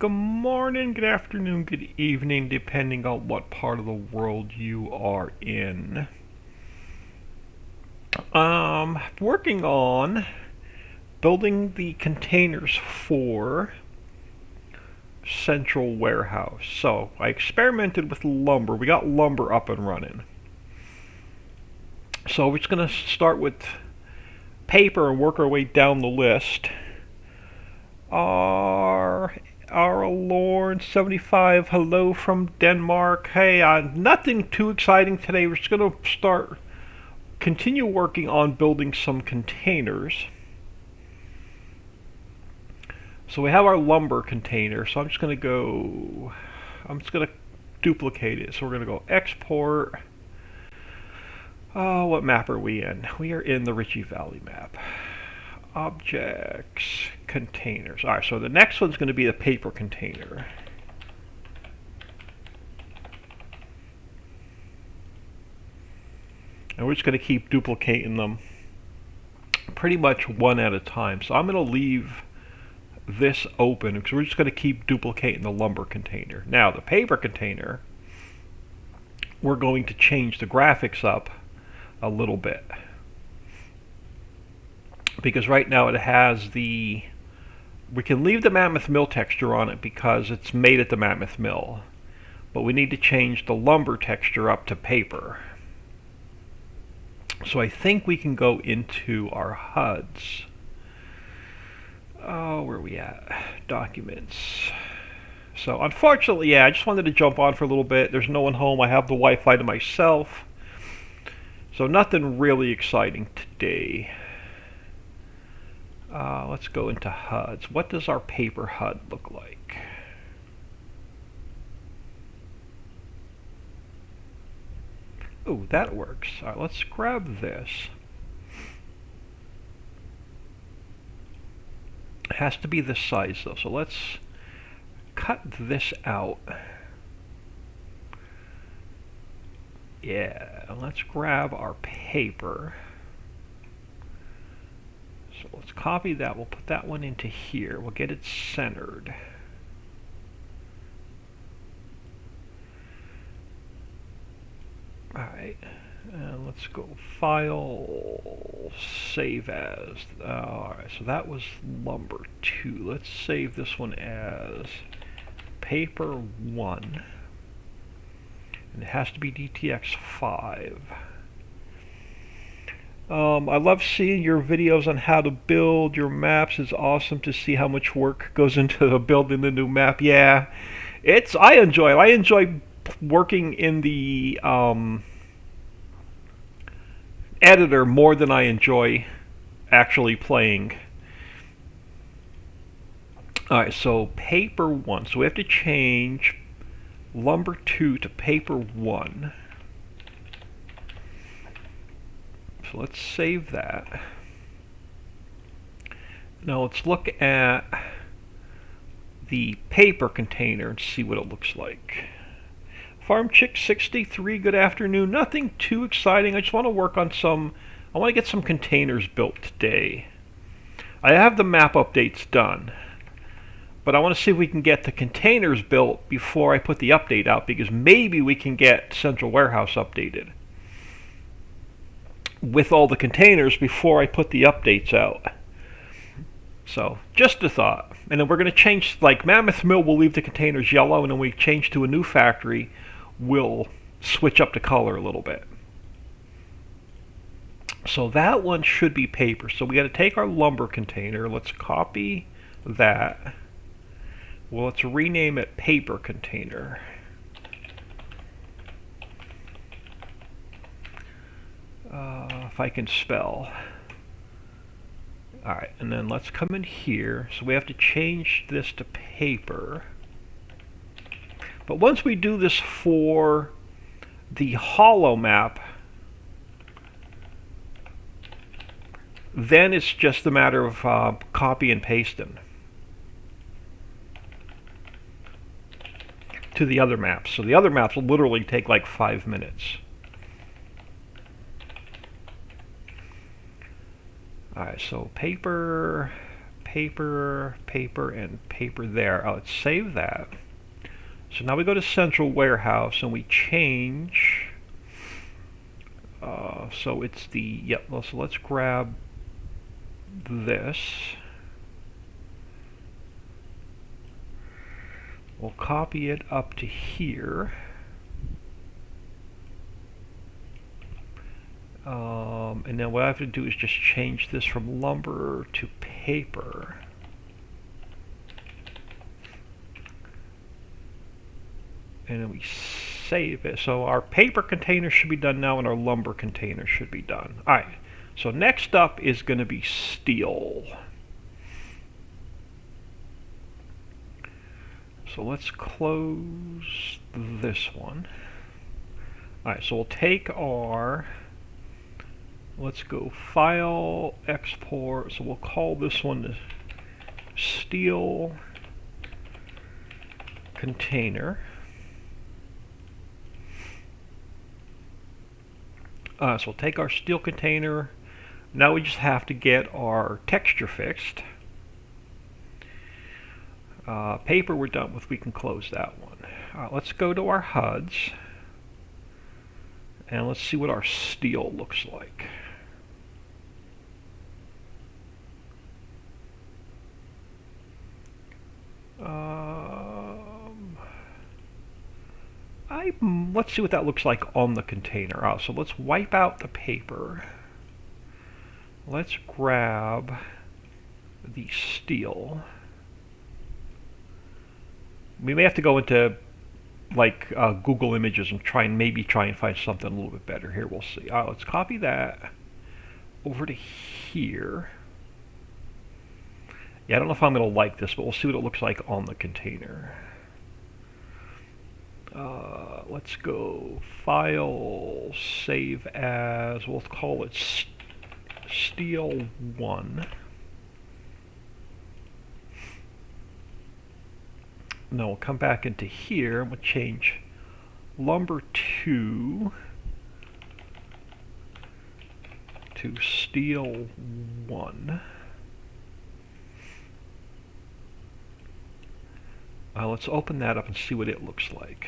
Good morning, good afternoon, good evening, depending on what part of the world you are in. Working on building the containers for Central Warehouse. So I experimented with lumber. We got lumber up and running. So we're just going to start with paper and work our way down the list. Our Lord 75, hello from Denmark. Hey, nothing too exciting today. We're just going to continue working on building some containers. So we have our lumber container. So I'm just going to duplicate it. So we're going to go export. What map are we in? We are in the Ritchie Valley map. Objects, containers. Alright, so the next one's going to be the paper container. And we're just going to keep duplicating them pretty much one at a time. So I'm going to leave this open because we're just going to keep duplicating the lumber container. Now, the paper container, we're going to change the graphics up a little bit. Because right now it has we can leave the Mammoth Mill texture on it because it's made at the Mammoth Mill. But we need to change the lumber texture up to paper. So I think we can go into our HUDs. Oh, where are we at? Documents. So unfortunately, yeah, I just wanted to jump on for a little bit. There's no one home. I have the Wi-Fi to myself. So nothing really exciting today. Let's go into HUDs. What does our paper HUD look like? Oh, that works. All right, let's grab this. It has to be this size though, so let's cut this out. Yeah, let's grab our paper. So let's copy that. We'll put that one into here. We'll get it centered. Alright. Let's go File, Save As. Alright, so that was lumber 2. Let's save this one as paper 1. And it has to be DTX 5. I love seeing your videos on how to build your maps. It's awesome to see how much work goes into building the new map. Yeah, I enjoy it. I enjoy working in the editor more than I enjoy actually playing. Alright, so paper 1. So we have to change lumber 2 to paper 1. So let's save that. Now let's look at the paper container and see what it looks like. Farm Chick 63, good afternoon. Nothing too exciting. I just want to work on I want to get some containers built today. I have the map updates done, but I want to see if we can get the containers built before I put the update out, because maybe we can get Central Warehouse updated with all the containers before I put the updates out. So, just a thought. And then we're going to change, like Mammoth Mill, we'll leave the containers yellow, and then we change to a new factory, we'll switch up the color a little bit. So that one should be paper. So we got to take our lumber container, let's copy that. Well, let's rename it paper container. If I can spell. Alright, and then let's come in here. So we have to change this to paper. But once we do this for the hollow map, then it's just a matter of copy and pasting to the other maps. So the other maps will literally take like 5 minutes. Alright, so paper paper, paper, and paper there. Let's save that. So now we go to Central Warehouse and we change. So it's the, yep, so let's grab this. We'll copy it up to here. And then what I have to do is just change this from lumber to paper. And then we save it. So our paper container should be done now and our lumber container should be done. Alright, so next up is going to be steel. So let's close this one. Alright, so we'll take our, let's go File, Export, so we'll call this one the Steel Container. So we'll take our steel container. Now we just have to get our texture fixed. Paper we're done with, we can close that one. Let's go to our HUDs and let's see what our steel looks like. Let's see what that looks like on the container. So let's wipe out the paper. Let's grab the steel. We may have to go into like Google Images and maybe try and find something a little bit better. Here, we'll see. Let's copy that over to here. Yeah, I don't know if I'm going to like this, but we'll see what it looks like on the container. Let's go File, Save As. We'll call it Steel 1. Now we'll come back into here and we'll change Lumber 2 to Steel 1. Let's open that up and see what it looks like.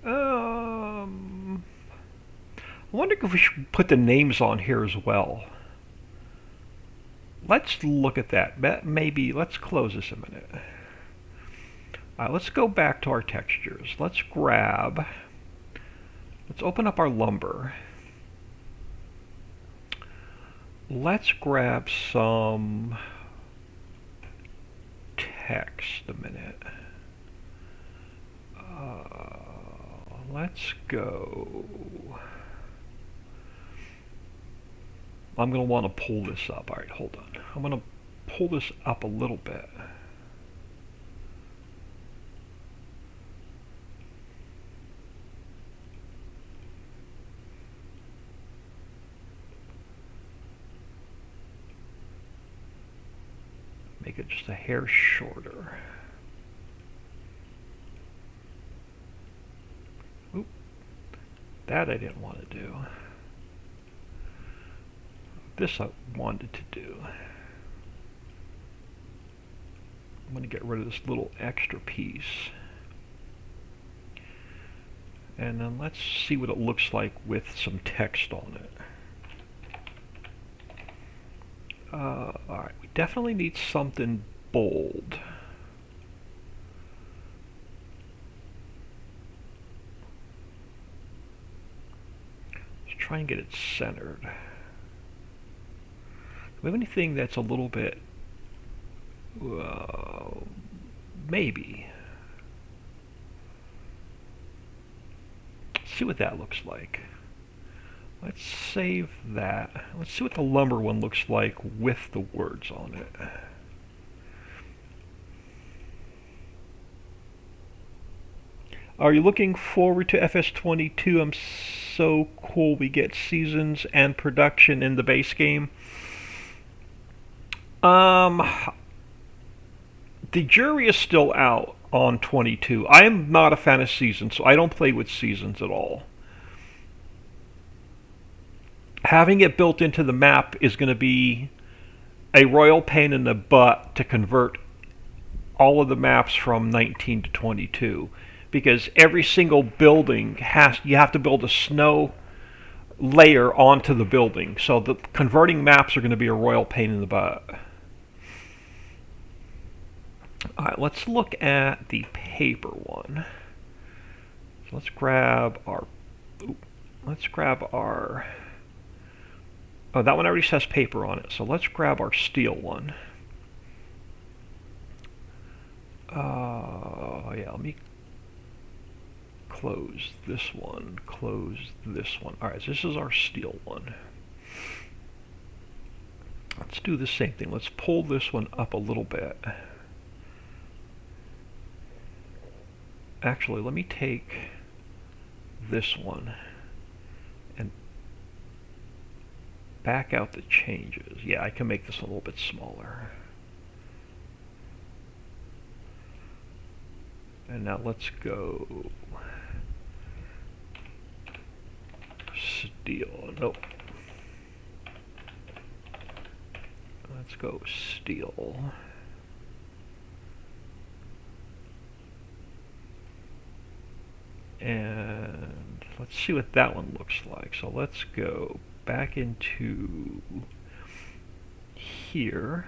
I wonder if we should put the names on here as well. Let's look at that. Maybe, let's close this a minute. Let's go back to our textures. Let's open up our lumber. Let's grab some text a minute. Let's go. I'm going to want to pull this up. Alright, hold on. I'm going to pull this up a little bit. Make it just a hair shorter. Oop. That I didn't want to do. This I wanted to do. I'm going to get rid of this little extra piece. And then let's see what it looks like with some text on it. Alright, we definitely need something bold. Let's try and get it centered. Do we have anything that's a little bit, maybe. Let's see what that looks like. Let's save that. Let's see what the lumber one looks like with the words on it. Are you looking forward to FS22? I'm so cool we get seasons and production in the base game. The jury is still out on 22. I am not a fan of seasons, so I don't play with seasons at all. having it built into the map is going to be a royal pain in the butt to convert all of the maps from 19 to 22, because every single building you have to build a snow layer onto the building. So the converting maps are going to be a royal pain in the butt. All right, let's look at the paper one. So let's grab our. Oh, that one already says paper on it. So let's grab our steel one. Yeah, let me close this one. Close this one. All right, so this is our steel one. Let's do the same thing. Let's pull this one up a little bit. Actually, let me take this one and back out the changes. Yeah, I can make this a little bit smaller. And now let's go steel. Nope. Let's go steel. And let's see what that one looks like. So let's go back into here.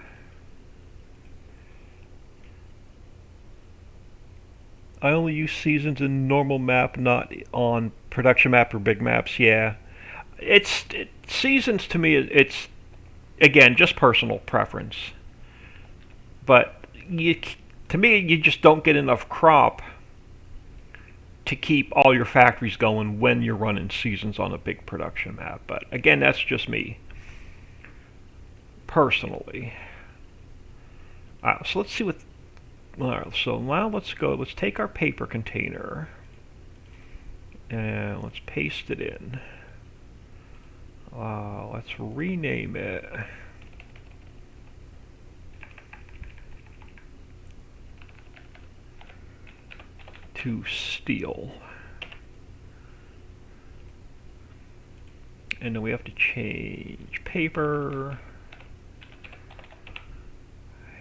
I only use seasons in normal map, not on production map or big maps. Yeah, seasons to me. It's again just personal preference, but to me you just don't get enough crop to keep all your factories going when you're running seasons on a big production map. But again, that's just me personally. So let's see what. Alright, so now let's take our paper container and let's paste it in. Let's rename it to steel. And then we have to change paper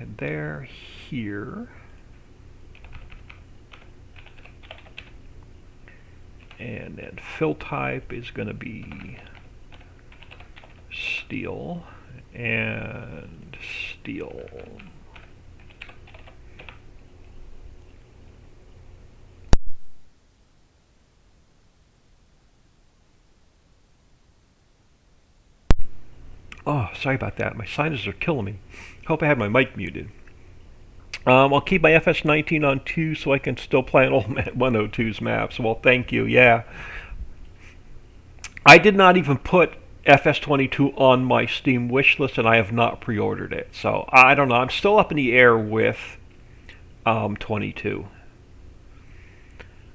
and there, here. And then fill type is going to be steel and steel. Oh, sorry about that. My sinuses are killing me. Hope I had my mic muted. I'll keep my FS19 on 2 so I can still play on old 102's maps. Well, thank you, yeah. I did not even put FS22 on my Steam wishlist, and I have not pre-ordered it. So, I don't know. I'm still up in the air with 22.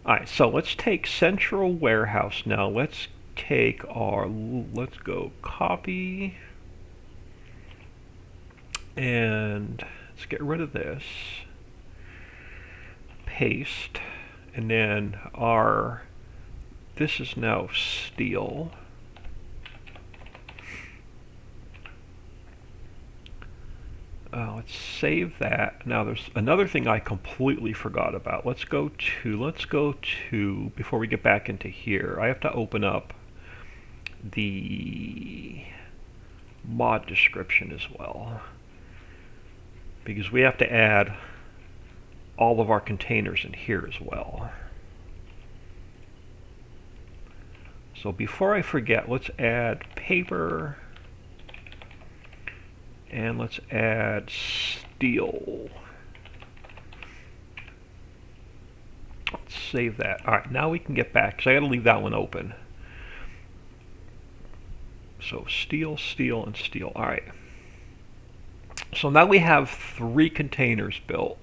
Alright, so let's take Central Warehouse now. Let's go copy, and let's get rid of this, paste, and then this is now steel. Let's save that. Now there's another thing I completely forgot about. Let's go to, before we get back into here, I have to open up the mod description as well, because we have to add all of our containers in here as well. So before I forget, let's add paper, and let's add steel. Let's save that. Alright, now we can get back, because I got to leave that one open. So steel, steel, and steel. Alright. So now we have 3 containers built.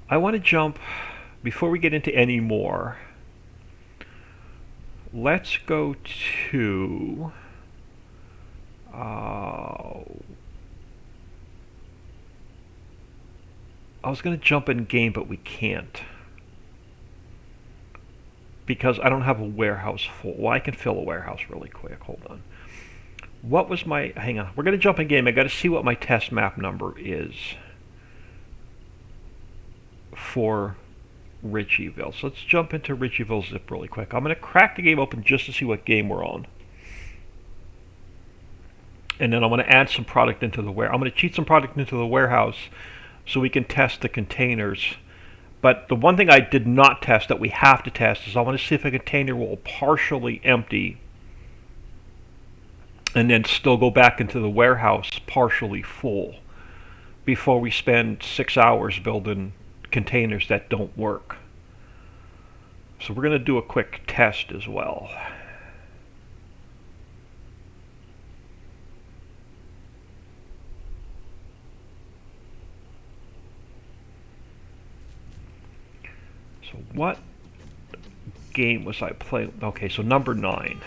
I want to jump, before we get into any more, let's go to I was going to jump in game, but we can't, because I don't have a warehouse full. Well, I can fill a warehouse really quick. Hold on. What was my... Hang on. We're going to jump in game. I got to see what my test map number is for Ritchieville. So let's jump into Ritchieville Zip really quick. I'm going to crack the game open just to see what game we're on. And then I'm going to add some product into the warehouse. I'm going to cheat some product into the warehouse so we can test the containers. But the one thing I did not test that we have to test is I want to see if a container will partially empty and then still go back into the warehouse partially full before we spend 6 hours building containers that don't work. So we're going to do a quick test as well. So what game was I playing? Okay, so number 9.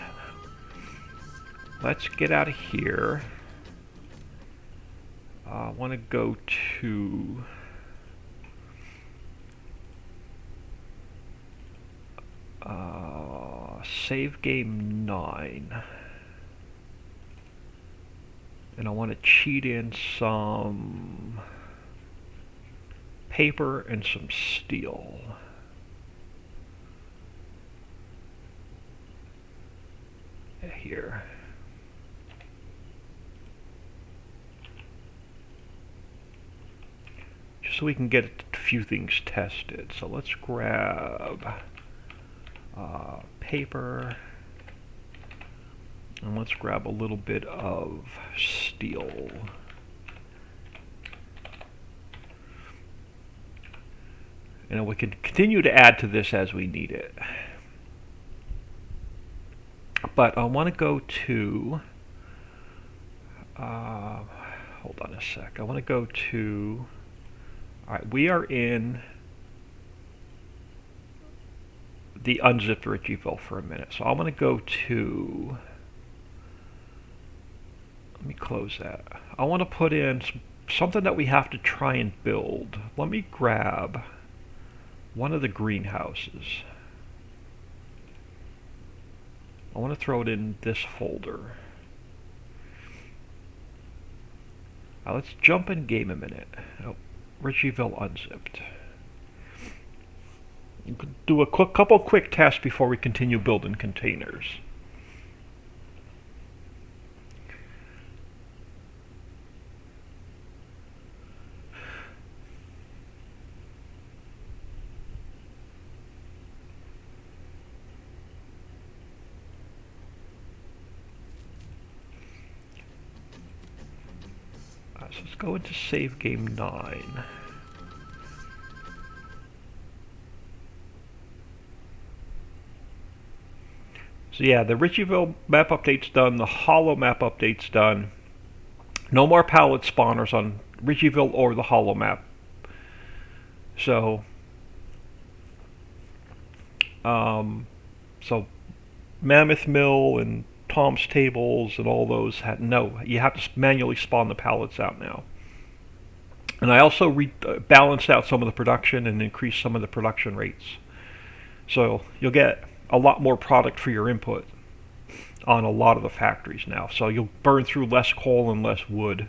Let's get out of here. I want to go to... save game 9. And I want to cheat in some paper and some steel. Here. Just so we can get a few things tested. So let's grab paper, and let's grab a little bit of steel. And we can continue to add to this as we need it. But I want to go to, hold on a sec, I want to go to, alright, we are in the unzipped Ritchieville for a minute. So I want to go to, let me close that. I want to put in something that we have to try and build. Let me grab one of the greenhouses. I want to throw it in this folder. Now let's jump in game a minute. Oh, Ritchieville unzipped. You could do a couple quick tests before we continue building containers. So let's go into save game 9. So yeah, the Ritchieville map update's done, the Hollow map update's done. No more pallet spawners on Ritchieville or the Hollow map. So, so Mammoth Mill and Tom's Tables and all those had no. You have to manually spawn the pallets out now. And I also balanced out some of the production and increased some of the production rates. So you'll get a lot more product for your input on a lot of the factories now. So you'll burn through less coal and less wood.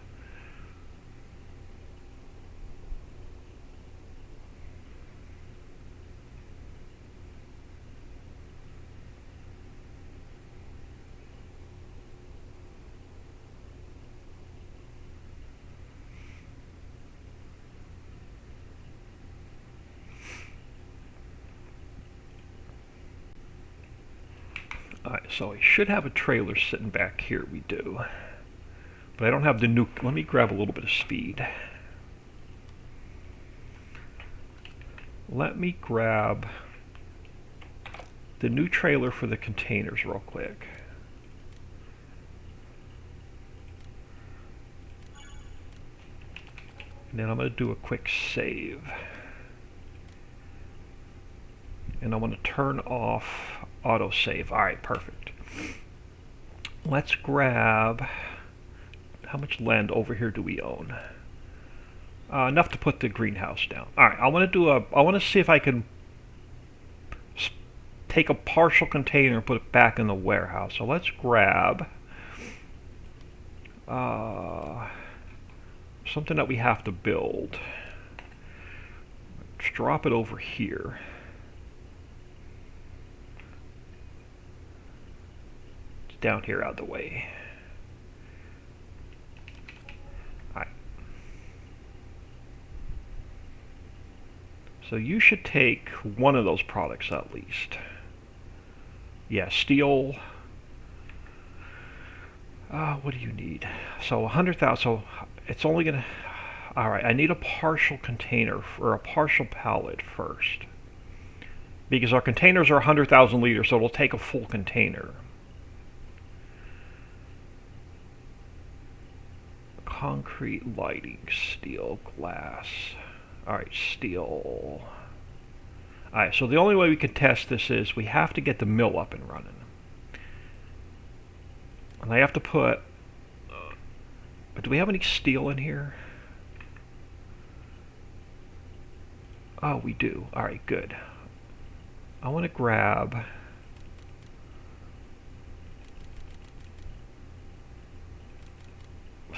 Alright, so I should have a trailer sitting back here. We do. But I don't have the new... Let me grab a little bit of speed. Let me grab the new trailer for the containers real quick. And then I'm going to do a quick save. And I want to turn off autosave. Alright, perfect. Let's grab... How much land over here do we own? Enough to put the greenhouse down. Alright, I want to see if I can take a partial container and put it back in the warehouse. So let's grab something that we have to build. Let's drop it over here. It's down here out of the way. Alright. So you should take one of those products at least. Yeah, steel. What do you need? So 100,000. So it's only gonna. All right, I need a partial container or a partial pallet first, because our containers are 100,000 liters, so it'll take a full container. Concrete, lighting, steel, glass. All right, steel. All right, so the only way we can test this is we have to get the mill up and running. And I have to put... do we have any steel in here? Oh, we do. All right, good. I want to grab...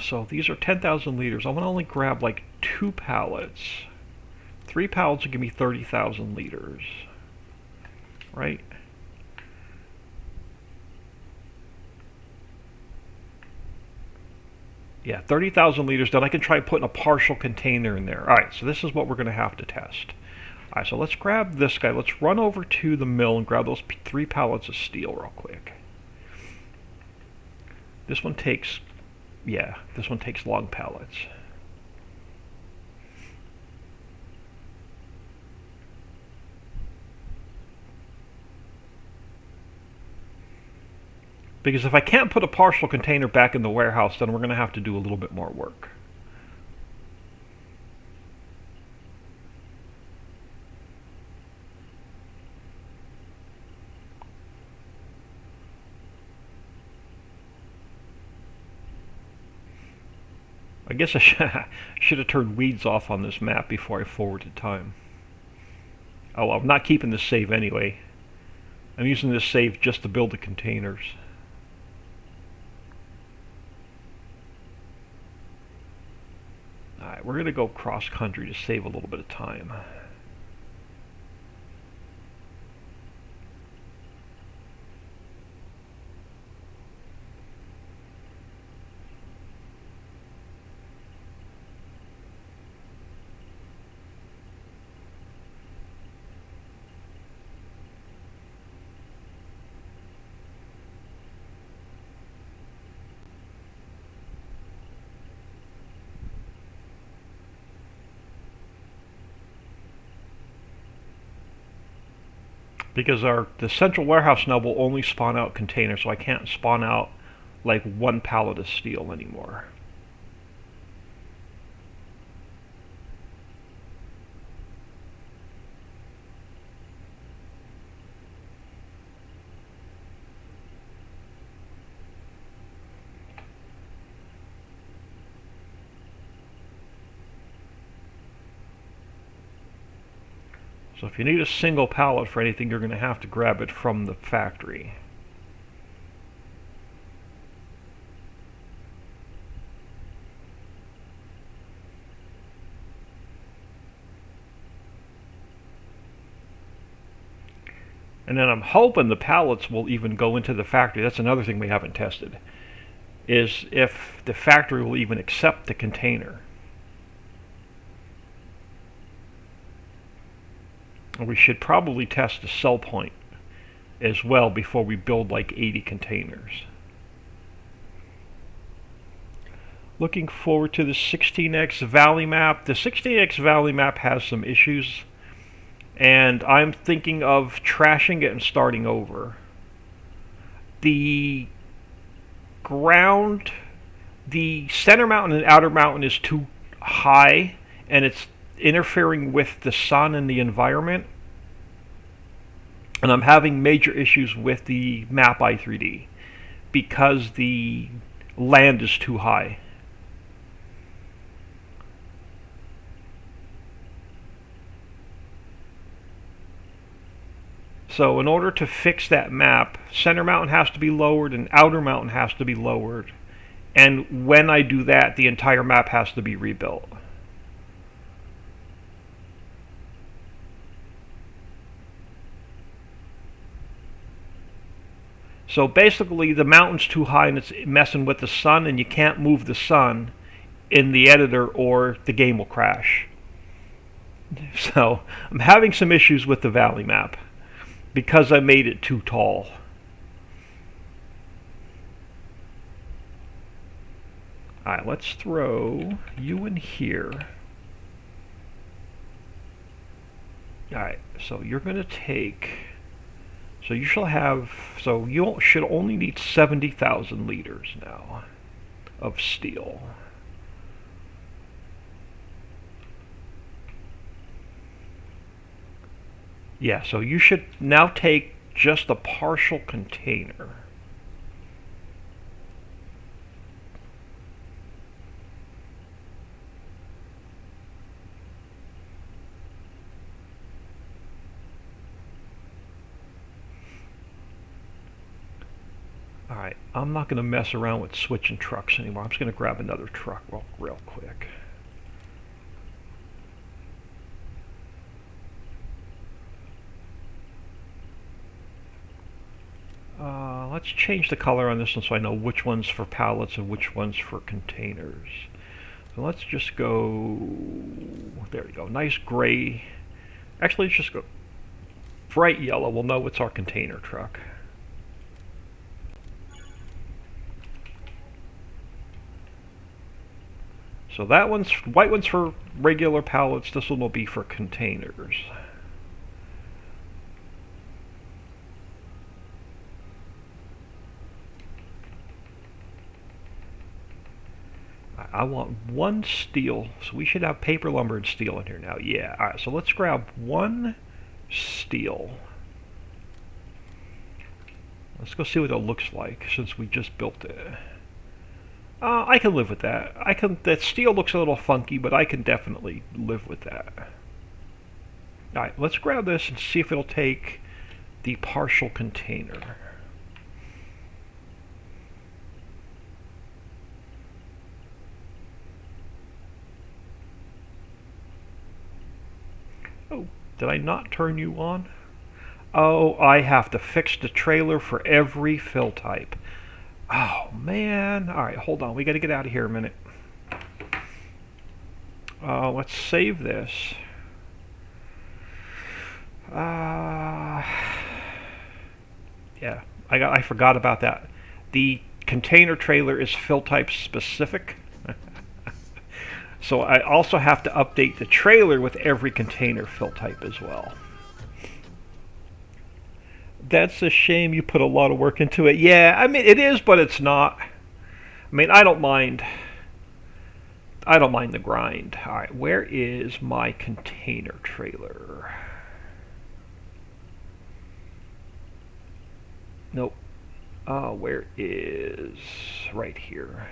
So these are 10,000 liters. I want to only grab like 2 pallets. 3 pallets will give me 30,000 liters. Right? Yeah, 30,000 liters. Then I can try putting a partial container in there. Alright, so this is what we're going to have to test. Alright, so let's grab this guy. Let's run over to the mill and grab those 3 pallets of steel real quick. This one takes... yeah, this one takes long pallets. Because if I can't put a partial container back in the warehouse, then we're going to have to do a little bit more work. I guess I should have turned weeds off on this map before I forwarded time. Oh, well, I'm not keeping this save anyway. I'm using this save just to build the containers. Alright, we're going to go cross-country to save a little bit of time. Because the central warehouse now will only spawn out containers, so I can't spawn out like 1 pallet of steel anymore. So if you need a single pallet for anything, you're going to have to grab it from the factory. And then I'm hoping the pallets will even go into the factory. That's another thing we haven't tested, is if the factory will even accept the container. We should probably test the sell point as well before we build like 80 containers. Looking forward to the 16x Valley map. The 16x Valley map has some issues, and I'm thinking of trashing it and starting over. The ground, the center mountain and outer mountain is too high, and it's interfering with the sun and the environment, and I'm having major issues with the map i3D because the land is too high. So in order to fix that map, center mountain has to be lowered and outer mountain has to be lowered. And when I do that, the entire map has to be rebuilt. So basically, the mountain's too high and it's messing with the sun, and you can't move the sun in the editor or the game will crash. So I'm having some issues with the valley map because I made it too tall. Alright, let's throw you in here. Alright, so you're going to take... So you shall have... So you should only need 70,000 liters now of steel. Yeah, so you should now take just a partial container. Alright, I'm not going to mess around with switching trucks anymore. I'm just going to grab another truck real quick. Let's change the color on this one so I know which one's for pallets and which one's for containers. So let's just go... There we go. Nice gray. Actually, let's just go bright yellow. We'll know it's our container truck. So that one's... White one's for regular pallets. This one will be for containers. I want one steel, so we should have paper, lumber, and steel in here now. Yeah, alright, so let's grab one steel. Let's go see what it looks like since we just built it. I can live with that. That steel looks a little funky, but I can definitely live with that. Alright, let's grab this and see if it'll take the partial container. Oh, did I not turn you on? Oh, I have to fix the trailer for every fill type. Oh, man. Alright, hold on. We got to get out of here a minute. Let's save this. Yeah, I forgot about that. The container trailer is fill type specific. So I also have to update the trailer with every container fill type as well. That's a shame. You put a lot of work into it. Yeah, I mean it is, but it's not. I mean, I don't mind the grind. All right, where is my container trailer? Nope. Where is... Right here.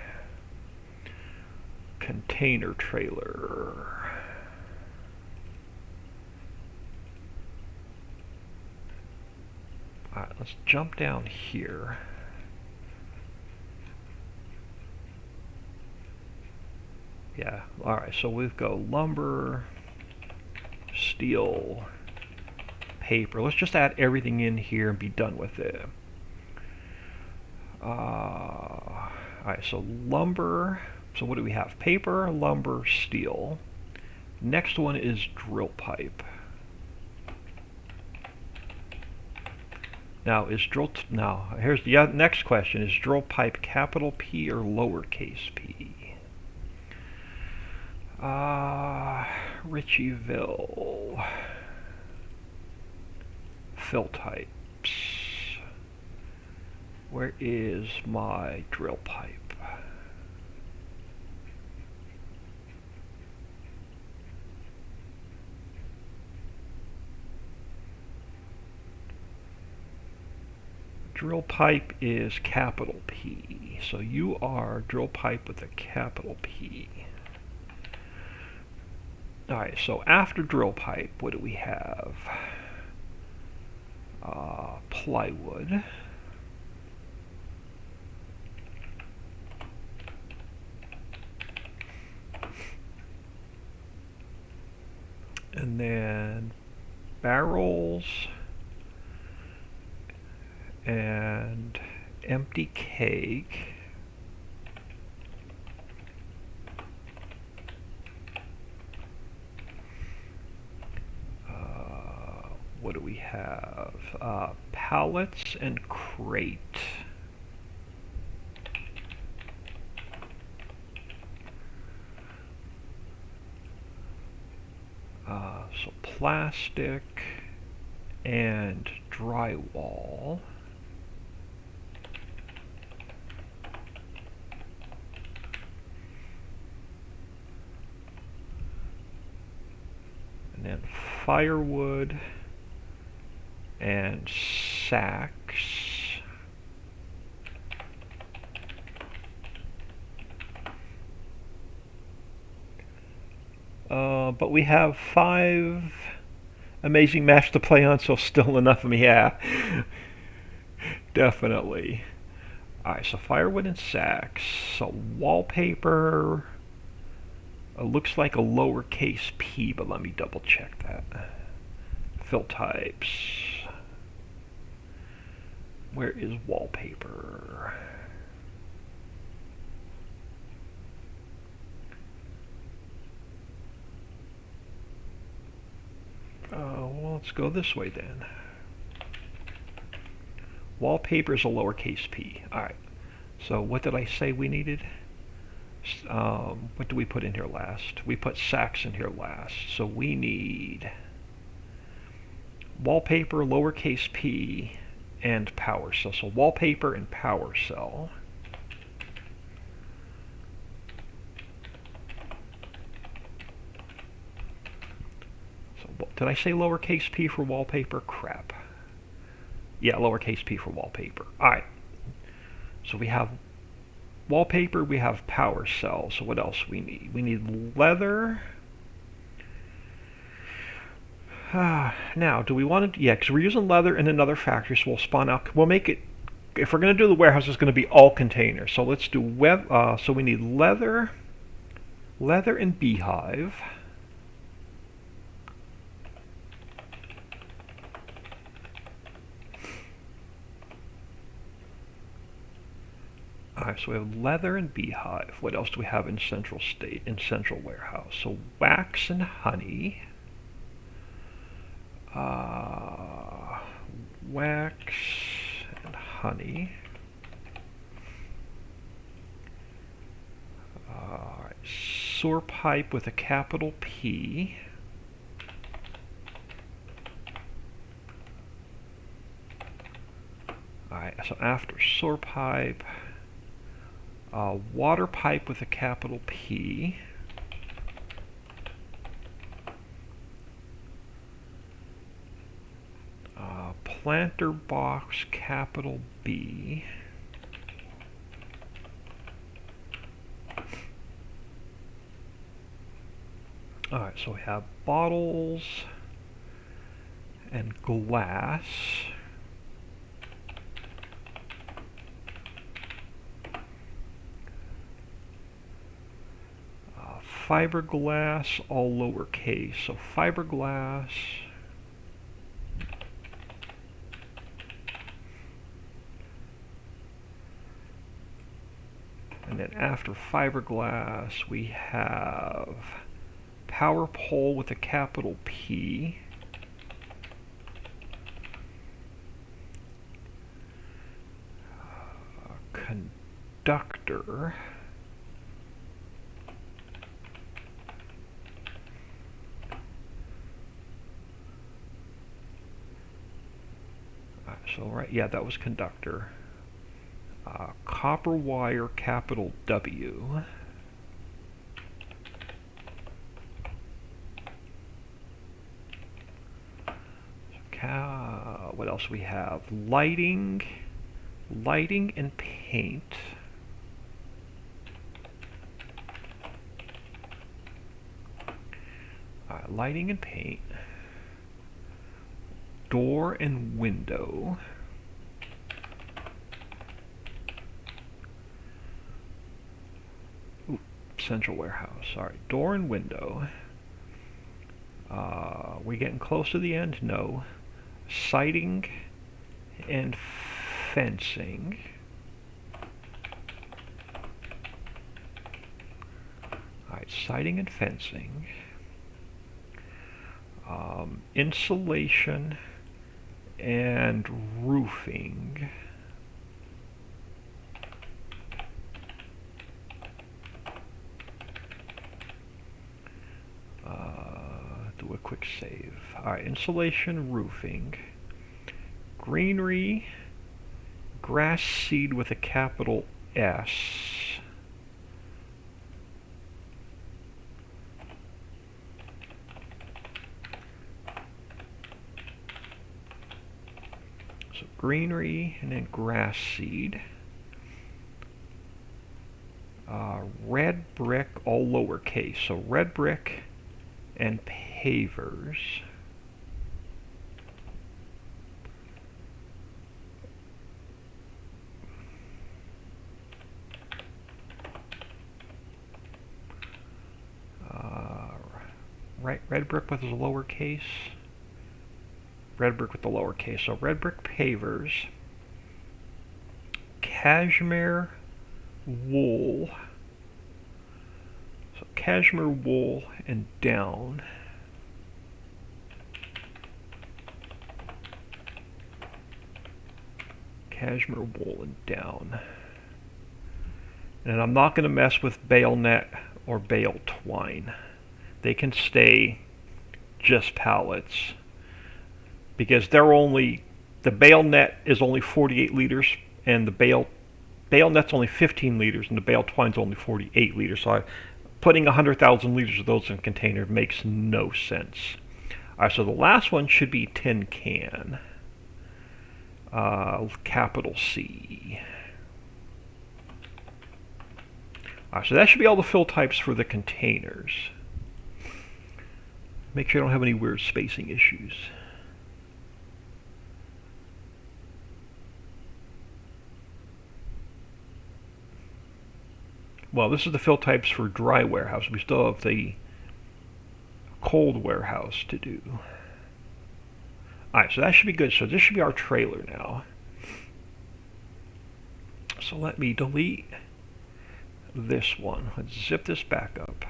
Container trailer. Alright, let's jump down here. Yeah, alright, so we've got lumber, steel, paper. Let's just add everything in here and be done with it. Alright, so lumber. So what do we have? Paper, lumber, steel. Next one is drill pipe. Now, here's the next question. Is drill pipe capital P or lowercase p? Ritchieville. Fill types. Where is my drill pipe? Drill pipe is capital P. So you are drill pipe with a capital P. Alright, so after drill pipe, what do we have? plywood. And then barrels and empty keg. What do we have? Pallets and crate. So plastic and drywall. And then firewood and sacks. But we have 5 amazing maps to play on, so still enough of me. Yeah, definitely. Alright, so firewood and sacks. So wallpaper. Looks like a lowercase p, but let me double check that. Fill types. Where is wallpaper? Well, let's go this way then. Wallpaper is a lowercase p. Alright. So what did I say we needed? What do we put in here last? We put sacks in here last. So we need wallpaper, lowercase p, and power cell. So wallpaper and power cell. So did I say lowercase p for wallpaper? Crap. Yeah, lowercase p for wallpaper. Alright. So we have wallpaper, we have power cell. So what else we need? We need leather. Now, do we want to? Yeah, because we're using leather in another factory, so we'll spawn out. We'll make it. If we're going to do the warehouse, it's going to be all containers. So let's do web. So we need leather, leather and beehive. Alright, so we have leather and beehive. What else do we have in central state, in central warehouse? So wax and honey. Wax and honey. Sewer pipe with a capital P. Alright, so after sewer pipe, water pipe with a capital P. Planter box, capital B. Alright, so we have bottles and glass. Fiberglass, all lowercase. So fiberglass. And then after fiberglass, we have power pole with a capital P. Conductor. So right, yeah, that was conductor. Copper wire, capital W. What else we have? Lighting, lighting and paint. Lighting and paint. door and window. Ooh, central warehouse. Sorry, door and window. We getting close to the end? No. Siding and fencing. Alright, siding and fencing. Insulation and roofing. Do a quick save. Alright, insulation, roofing. Greenery, grass seed with a capital S. So greenery and then grass seed. Red brick, all lowercase. So red brick and pavers. Right, red brick with the lowercase. Red brick with the lowercase. So red brick pavers. Cashmere wool. So cashmere wool and down. Cashmere wool and down. And I'm not going to mess with bale net or bale twine. They can stay just pallets because they're only, the bale net is only 48 liters and the bale net's only 15 liters and the bale twine's only 48 liters. So putting 100,000 liters of those in a container makes no sense. Alright, so the last one should be tin can. Capital C. Alright, so that should be all the fill types for the containers. Make sure I don't have any weird spacing issues. Well, this is the fill types for dry warehouse. We still have the cold warehouse to do. Alright, so that should be good. So this should be our trailer now. So let me delete this one. Let's zip this back up.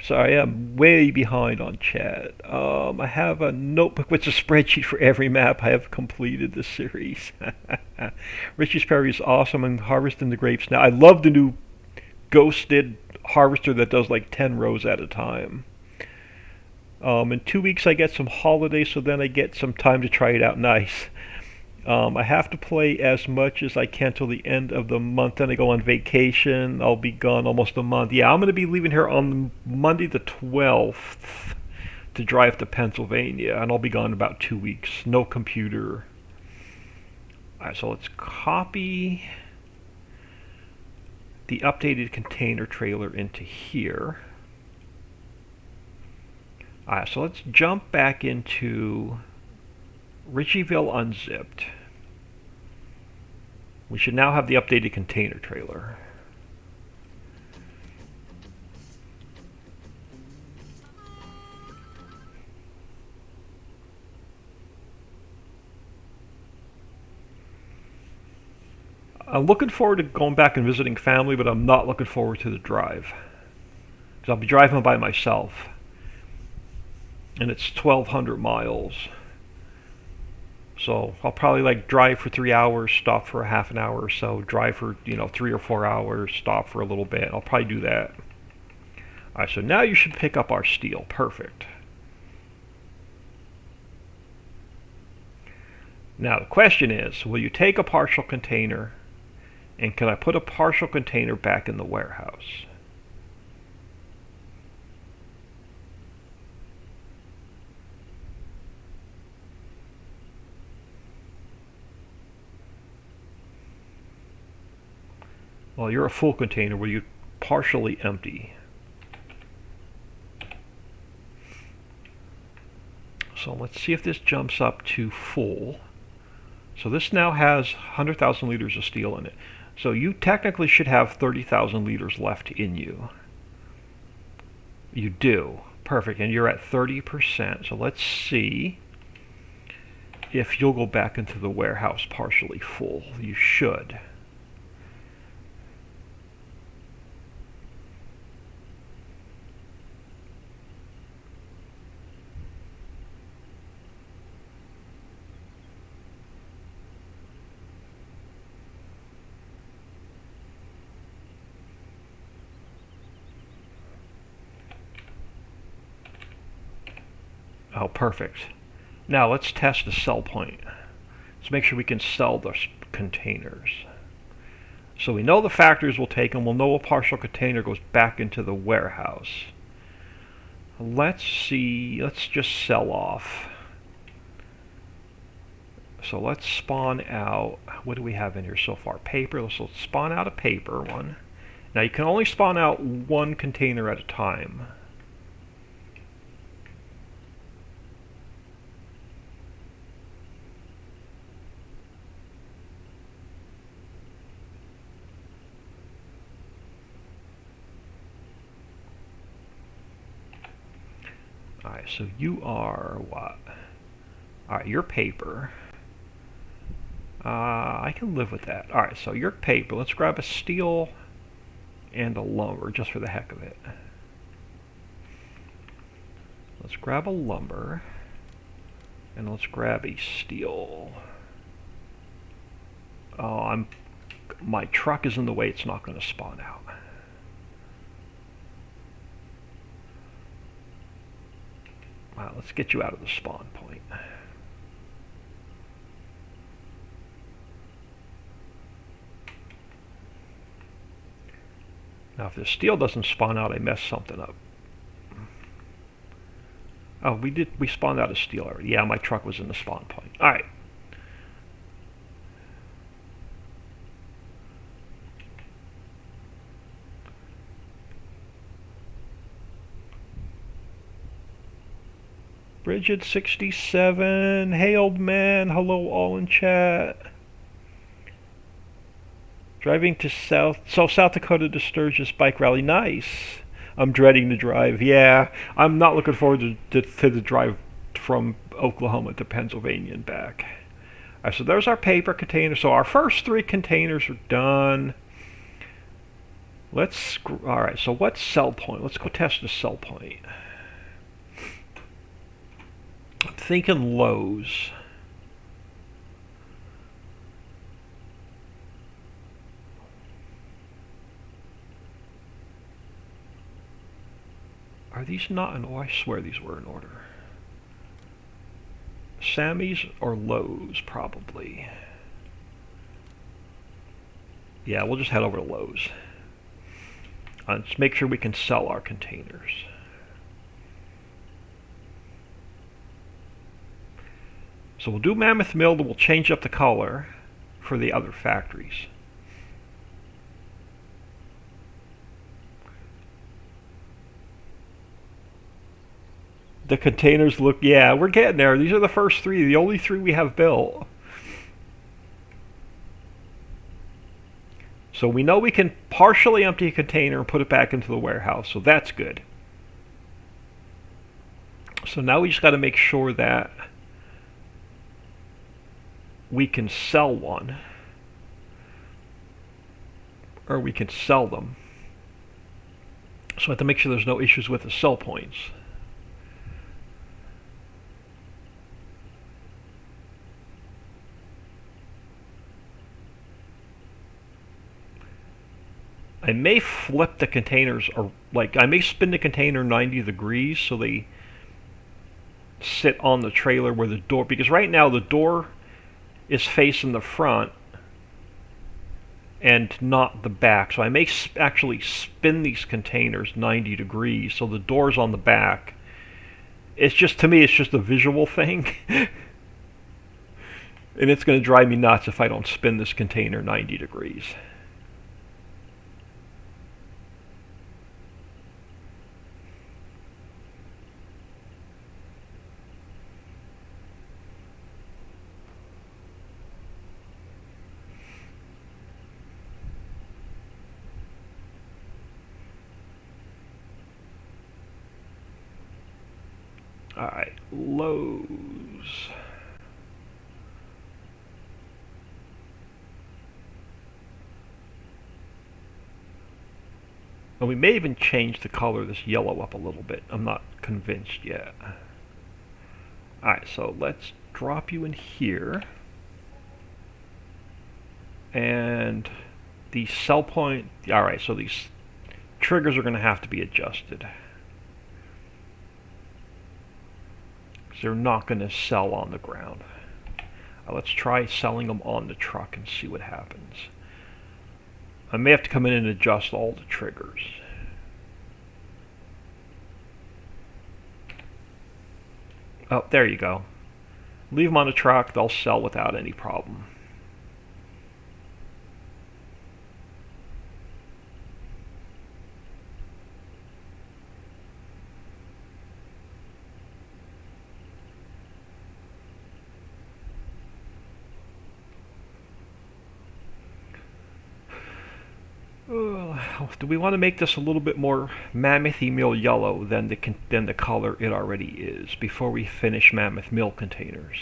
Sorry, I'm way behind on chat. I have a notebook with a spreadsheet for every map I have completed this series. Richie's Prairie is awesome and harvesting the grapes now. I love the new ghosted harvester that does like 10 rows at a time. In 2 weeks I get some holidays, so then I get some time to try it out. Nice. I have to play as much as I can till the end of the month. Then I go on vacation. I'll be gone almost a month. Yeah, I'm going to be leaving here on Monday the 12th to drive to Pennsylvania, and I'll be gone about 2 weeks. No computer. Alright, so let's copy the updated container trailer into here. Alright, so let's jump back into Ritchieville Unzipped. We should now have the updated container trailer. I'm looking forward to going back and visiting family, but I'm not looking forward to the drive. Because I'll be driving by myself. And it's 1,200 miles. So I'll probably like drive for 3 hours, stop for a half an hour or so, drive for 3 or 4 hours, stop for a little bit. I'll probably do that. Alright, so now you should pick up our steel. Perfect. Now the question is, will you take a partial container and can I put a partial container back in the warehouse? Well, you're a full container where you partially empty. So let's see if this jumps up to full. So this now has 100,000 liters of steel in it. So you technically should have 30,000 liters left in you. You do. Perfect. And you're at 30%. So let's see if you'll go back into the warehouse partially full. You should. Oh, perfect. Now let's test the sell point. Let's make sure we can sell the containers. So we know the factories will take them. We'll know a partial container goes back into the warehouse. Let's see. Let's just sell off. So let's spawn out. What do we have in here so far? Paper. Let's spawn out a paper one. Now you can only spawn out one container at a time. Alright, so you are what? Alright, you're paper. I can live with that. Alright, so you're paper. Let's grab a steel and a lumber just for the heck of it. Let's grab a lumber and let's grab a steel. Oh, my truck is in the way. It's not going to spawn out. Wow, let's get you out of the spawn point. Now, if the steel doesn't spawn out, I messed something up. Oh, we spawned out of steel already. Yeah, my truck was in the spawn point. All right. Bridget67, hey old man, hello all in chat. Driving to South Dakota to Sturgis Bike Rally, nice. I'm dreading the drive, yeah. I'm not looking forward to the drive from Oklahoma to Pennsylvania and back. All right, so there's our paper container. So our first 3 containers are done. All right, so what's sell point? Let's go test the sell point. I'm thinking Lowe's. Are these not in order? I swear these were in order. Sammy's or Lowe's, probably. Yeah, we'll just head over to Lowe's. Let's make sure we can sell our containers. So we'll do Mammoth Mill, and we'll change up the color for the other factories. The containers look, yeah, we're getting there. These are the first 3, the only 3 we have built. So we know we can partially empty a container and put it back into the warehouse, so that's good. So now we just got to make sure that we can sell one, or we can sell them. So I have to make sure there's no issues with the sell points. I may flip the containers, or I may spin the container 90 degrees so they sit on the trailer where the door, because right now the door is facing the front and not the back. So I may actually spin these containers 90 degrees so the door's on the back. It's just, to me, it's just a visual thing. And it's going to drive me nuts if I don't spin this container 90 degrees. Alright, Lowe's. And we may even change the color of this yellow up a little bit. I'm not convinced yet. Alright, so let's drop you in here. And the sell point, alright, so these triggers are going to have to be adjusted. Because they're not going to sell on the ground. Let's try selling them on the truck and see what happens. I may have to come in and adjust all the triggers. Oh, there you go. Leave them on the truck, they'll sell without any problem. Do we want to make this a little bit more Mammoth Mill yellow than the color it already is before we finish Mammoth Mill containers?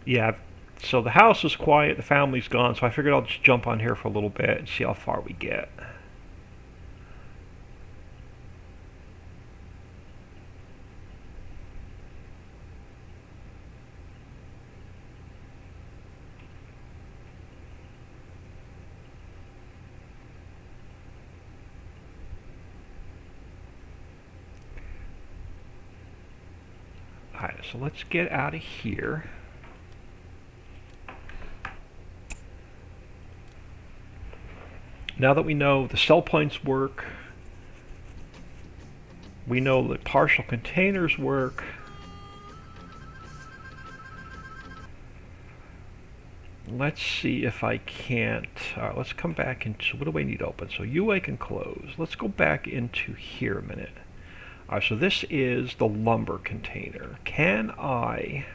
Yeah, so the house is quiet, the family's gone, so I figured I'll just jump on here for a little bit and see how far we get. Alright, so let's get out of here. Now that we know the sell points work, we know that partial containers work, let's see if I can't, let's come back into, what do I need open? So UA can close. Let's go back into here a minute. Alright, so this is the lumber container. Can I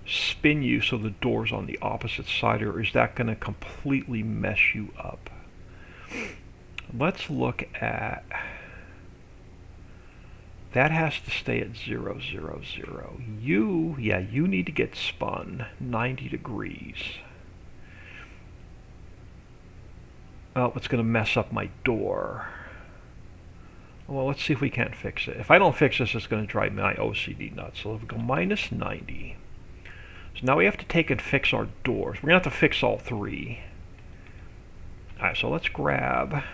spin you so the door's on the opposite side, or is that going to completely mess you up? Let's look at, that has to stay at 0, 0, 0. You need to get spun 90 degrees. Oh, it's going to mess up my door. Well, let's see if we can't fix it. If I don't fix this, it's going to drive my OCD nuts. So if we go minus 90. So now we have to take and fix our doors. We're going to have to fix all three. Alright, so let's grab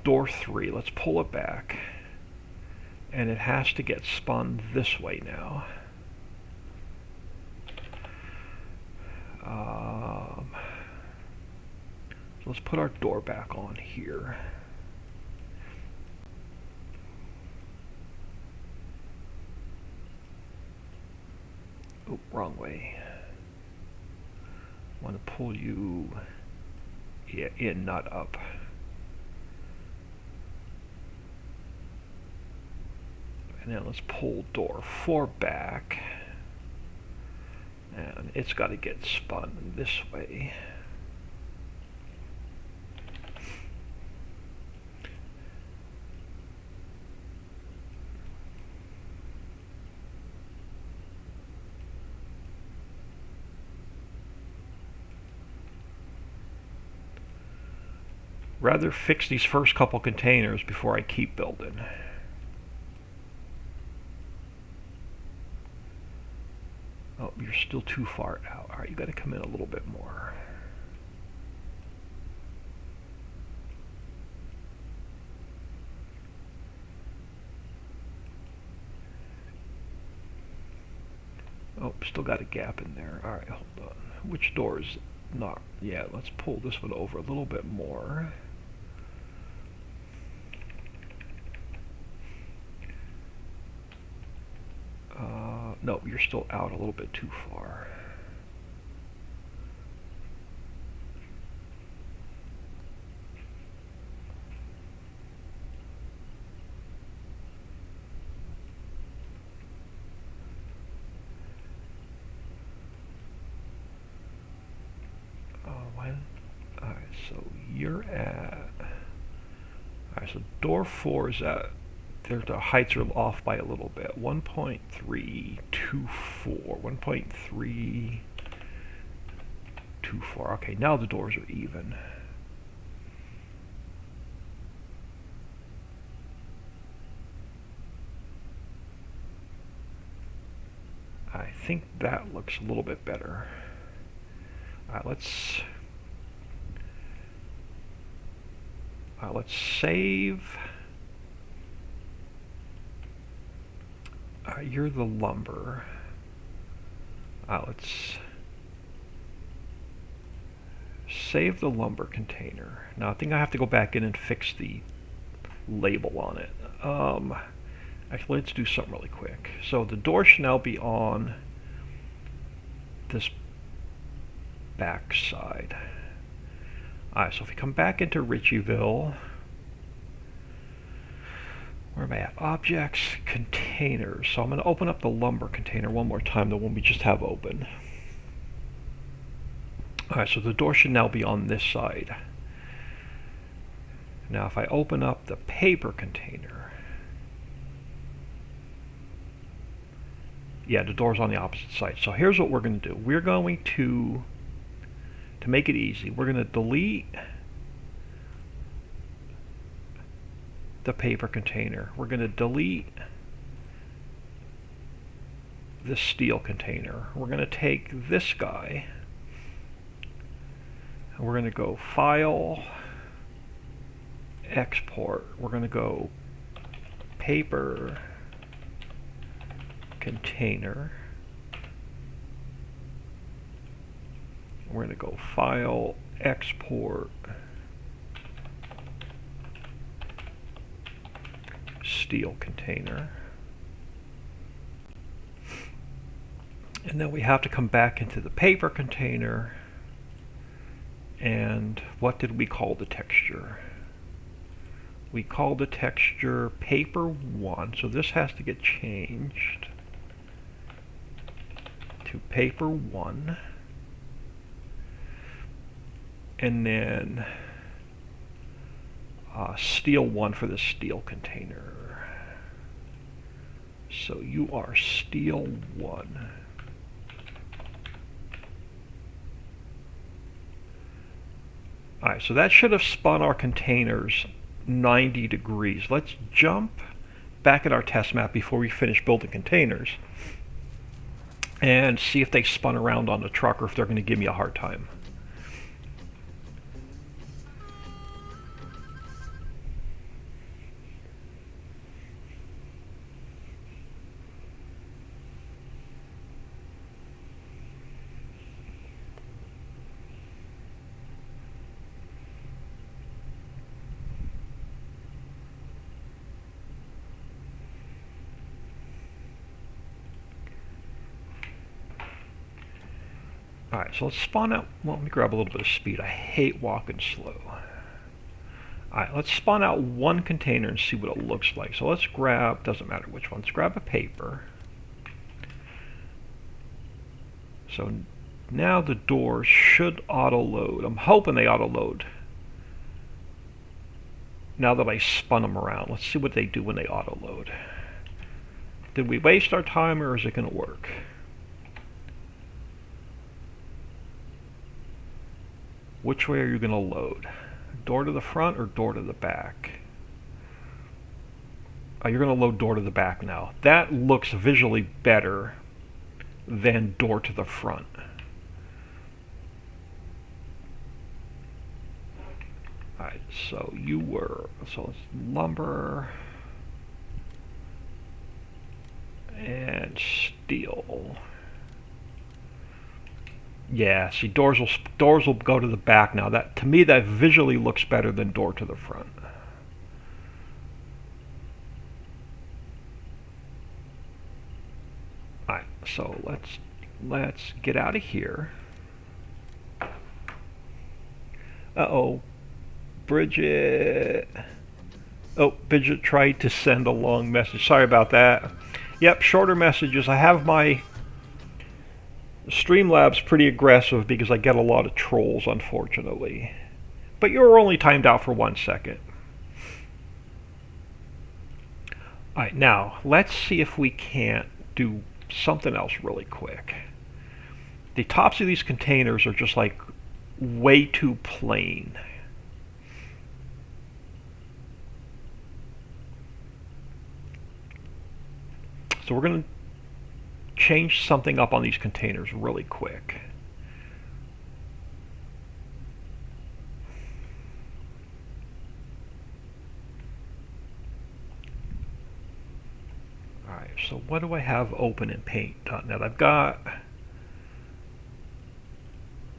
door 3. Let's pull it back. And it has to get spun this way now. So let's put our door back on here. Oh, wrong way. I want to pull you in, not up. And then let's pull door 4 back. And it's got to get spun this way. Rather fix these first couple containers before I keep building. Oh, you're still too far out. Alright, you got to come in a little bit more. Oh, still got a gap in there. Alright, hold on. Which door is not? Yeah, let's pull this one over a little bit more. No, you're still out a little bit too far. Alright, so you're at... Alright, so door 4 is at... The heights are off by a little bit. 1.324. 1.324. Okay, now the doors are even. I think that looks a little bit better. Alright, let's save. You're the lumber. Let's save the lumber container. Now I think I have to go back in and fix the label on it. Actually, let's do something really quick. So the door should now be on this back side. Alright, so if we come back into Ritchieville, where am I at? Objects, containers. So I'm going to open up the lumber container one more time, the one we just have open. Alright, so the door should now be on this side. Now if I open up the paper container, yeah, the door's on the opposite side. So here's what we're going to do. We're going to make it easy, we're going to delete the paper container. We're going to delete the steel container. We're going to take this guy and we're going to go File, Export. We're going to go Paper Container. We're going to go File, Export, Steel container. And then we have to come back into the paper container. And what did we call the texture? We called the texture paper 1. So this has to get changed to paper 1. And then steel 1 for the steel container. So you are steel 1. Alright, so that should have spun our containers 90 degrees. Let's jump back at our test map before we finish building containers and see if they spun around on the truck or if they're going to give me a hard time. Alright, so let's spawn out. Well, let me grab a little bit of speed. I hate walking slow. Alright, let's spawn out one container and see what it looks like. So let's grab, doesn't matter which one, let's grab a paper. So now the doors should auto-load. I'm hoping they auto-load. Now that I spun them around, let's see what they do when they auto-load. Did we waste our time or is it going to work? Which way are you going to load? Door to the front or door to the back? Oh, you're going to load door to the back now. That looks visually better than door to the front. Alright, so you were, so it's lumber and steel. Yeah, see, doors will go to the back now. That, to me, that visually looks better than door to the front. Alright, So let's get out of here. Uh-oh. Bridget. Oh, Bridget tried to send a long message. Sorry about that. Yep, shorter messages. I have my Streamlabs pretty aggressive because I get a lot of trolls, unfortunately. But you're only timed out for 1 second. Alright, now, let's see if we can't do something else really quick. The tops of these containers are just like way too plain. So we're going to change something up on these containers really quick. Alright, so what do I have open in Paint.net?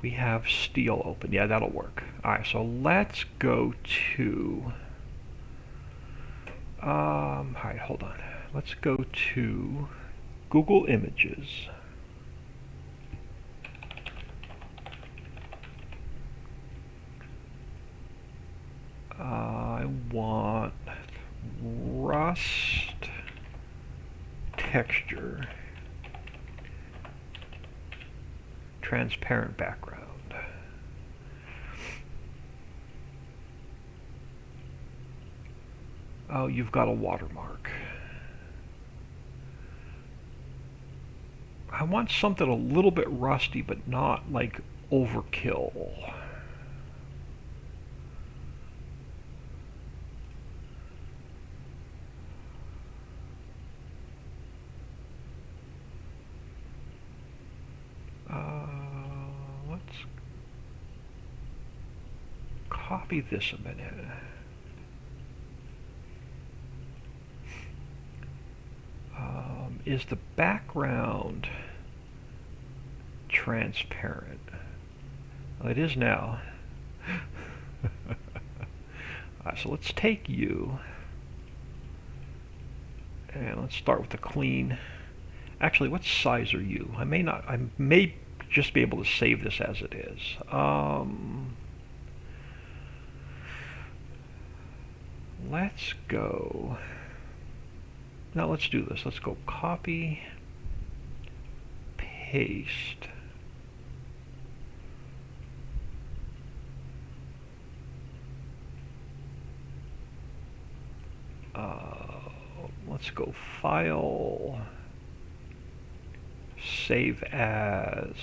we have steel open. Yeah, that'll work. Alright, so let's go to alright, hold on. Let's go to Google Images. I want rust texture, transparent background. Oh, you've got a watermark. I want something a little bit rusty, but not like overkill. Let's copy this a minute. Is the background transparent? Well, it is now. So let's take you and let's start with the clean. Actually, what size are you? I may just be able to save this as it is. Let's go. Now let's do this. Let's go copy, paste. Let's go File, Save As,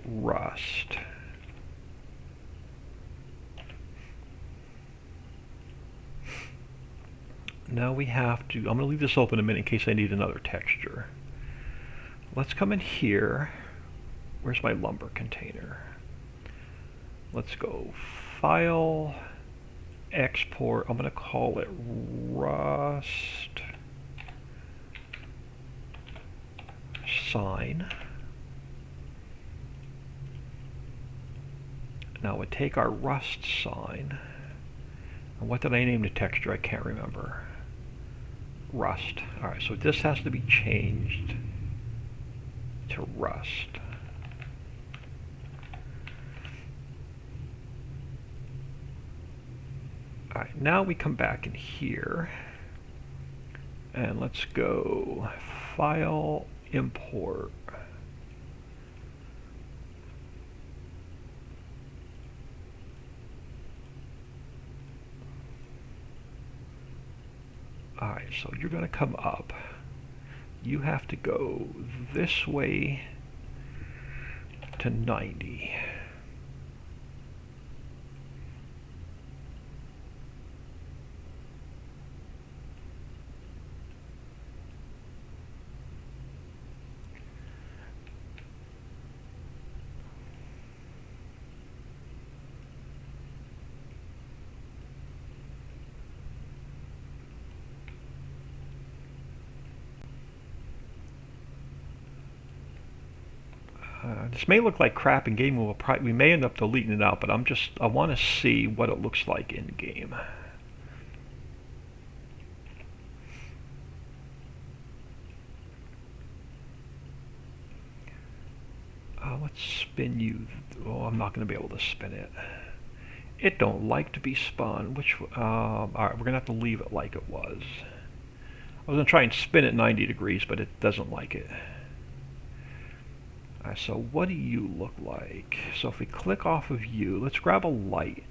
Rust. Now we have to, I'm going to leave this open a minute in case I need another texture. Let's come in here. Where's my lumber container? Let's go File, Export. I'm going to call it Rust Sign. Now we take our Rust sign. And what did I name the texture? I can't remember. Rust. Alright, so this has to be changed to rust. Alright, now we come back in here and let's go File, Import. Alright, so you're going to come up. You have to go this way to 90. This may look like crap in game. We may end up deleting it out, but I want to see what it looks like in game. Let's spin you. Oh, I'm not going to be able to spin it. It don't like to be spun. Alright, we're going to have to leave it like it was. I was going to try and spin it 90 degrees, but it doesn't like it. Alright, so what do you look like? So if we click off of you, let's grab a light.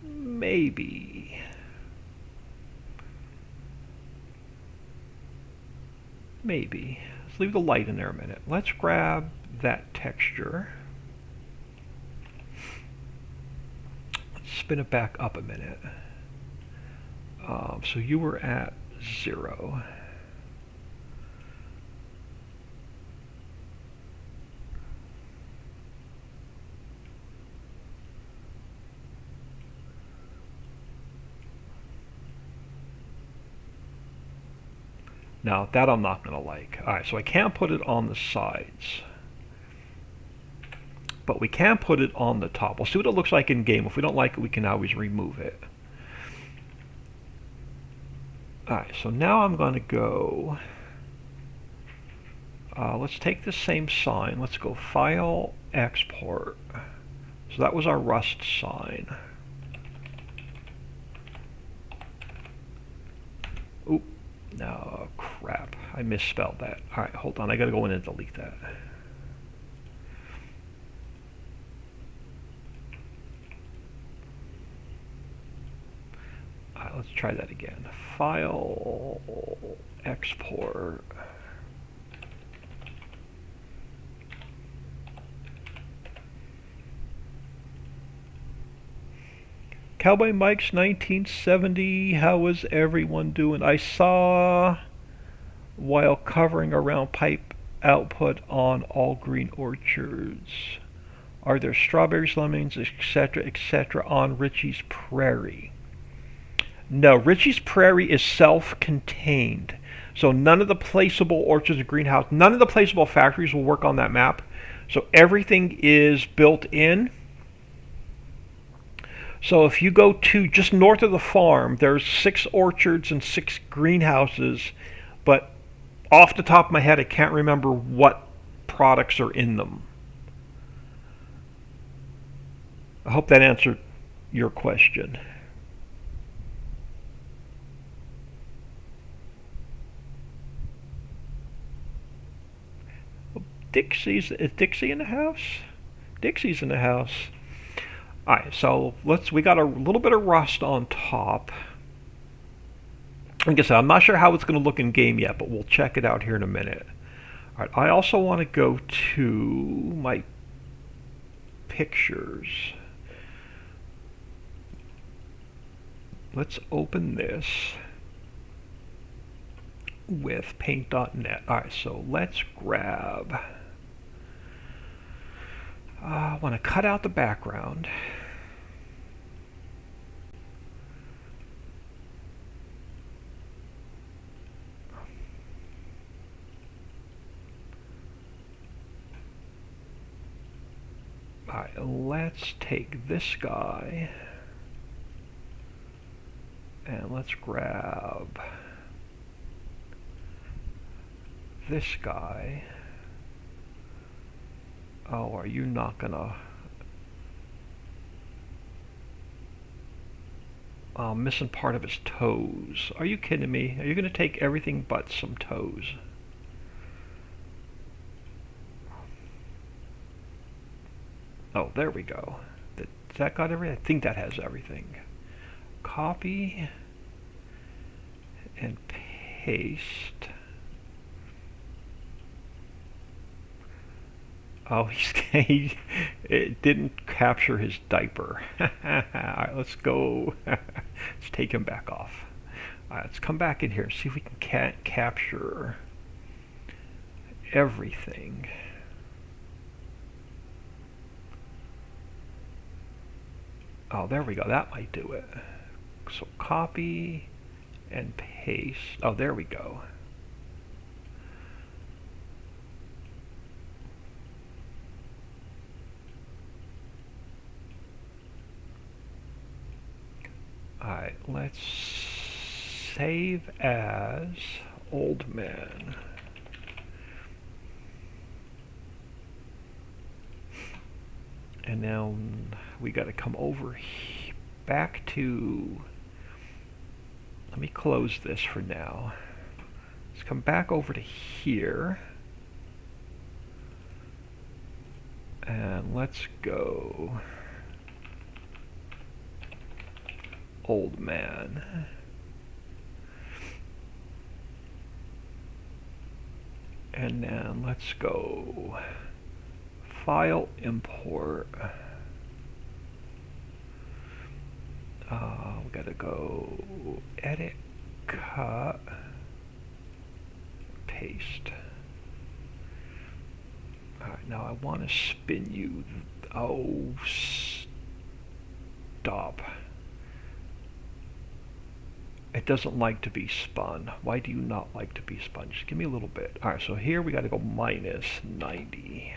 Maybe. Maybe. Let's leave the light in there a minute. Let's grab that texture. Let's spin it back up a minute. So you were at 0. Now that I'm not going to like. Alright, so I can't put it on the sides. But we can put it on the top. We'll see what it looks like in game. If we don't like it, we can always remove it. Alright, so now I'm going to go... let's take the same sign. Let's go File, Export. So that was our Rust sign. Oop. No, crap. I misspelled that. Alright, hold on. I gotta go in and delete that. Alright, let's try that again. File, Export. Cowboy Mike's 1970. How is everyone doing? I saw while covering around pipe output on All Green Orchards. Are there strawberries, lemons, etc. on Ritchie's Prairie? No, Ritchie's Prairie is self-contained. So none of the placeable orchards and greenhouse, none of the placeable factories will work on that map. So everything is built in. So if you go to just north of the farm, there's 6 orchards and 6 greenhouses, but off the top of my head, I can't remember what products are in them. I hope that answered your question. Is Dixie in the house? Dixie's in the house. Alright, so we got a little bit of rust on top. Like I said, I'm not sure how it's going to look in game yet, but we'll check it out here in a minute. Alright, I also want to go to my pictures. Let's open this with paint.net. Alright, so let's grab... I want to cut out the background. Alright, let's take this guy and let's grab this guy. Oh, are you not gonna... Oh, missing part of his toes. Are you kidding me? Are you gonna take everything but some toes? Oh, there we go. Does that got everything? I think that has everything. Copy and paste. Oh, it didn't capture his diaper. Alright, let's go. Let's take him back off. Alright, let's come back in here and see if we can capture everything. Oh, there we go. That might do it. So copy and paste. Oh, there we go. Alright, let's save as Old Man. And now we got to come over back to, let me close this for now. Let's come back over to here. And let's go Old Man. And then let's go File, Import. We gotta go Edit, Cut, Paste. Alright, now I want to spin you. Oh, stop. It doesn't like to be spun. Why do you not like to be spun? Just give me a little bit. Alright, so here we got to go minus 90.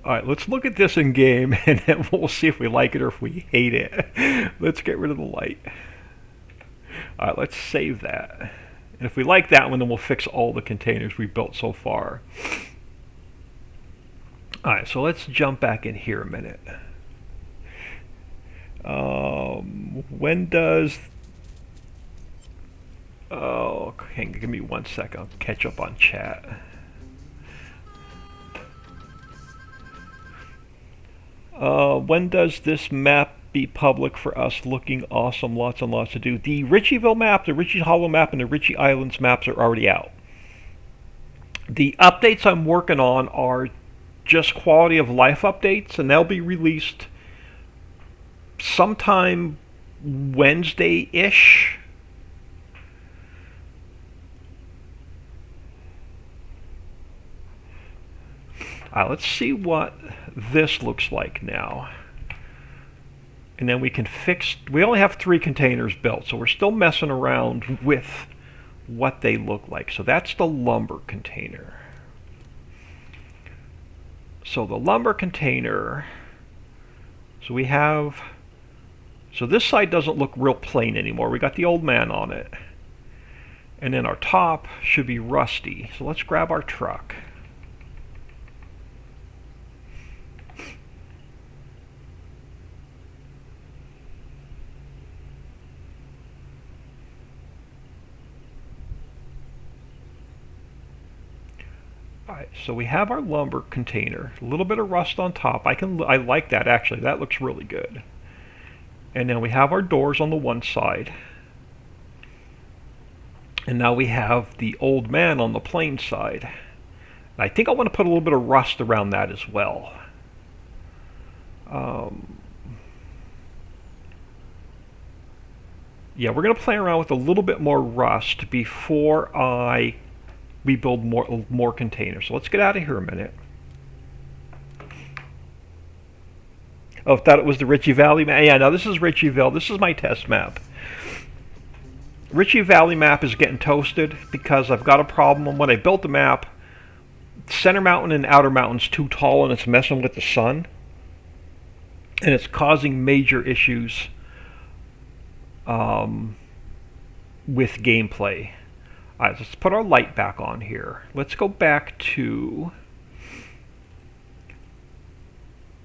Alright, let's look at this in game, and then we'll see if we like it or if we hate it. Let's get rid of the light. Alright, let's save that. And if we like that one, then we'll fix all the containers we built so far. Alright, so let's jump back in here a minute. When does... Oh, hang on, give me 1 second. I'll catch up on chat. When does this map be public for us? Looking awesome, lots and lots to do. The Ritchieville map, the Ritchie Hollow map, and the Ritchie Islands maps are already out. The updates I'm working on are just quality of life updates, and they'll be released sometime Wednesday-ish. Let's see what this looks like now. And then we can fix... We only have 3 containers built, so we're still messing around with what they look like. So that's the lumber container. So the lumber container... So we have... So this side doesn't look real plain anymore. We got the Old Man on it. And then our top should be rusty. So let's grab our truck. Alright, so we have our lumber container. A little bit of rust on top. I like that actually. That looks really good. And then we have our doors on the one side. And now we have the Old Man on the plain side. And I think I want to put a little bit of rust around that as well. Yeah, we're going to play around with a little bit more rust before we build more containers. So let's get out of here a minute. Oh, I thought it was the Ritchie Valley map. Yeah, no, this is Ritchieville. This is my test map. Ritchie Valley map is getting toasted because I've got a problem. When I built the map, Center Mountain and Outer Mountain's too tall and it's messing with the sun. And it's causing major issues with gameplay. Alright, let's put our light back on here. Let's go back to...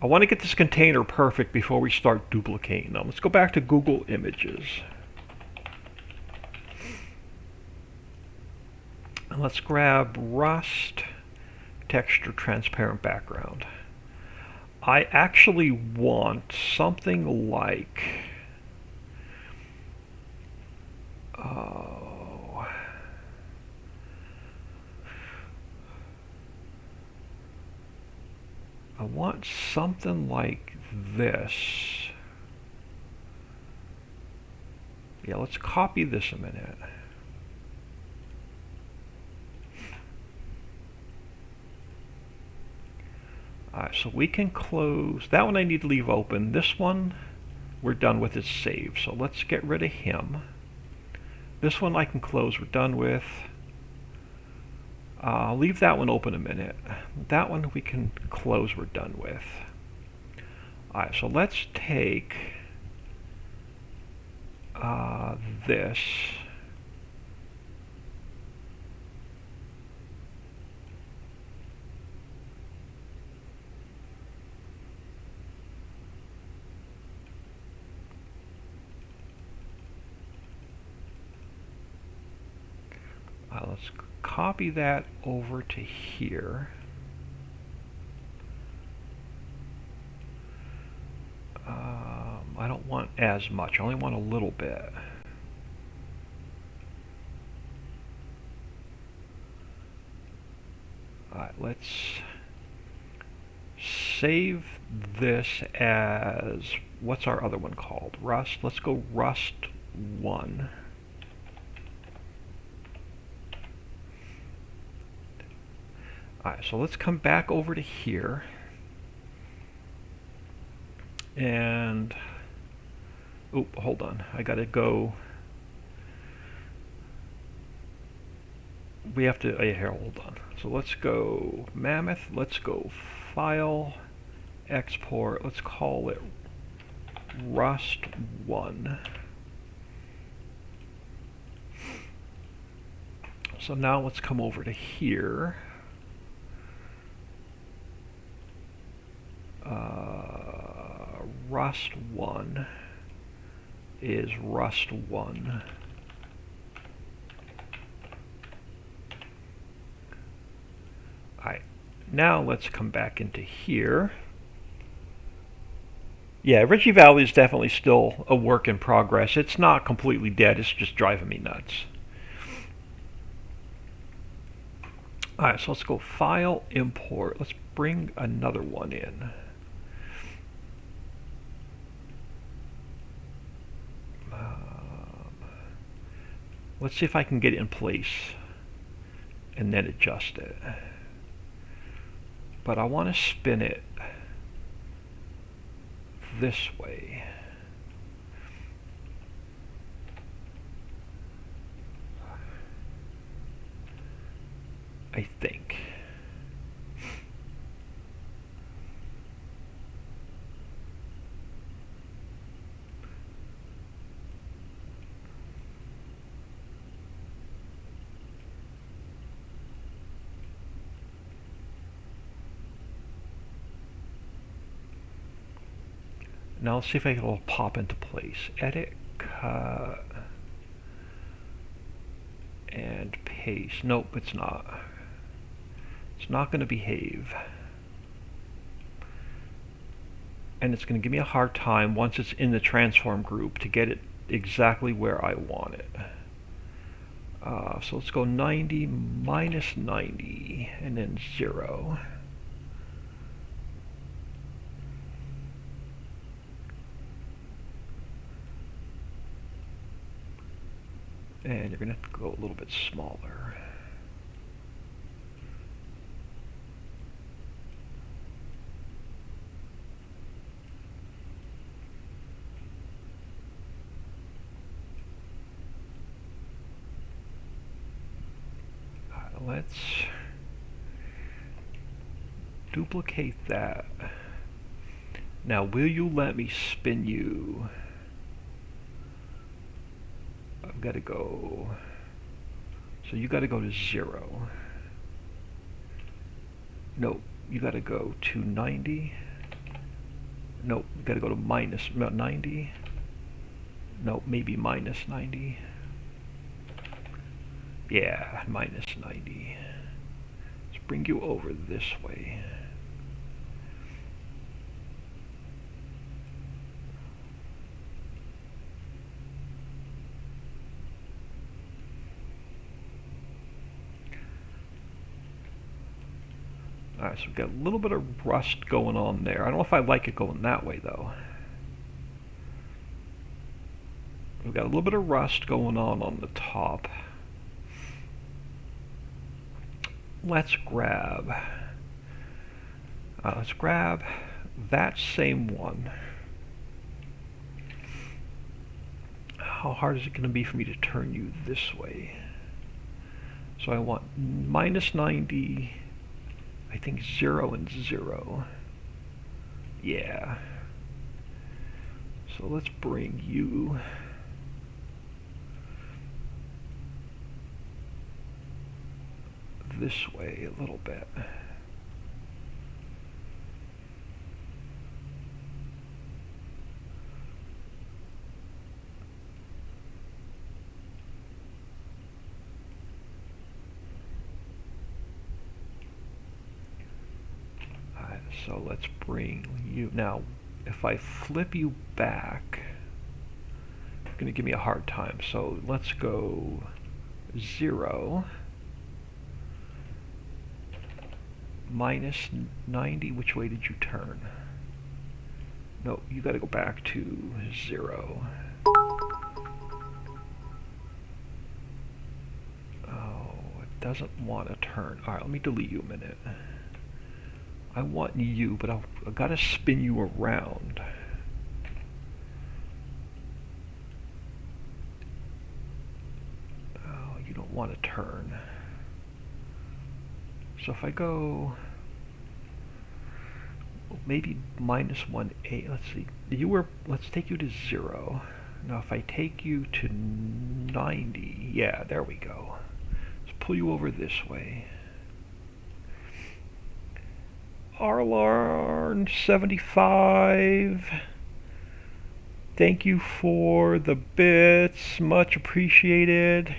I want to get this container perfect before we start duplicating them. Let's go back to Google Images. And let's grab Rust, Texture, Transparent Background. I actually want something like... I want something like this. Yeah, let's copy this a minute. Alright, so we can close. That one I need to leave open. This one we're done with, is saved. So let's get rid of him. This one I can close, we're done with. I'll leave that one open a minute. That one we can close, we're done with. Alright, so let's take this. Let's copy that over to here. I don't want as much. I only want a little bit. Alright, let's save this as, what's our other one called? Rust. Let's go Rust 1. Alright, so let's come back over to here. And, oop, hold on. I gotta go. We have to, here, hold on. So let's go Mammoth. Let's go File, Export. Let's call it Rust 1. So now let's come over to here. Rust 1 is Rust 1. Alright, now let's come back into here. Yeah, Ritchie Valley is definitely still a work in progress. It's not completely dead, it's just driving me nuts. Alright, so let's go File, Import. Let's bring another one in. Let's see if I can get it in place and then adjust it. But I want to spin it this way. I think. Now let's see if it'll pop into place. Edit, cut, and paste. Nope, it's not. It's not going to behave. And it's going to give me a hard time once it's in the transform group to get it exactly where I want it. So let's go 90 minus 90 and then 0. And you're going to have to go a little bit smaller. Let's duplicate that. Now, will you let me spin you? I've got to go. So you got to go to 0. Nope, you got to go to 90. Nope, you got to go to minus 90. Nope, maybe minus 90. Yeah, minus 90. Let's bring you over this way. Alright, so we've got a little bit of rust going on there. I don't know if I like it going that way, though. got a little bit of rust going on the top. Let's grab that same one. How hard is it going to be for me to turn you this way? So I want -90, I think 0 and 0. Yeah. So let's bring you this way a little bit. So let's bring you, now if I flip you back, you're going to give me a hard time. So let's go 0, -90, which way did you turn? No, you got to go back to 0. Oh, it doesn't want to turn. Alright, let me delete you a minute. I want you, but I've got to spin you around. Oh, you don't want to turn. So if I go maybe -1/8, let's see. Let's take you to 0. Now if I take you to 90, yeah, there we go. Let's pull you over this way. Arlarn75, thank you for the bits, much appreciated.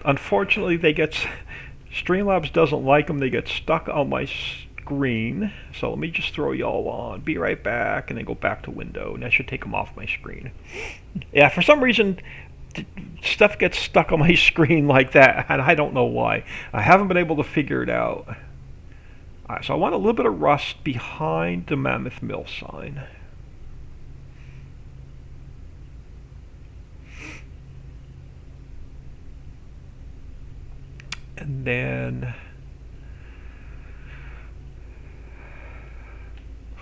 Unfortunately, Streamlabs doesn't like them. They get stuck on my screen. So let me just throw y'all on. Be right back, and then go back to window, and that should take them off my screen. Yeah, for some reason, stuff gets stuck on my screen like that, and I don't know why. I haven't been able to figure it out. Alright, so I want a little bit of rust behind the Mammoth Mill sign. And then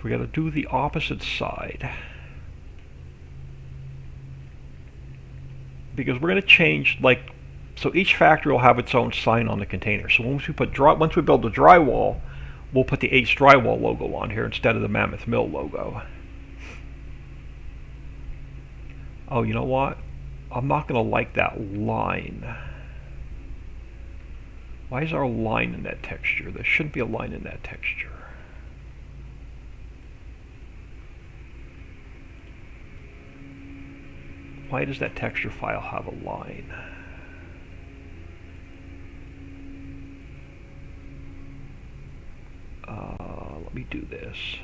we got to do the opposite side, because we're going to change, like, so each factory will have its own sign on the container. So once we build the drywall, we'll put the Ace Drywall logo on here instead of the Mammoth Mill logo. Oh, you know what? I'm not going to like that line. Why is our line in that texture? There shouldn't be a line in that texture. Why does that texture file have a line? Let me do this.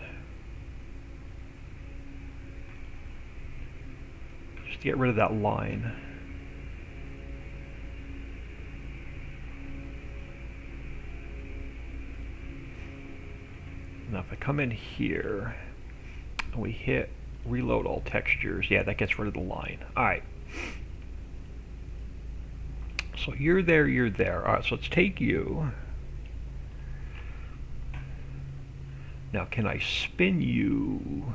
Just to get rid of that line. Now if I come in here and we hit reload all textures, yeah, that gets rid of the line. Alright. So you're there, you're there. Alright, so let's take you. Now can I spin you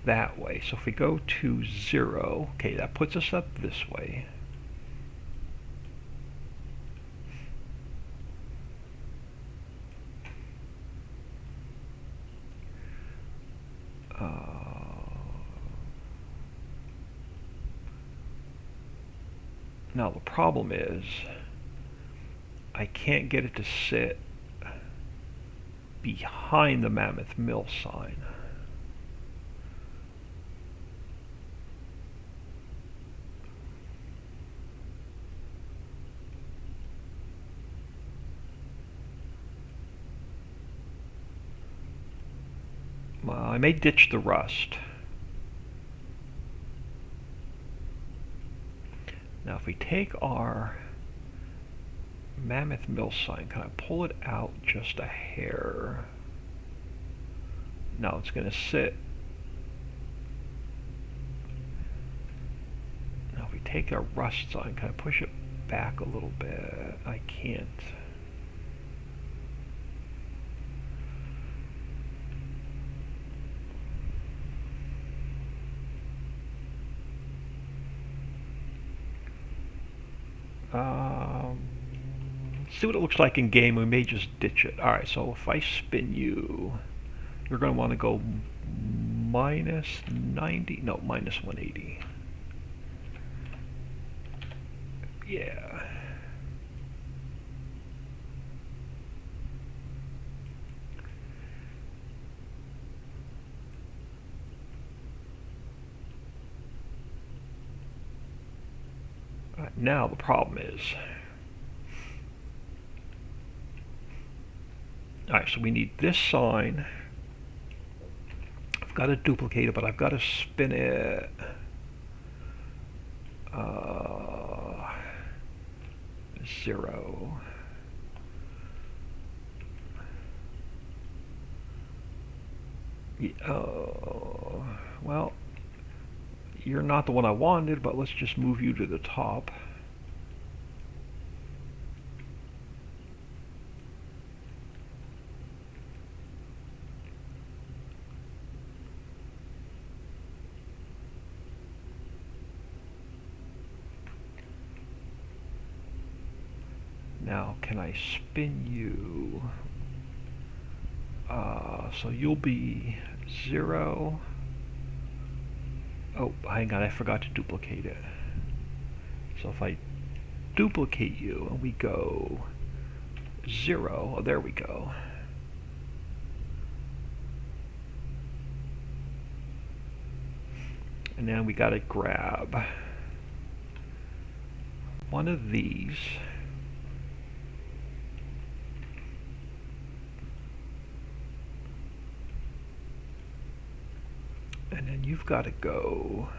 that way? So if we go to 0, okay, that puts us up this way. Now the problem is I can't get it to sit behind the Mammoth Mill sign. Well, I may ditch the rust. Now if we take our Mammoth Mill sign, can I pull it out just a hair? No, it's going to sit take our rust sign, kind of push it back a little bit. I can't. See what it looks like in game. We may just ditch it. Alright, so if I spin you, you're going to want to go minus 90, no, minus 180. Yeah. Now the problem is, alright, so we need this sign. I've got to duplicate it, but I've got to spin it. 0. Oh, well, you're not the one I wanted, but let's just move you to the top. Now, can I spin you? So you'll be 0. Oh, hang on, I forgot to duplicate it. So if I duplicate you and we go 0, oh, there we go. And then we got to grab one of these. And then you've got to go,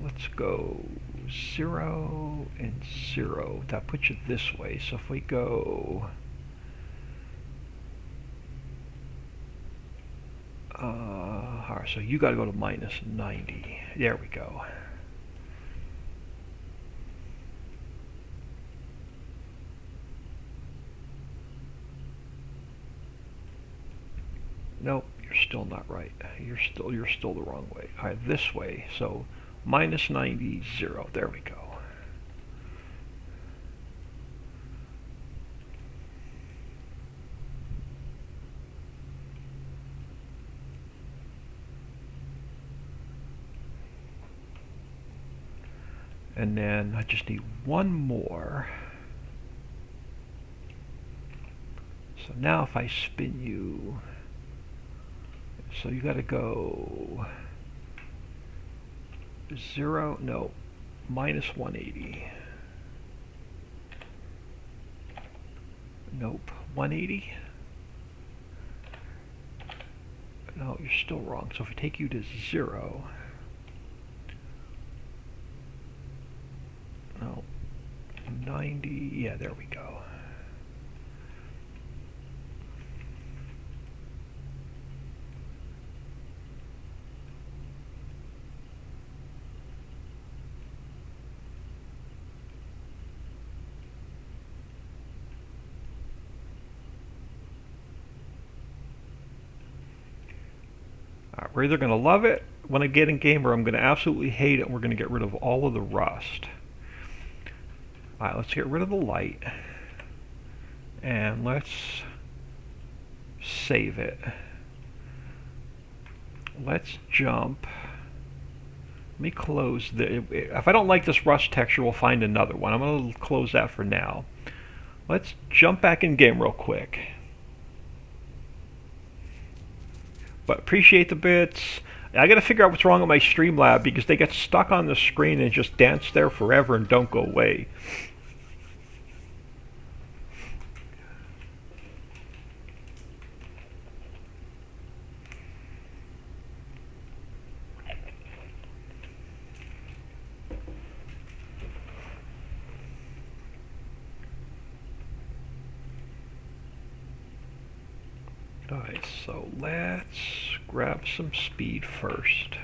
let's go 0 and 0. That puts you this way. So if we go, alright, so you got to go to minus 90. There we go. Nope, you're still not right. You're still the wrong way. All right, this way. So minus 90, 0. There we go. And then I just need one more. So now if I spin you, so you got to go 0, no, minus 180. Nope, 180. No, you're still wrong. So if I take you to 0, no, 90, yeah, there we go. We're either going to love it when I get in game, or I'm going to absolutely hate it, and we're going to get rid of all of the rust. Alright, let's get rid of the light. And let's save it. Let's jump. Let me close the... If I don't like this rust texture, we'll find another one. I'm going to close that for now. Let's jump back in game real quick. But appreciate the bits. I got to figure out what's wrong with my Streamlab, because they get stuck on the screen and just dance there forever and don't go away. Alright, so let's grab some speed first.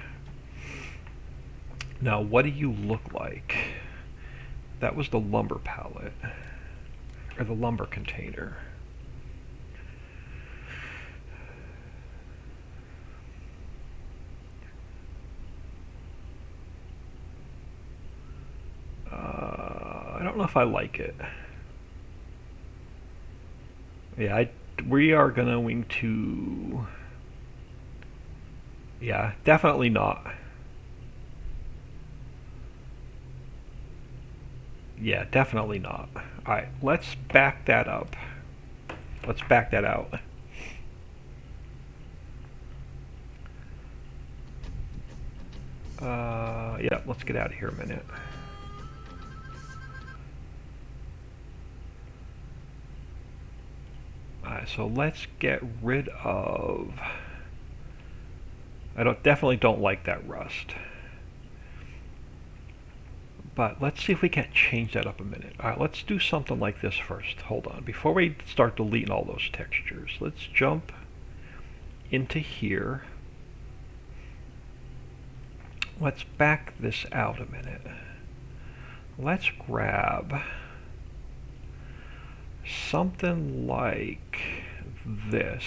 Now, what do you look like? That was the lumber pallet, or the lumber container. I don't know if I like it. Yeah, we are going to... Yeah, definitely not. Yeah, definitely not. Alright, let's back that up. Let's back that out. Yeah, let's get out of here a minute. Alright, so let's get rid of... definitely don't like that rust. But let's see if we can't change that up a minute. Alright, let's do something like this first. Hold on. Before we start deleting all those textures, let's jump into here. Let's back this out a minute. Let's grab something like this.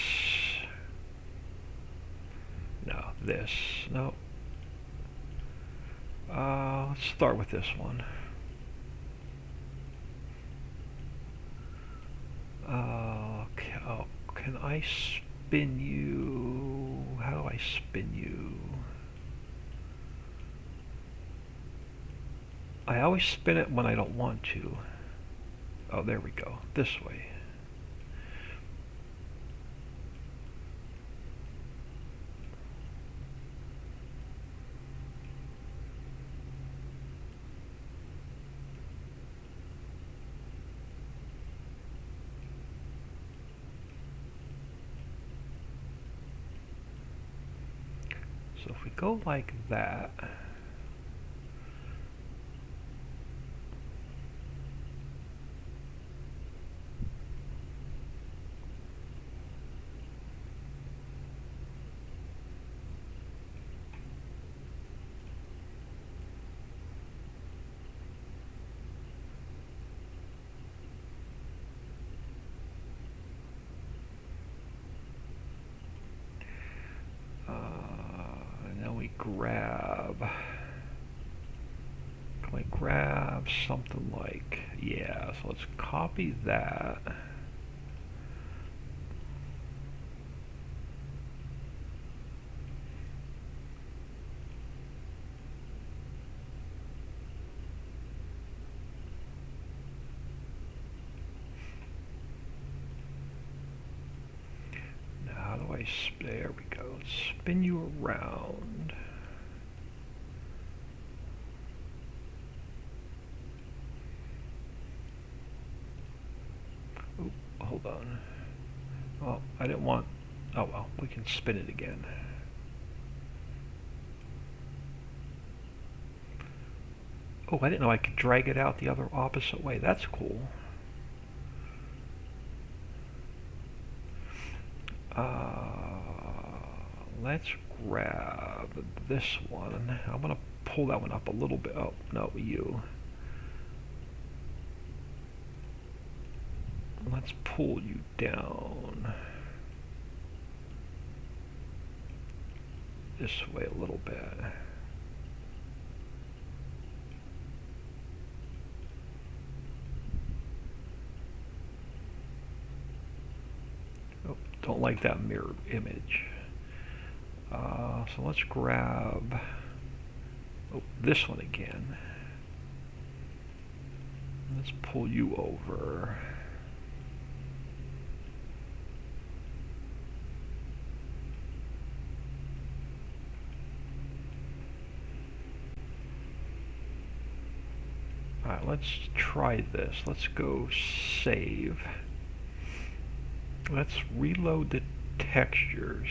No, this. No. Let's start with this one. Okay, oh, can I spin you? How do I spin you? I always spin it when I don't want to. Oh, there we go. This way. So if we go like that, now we grab, can we grab something like, yeah, so let's copy that. How do I, there we go, spin you around. Oop, hold on. Oh, I didn't want, oh well, we can spin it again. Oh, I didn't know I could drag it out the other opposite way. That's cool. Let's grab this one. I'm going to pull that one up a little bit. Oh, no, you. Let's pull you down this way a little bit. Oh, don't like that mirror image. So let's grab this one again. Let's pull you over. Alright, let's try this. Let's go save. Let's reload the textures.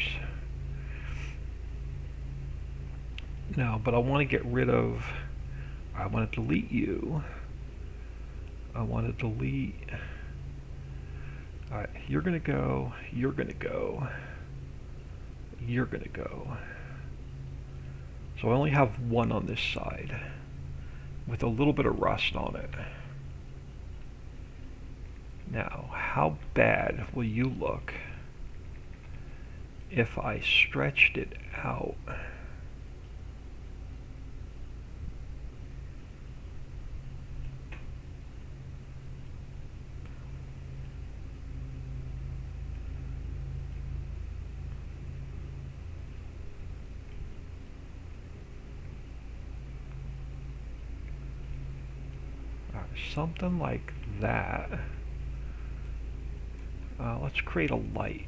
No, but I want to get rid of, I want to delete you. I want to delete, alright, you're going to go, you're going to go, you're going to go. So I only have one on this side with a little bit of rust on it. Now, how bad will you look if I stretched it out? Something like that. Let's create a light.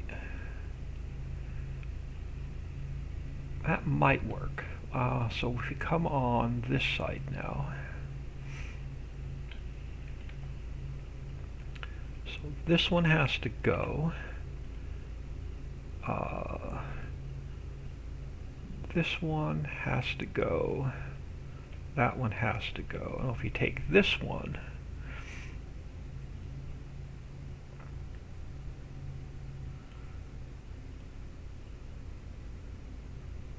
That might work. So if you come on this side now. So this one has to go. This one has to go. That one has to go. And if you take this one,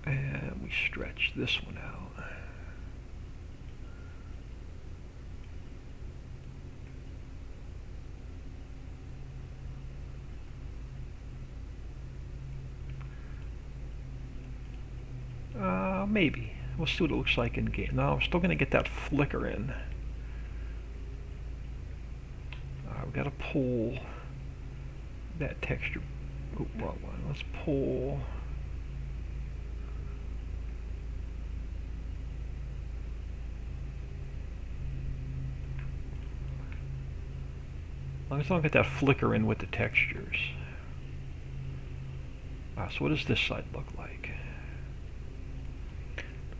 and we stretch this one out. Maybe. We'll see what it looks like in game. No, I'm still going to get that flicker in. We've got to pull that texture. Oh, wrong one. Let's pull. As long as I don't get that flicker in with the textures. So what does this side look like?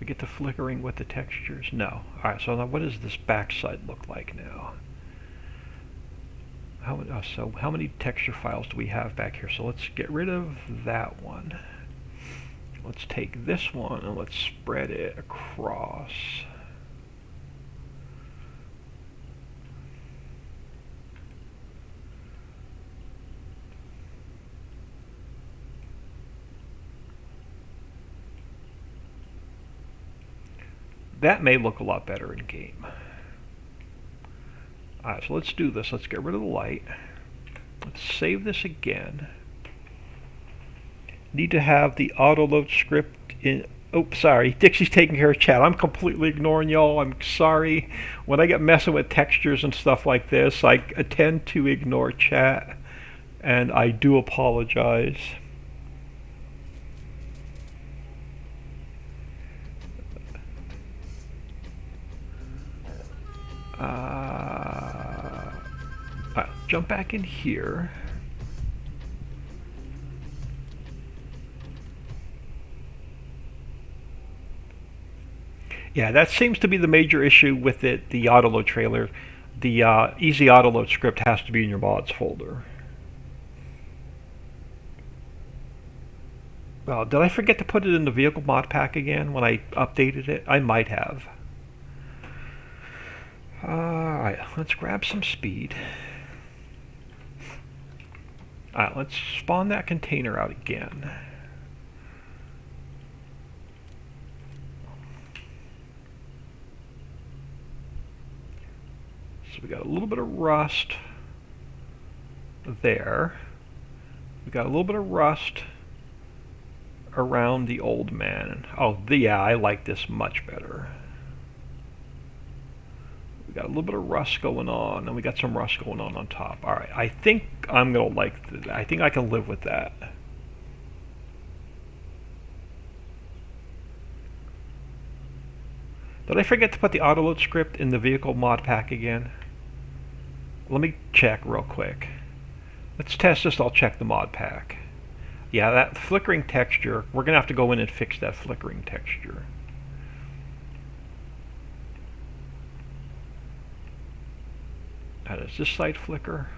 We get the flickering with the textures? No. Alright, so now what does this back side look like now? So how many texture files do we have back here? So let's get rid of that one. Let's take this one and let's spread it across. That may look a lot better in game. Alright, so let's do this. Let's get rid of the light. Let's save this again. Need to have the auto load script in. Oh, sorry. Dixie's taking care of chat. I'm completely ignoring y'all. I'm sorry. When I get messing with textures and stuff like this, I tend to ignore chat, and I do apologize. Jump back in here. Yeah, that seems to be the major issue with it, the autoload trailer. The easy autoload script has to be in your mods folder. Did I forget to put it in the vehicle mod pack again when I updated it? I might have. Alright, let's grab some speed. Alright, let's spawn that container out again. So we got a little bit of rust there. We got a little bit of rust around the old man. Oh, yeah, I like this much better. We got a little bit of rust going on, and we got some rust going on top. All right, I think I'm gonna like that. I think I can live with that. Did I forget to put the autoload script in the vehicle mod pack again? Let me check real quick. Let's test this. I'll check the mod pack. Yeah, that flickering texture, we're gonna have to go in and fix that flickering texture. Does this side flicker?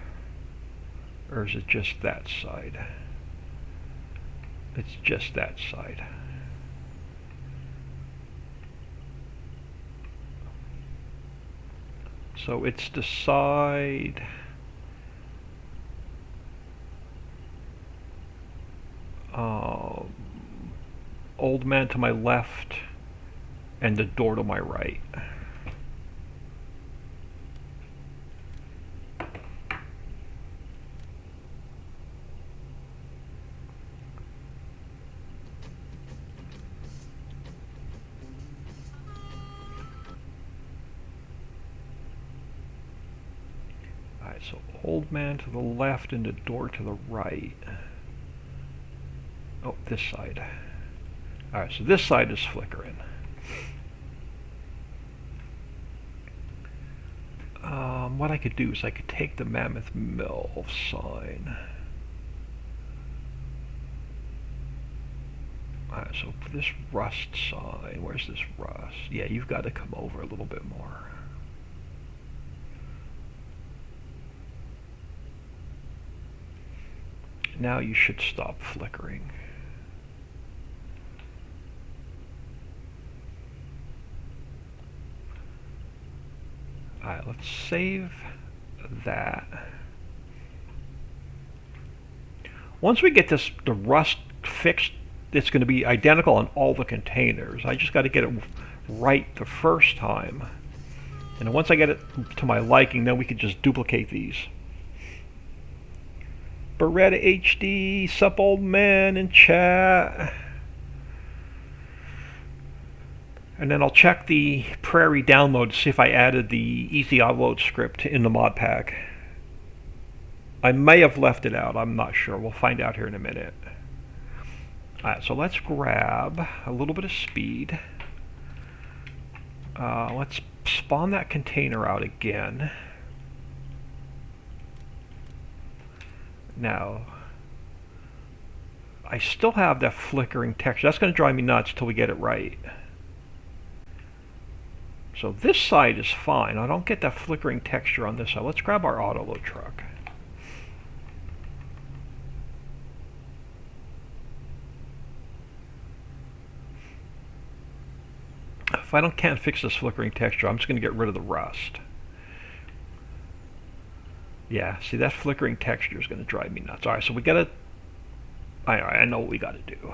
Or is it just that side? It's just that side. So it's the side old man to my left and the door to my right. Alright, so old man to the left and the door to the right. Oh, this side. Alright, so this side is flickering. What I could do is I could take the Mammoth Mill sign. Alright, so for this rust sign, where's this rust? Yeah, you've got to come over a little bit more. Now you should stop flickering. Alright, let's save that. Once we get the rust fixed, it's going to be identical on all the containers. I just got to get it right the first time. And once I get it to my liking, then we can just duplicate these. Beretta HD, sup old man in chat. And then I'll check the Prairie download to see if I added the easy autoload script in the mod pack. I may have left it out, I'm not sure. We'll find out here in a minute. Alright, so let's grab a little bit of speed. Let's spawn that container out again. Now, I still have that flickering texture. That's going to drive me nuts till we get it right. So this side is fine. I don't get that flickering texture on this side. Let's grab our autoload truck. If I can't fix this flickering texture, I'm just going to get rid of the rust. Yeah, see, that flickering texture is going to drive me nuts. Alright, so we got to... I know what we got to do.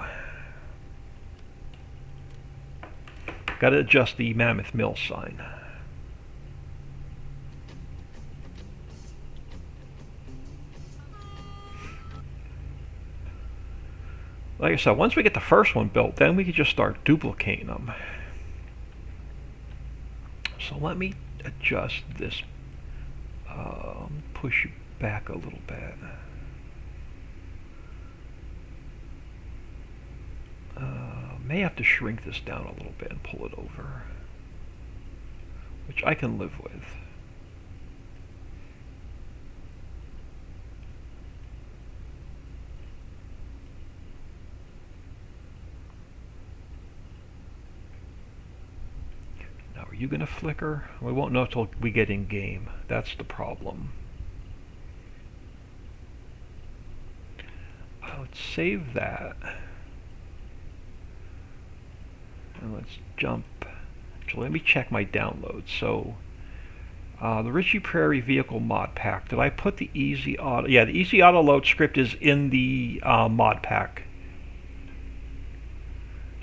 Got to adjust the Mammoth Mill sign. Like I said, once we get the first one built, then we can just start duplicating them. So let me adjust this. Push you back a little bit. May have to shrink this down a little bit and pull it over, which I can live with. Now, are you going to flicker? We won't know until we get in game. That's the problem. Let's save that. And let's jump. Actually, let me check my downloads. So, the Ritchie Prairie Vehicle Mod Pack. Did I put the Easy Auto? Yeah, the Easy Auto Load script is in the mod pack.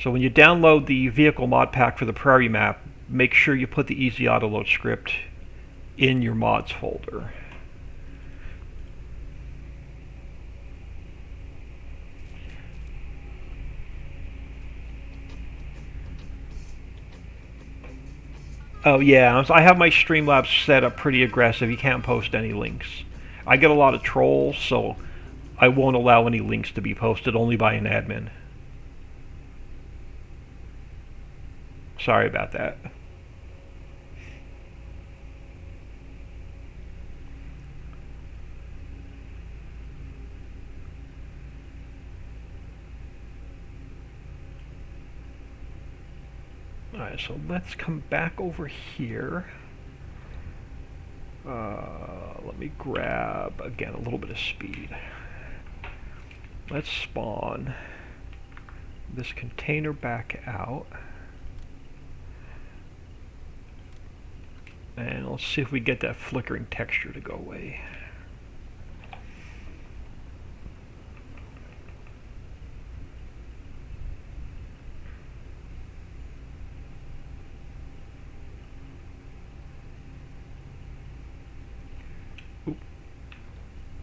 So when you download the Vehicle Mod Pack for the Prairie map, make sure you put the Easy Auto Load script in your mods folder. Oh yeah, I have my Streamlabs set up pretty aggressive. You can't post any links. I get a lot of trolls, so I won't allow any links to be posted, only by an admin. Sorry about that. Alright, so let's come back over here. Let me grab, again, a little bit of speed. Let's spawn this container back out. And let's see if we get that flickering texture to go away.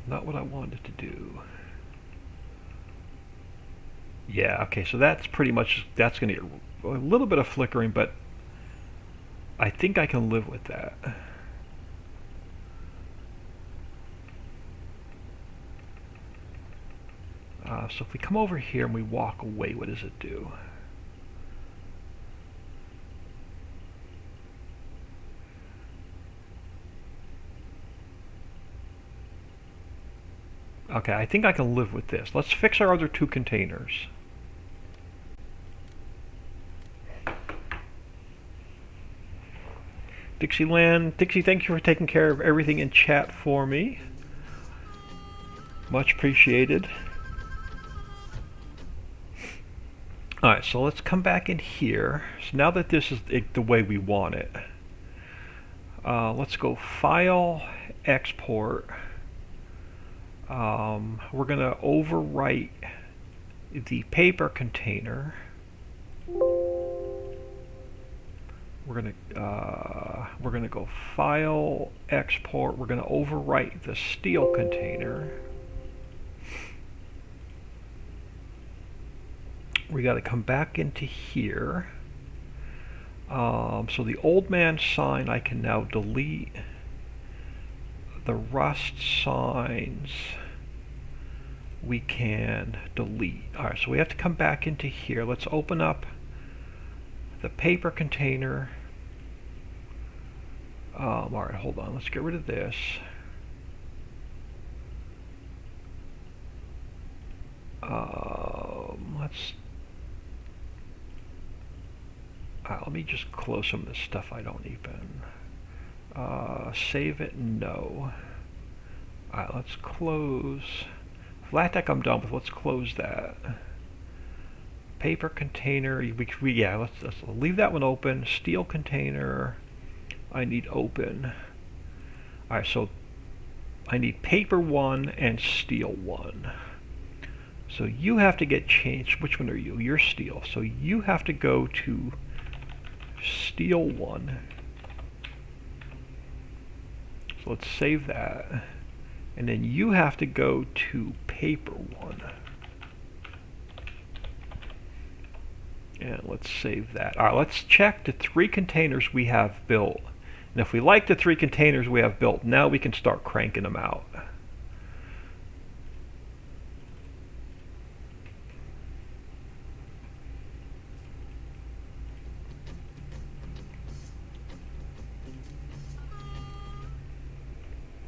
Not what I wanted to do. Yeah, okay, so that's pretty much, that's going to get a little bit of flickering, but I think I can live with that. So if we come over here and we walk away, what does it do? Okay, I think I can live with this. Let's fix our other two containers. Dixieland, Dixie, thank you for taking care of everything in chat for me. Much appreciated. Alright, so let's come back in here. So now that this is the way we want it, let's go File, Export. We're going to overwrite the paper container. We're gonna go File, Export. We're gonna overwrite the steel container. We got to come back into here. So the old man sign I can now delete. The rust signs we can delete. Alright, so we have to come back into here. Let's open up the paper container. Alright, hold on. Let's get rid of this. Let me just close some of this stuff I don't even. Save it, no. Alright, let's close. LaTeX I'm done with, let's close that. Paper container, yeah, let's leave that one open. Steel container, I need open. Alright, so I need paper 1 and steel 1. So you have to get changed. Which one are you? You're steel. So you have to go to steel 1. So let's save that. And then you have to go to paper 1. And let's save that. Alright, let's check the 3 containers we have built. And if we like the 3 containers we have built, now we can start cranking them out.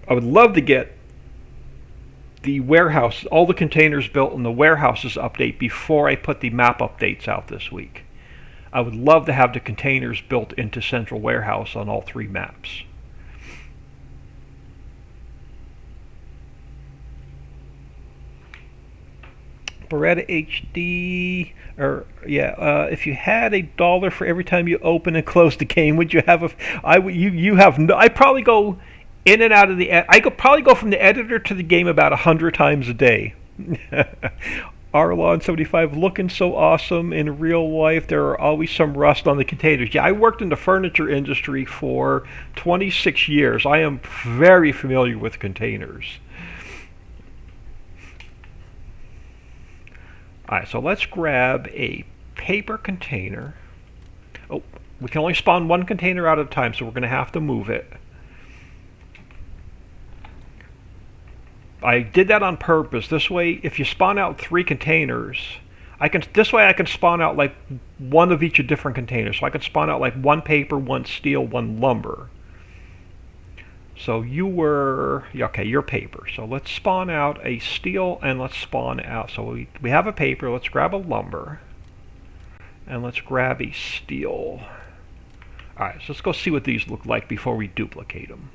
I would love to get the warehouse, all the containers built in the warehouses update before I put the map updates out this week. I would love to have the containers built into Central Warehouse on all 3 maps. Beretta HD, or yeah, if you had $1 for every time you open and close the game, would you have a? You have no. I probably go in and out of the. I could probably go from the editor to the game about 100 times a day. Arlon75 looking so awesome in real life. There are always some rust on the containers. Yeah, I worked in the furniture industry for 26 years. I am very familiar with containers. Alright, so let's grab a paper container. Oh, we can only spawn 1 container at a time, so we're going to have to move it. I did that on purpose. This way, if you spawn out 3 containers, this way I can spawn out like 1 of each of different containers. So I can spawn out like 1 paper, 1 steel, 1 lumber. So you were, okay, you're paper. So let's spawn out a steel and let's spawn out. So we have a paper, let's grab a lumber. And let's grab a steel. Alright, so let's go see what these look like before we duplicate them.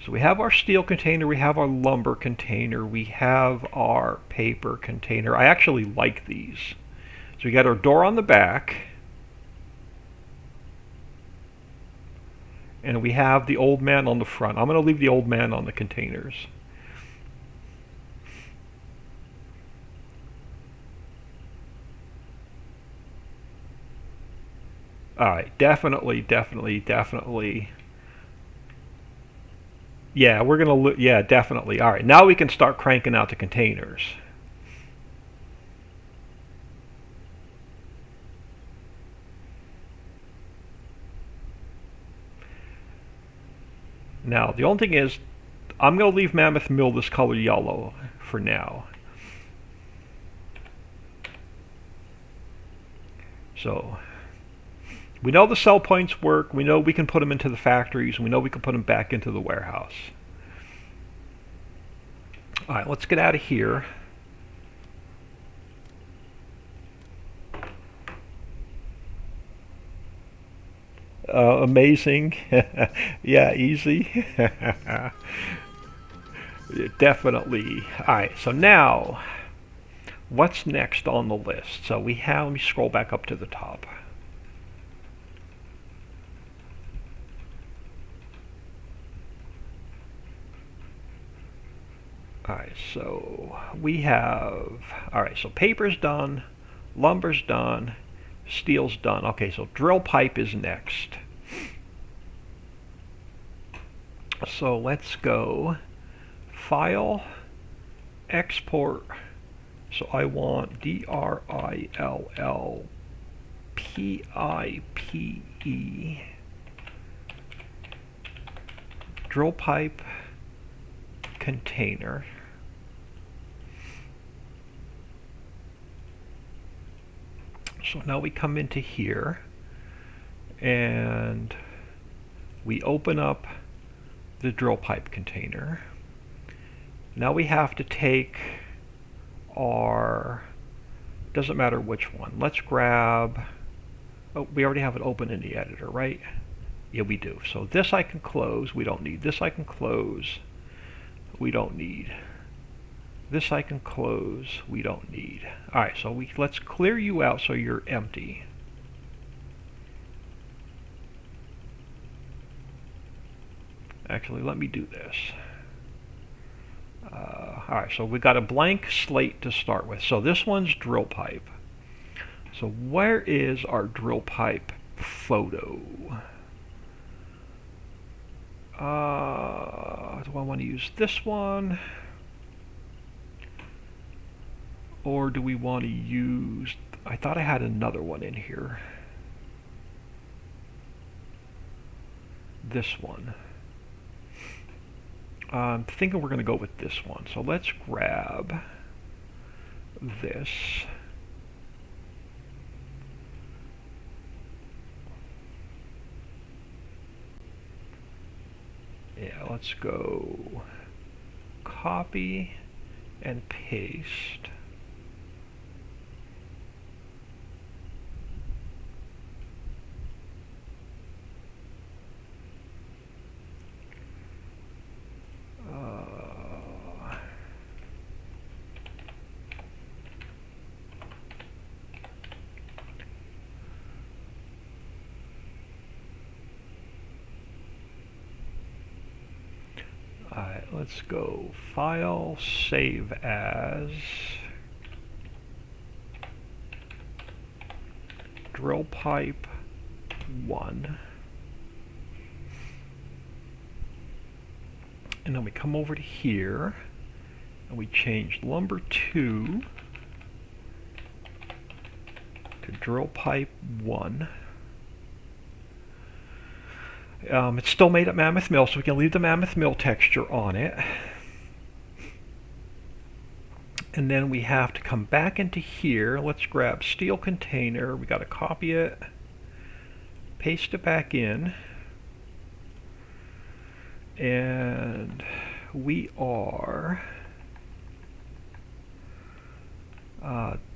So we have our steel container, we have our lumber container, we have our paper container. I actually like these. So we got our door on the back. And we have the old man on the front. I'm going to leave the old man on the containers. Alright, definitely. Yeah, we're gonna. Yeah, definitely. All right, now we can start cranking out the containers. Now, the only thing is, I'm gonna leave Mammoth Mill this color yellow for now. So we know the sell points work. We know we can put them into the factories. We know we can put them back into the warehouse. All right, let's get out of here. Amazing. Yeah, easy. Definitely. All right, so now what's next on the list? So we have, let me scroll back up to the top. Alright, so we have, alright, so paper's done, lumber's done, steel's done. Okay, so drill pipe is next. So let's go file, export. So I want DRILLPIPE, drill pipe container. So now we come into here and we open up the drill pipe container. Now we have to take our, doesn't matter which one. Let's grab, oh, we already have it open in the editor, right? Yeah, we do. So this I can close, we don't need. This I can close, we don't need. This I can close, we don't need. Alright, so let's clear you out so you're empty. Actually, let me do this. Alright, so we got a blank slate to start with. So this one's drill pipe. So where is our drill pipe photo? Do I want to use this one? Or do we want to use, I thought I had another one in here. This one. I'm thinking we're going to go with this one. So let's grab this. Yeah, let's go copy and paste. Alright, let's go File, Save As, Drill Pipe 1. And then we come over to here and we change lumber 2 to drill pipe 1. It's still made at Mammoth Mill, so we can leave the Mammoth Mill texture on it. And then we have to come back into here. Let's grab steel container. We got to copy it, paste it back in. And we are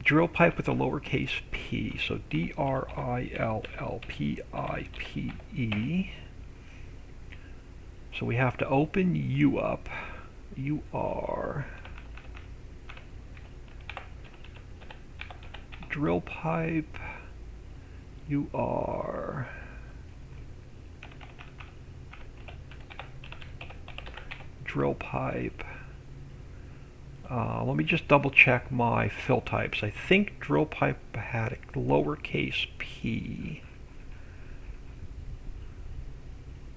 drill pipe with a lowercase p, so DRILLPIPE. So we have to open you up. You are drill pipe. You are drill pipe. Let me just double check my fill types. I think drill pipe had a lowercase p.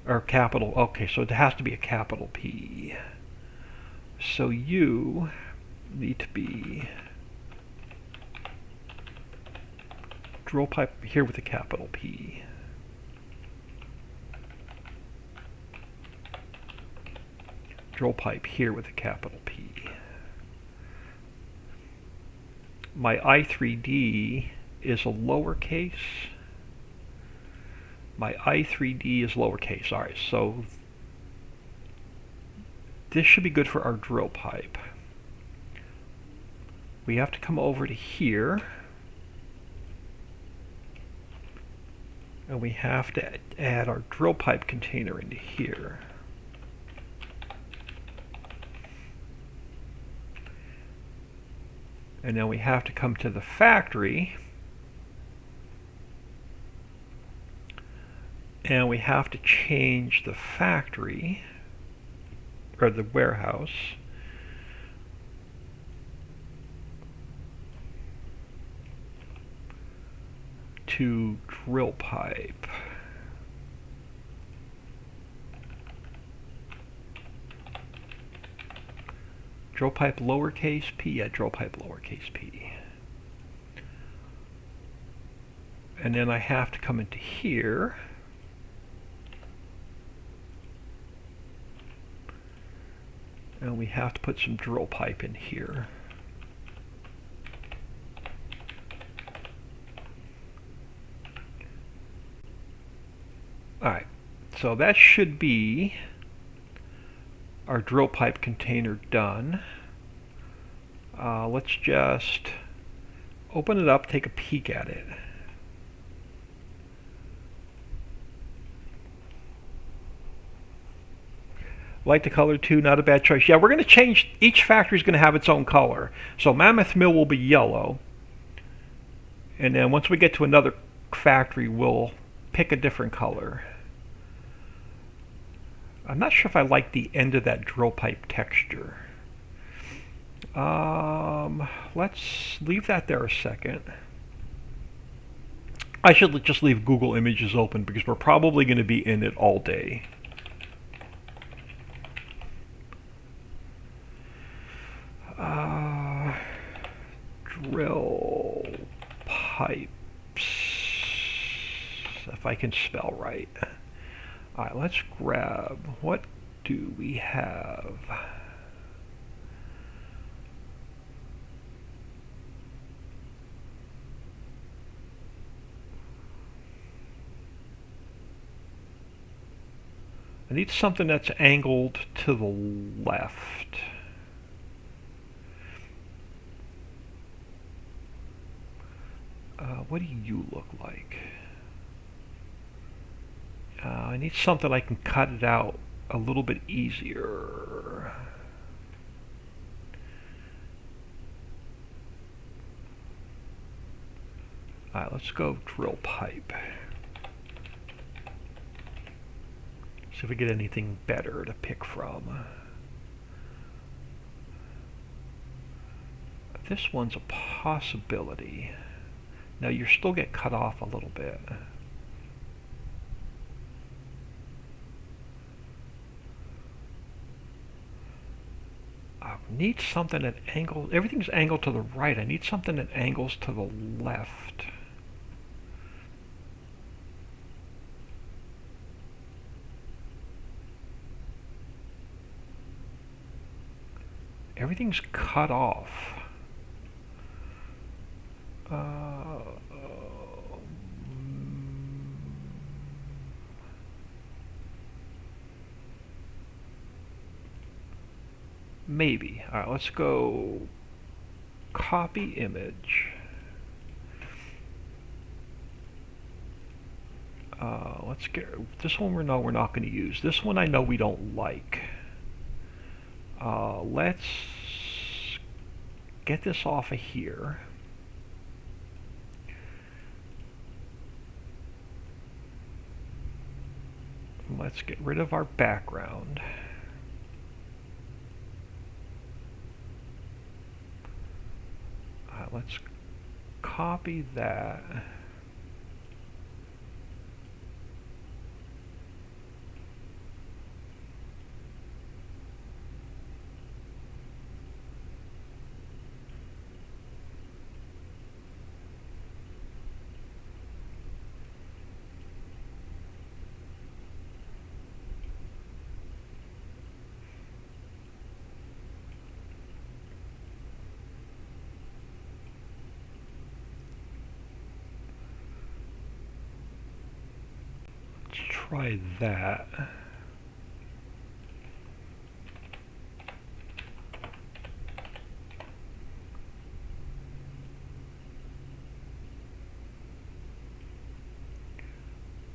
or capital, okay, so it has to be a capital P. So you need to be drill pipe here with a capital P. Drill pipe here with a capital P. My I3D is a lowercase. My I3D is lowercase. Alright, so this should be good for our drill pipe. We have to come over to here. And we have to add our drill pipe container into here. And then we have to come to the factory. And we have to change the factory, or the warehouse, to drill pipe. Drill pipe lowercase p, yeah, drill pipe lowercase p. And then I have to come into here. And we have to put some drill pipe in here. Alright, so that should be our drill pipe container done. Let's just open it up, take a peek at it. Like the color too, not a bad choice. Yeah, we're going to change, each factory is going to have its own color. So Mammoth Mill will be yellow. And then once we get to another factory, we'll pick a different color. I'm not sure if I like the end of that drill pipe texture. Let's leave that there a second. I should just leave Google Images open because we're probably going to be in it all day. Drill pipes, if I can spell right. Alright, let's grab, what do we have? I need something that's angled to the left. What do you look like? I need something I can cut it out a little bit easier. Alright, let's go drill pipe. See if we get anything better to pick from. This one's a possibility. Now you still get cut off a little bit. I need something that angles, everything's angled to the right. I need something that angles to the left. Everything's cut off. Maybe. Alright, let's go copy image. Let's get this one. We're not going to use. This one I know we don't like. Let's get this off of here. Let's get rid of our background. Let's copy that. try that.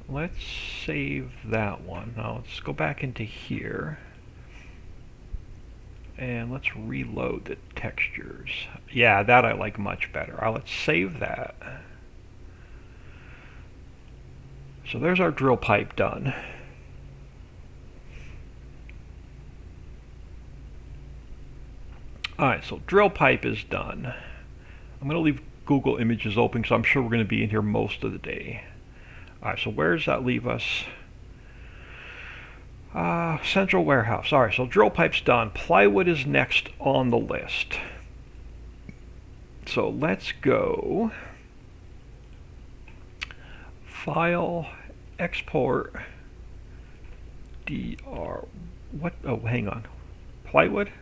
Let's save that one. Now let's go back into here. And let's reload the textures. Yeah, that I like much better. Let's save that. So there's our drill pipe done. Alright, so drill pipe is done. I'm going to leave Google Images open because I'm sure we're going to be in here most of the day. Alright, so where does that leave us? Central warehouse. Alright, so drill pipe's done. Plywood is next on the list. So let's go File, Export, DR. What? Oh, hang on. Plywood?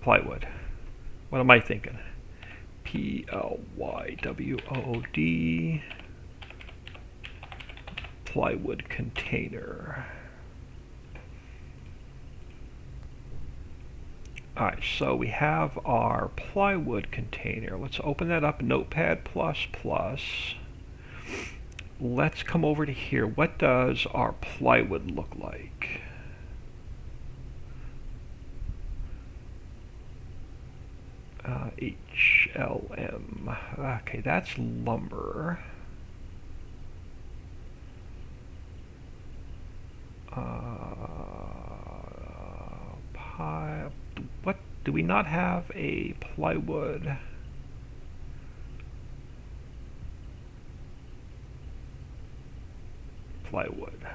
Plywood. What am I thinking? PLYWOOD. Plywood container. Alright, so we have our plywood container. Let's open that up, Notepad++. Let's come over to here. What does our plywood look like? HLM. Okay, that's lumber. What do we not have a plywood? Plywood.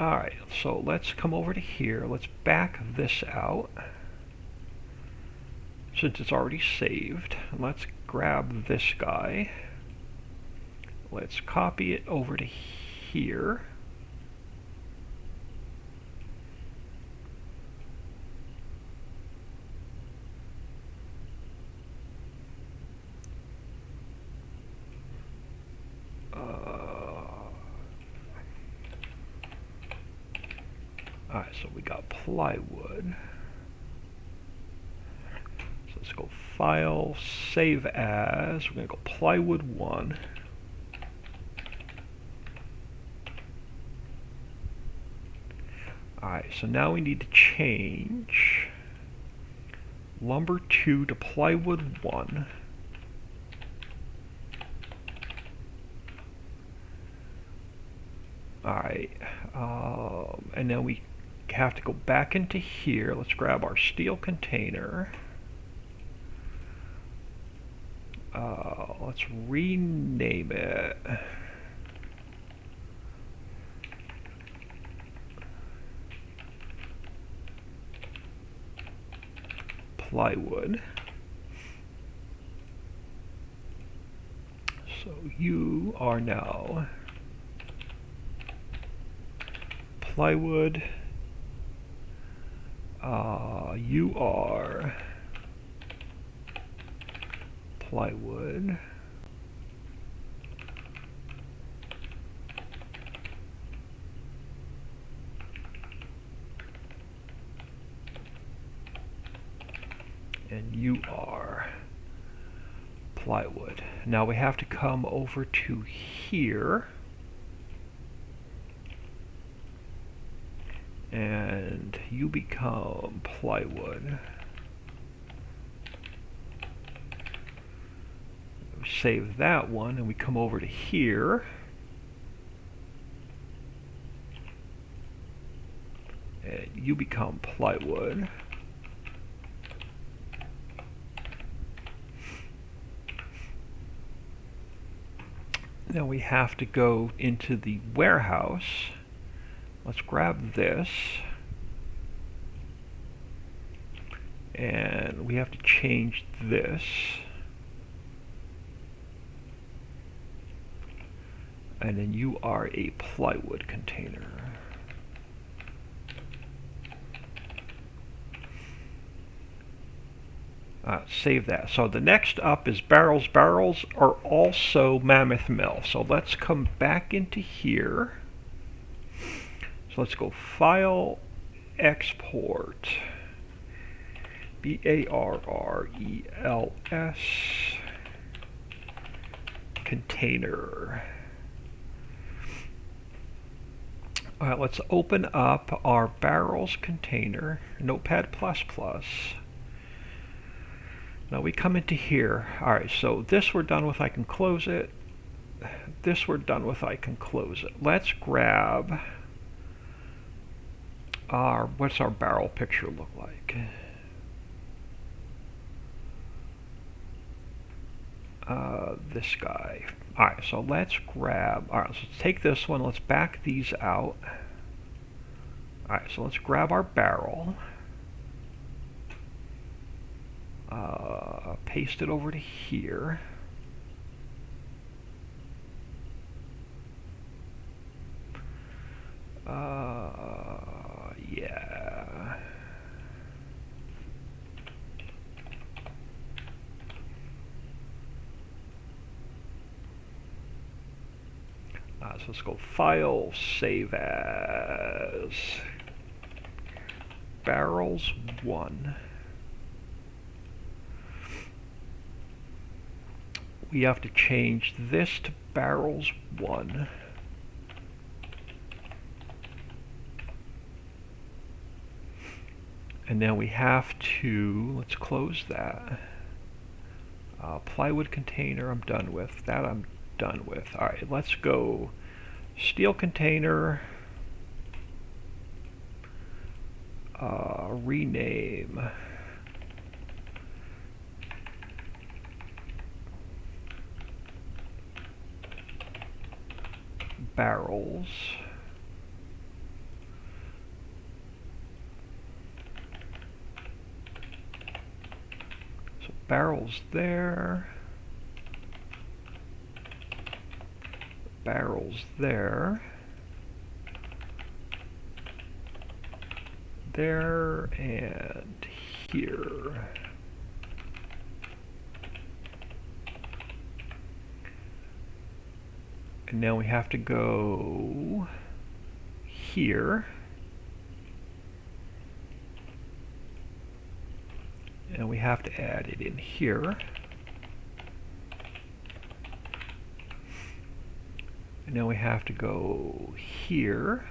Alright, so let's come over to here. Let's back this out. Since it's already saved, let's grab this guy. Let's copy it over to here. Alright, so we got plywood. So let's go File, Save As. We're going to go Plywood 1. Alright, so now we need to change Lumber 2 to Plywood 1. Alright, and then we have to go back into here. Let's grab our steel container. Let's rename it. Plywood. So you are now plywood. You are plywood. And you are plywood. Now we have to come over to here. And you become plywood. Save that one, and we come over to here. And you become plywood. Now we have to go into the warehouse. Let's grab this. And we have to change this. And then you are a plywood container. Save that. So the next up is barrels. Barrels are also Mammoth Mill. So let's come back into here. So let's go File, Export, BARRELS, Container. Let's open up our barrels container, Notepad++. Now we come into here. Alright, so this we're done with, I can close it. This we're done with, I can close it. Let's grab what's our barrel picture look like? This guy. Alright, so let's grab, alright, so let's take this one, let's back these out. Alright, so let's grab our barrel. Paste it over to here. Yeah. So let's go File, Save As, Barrels 1. We have to change this to Barrels 1. And then we have to, let's close that. Plywood container I'm done with. That I'm done with. Alright, let's go steel container. Rename. Barrels. So barrels there. Barrels there. There and here. And now we have to go here. And we have to add it in here. And now we have to go here.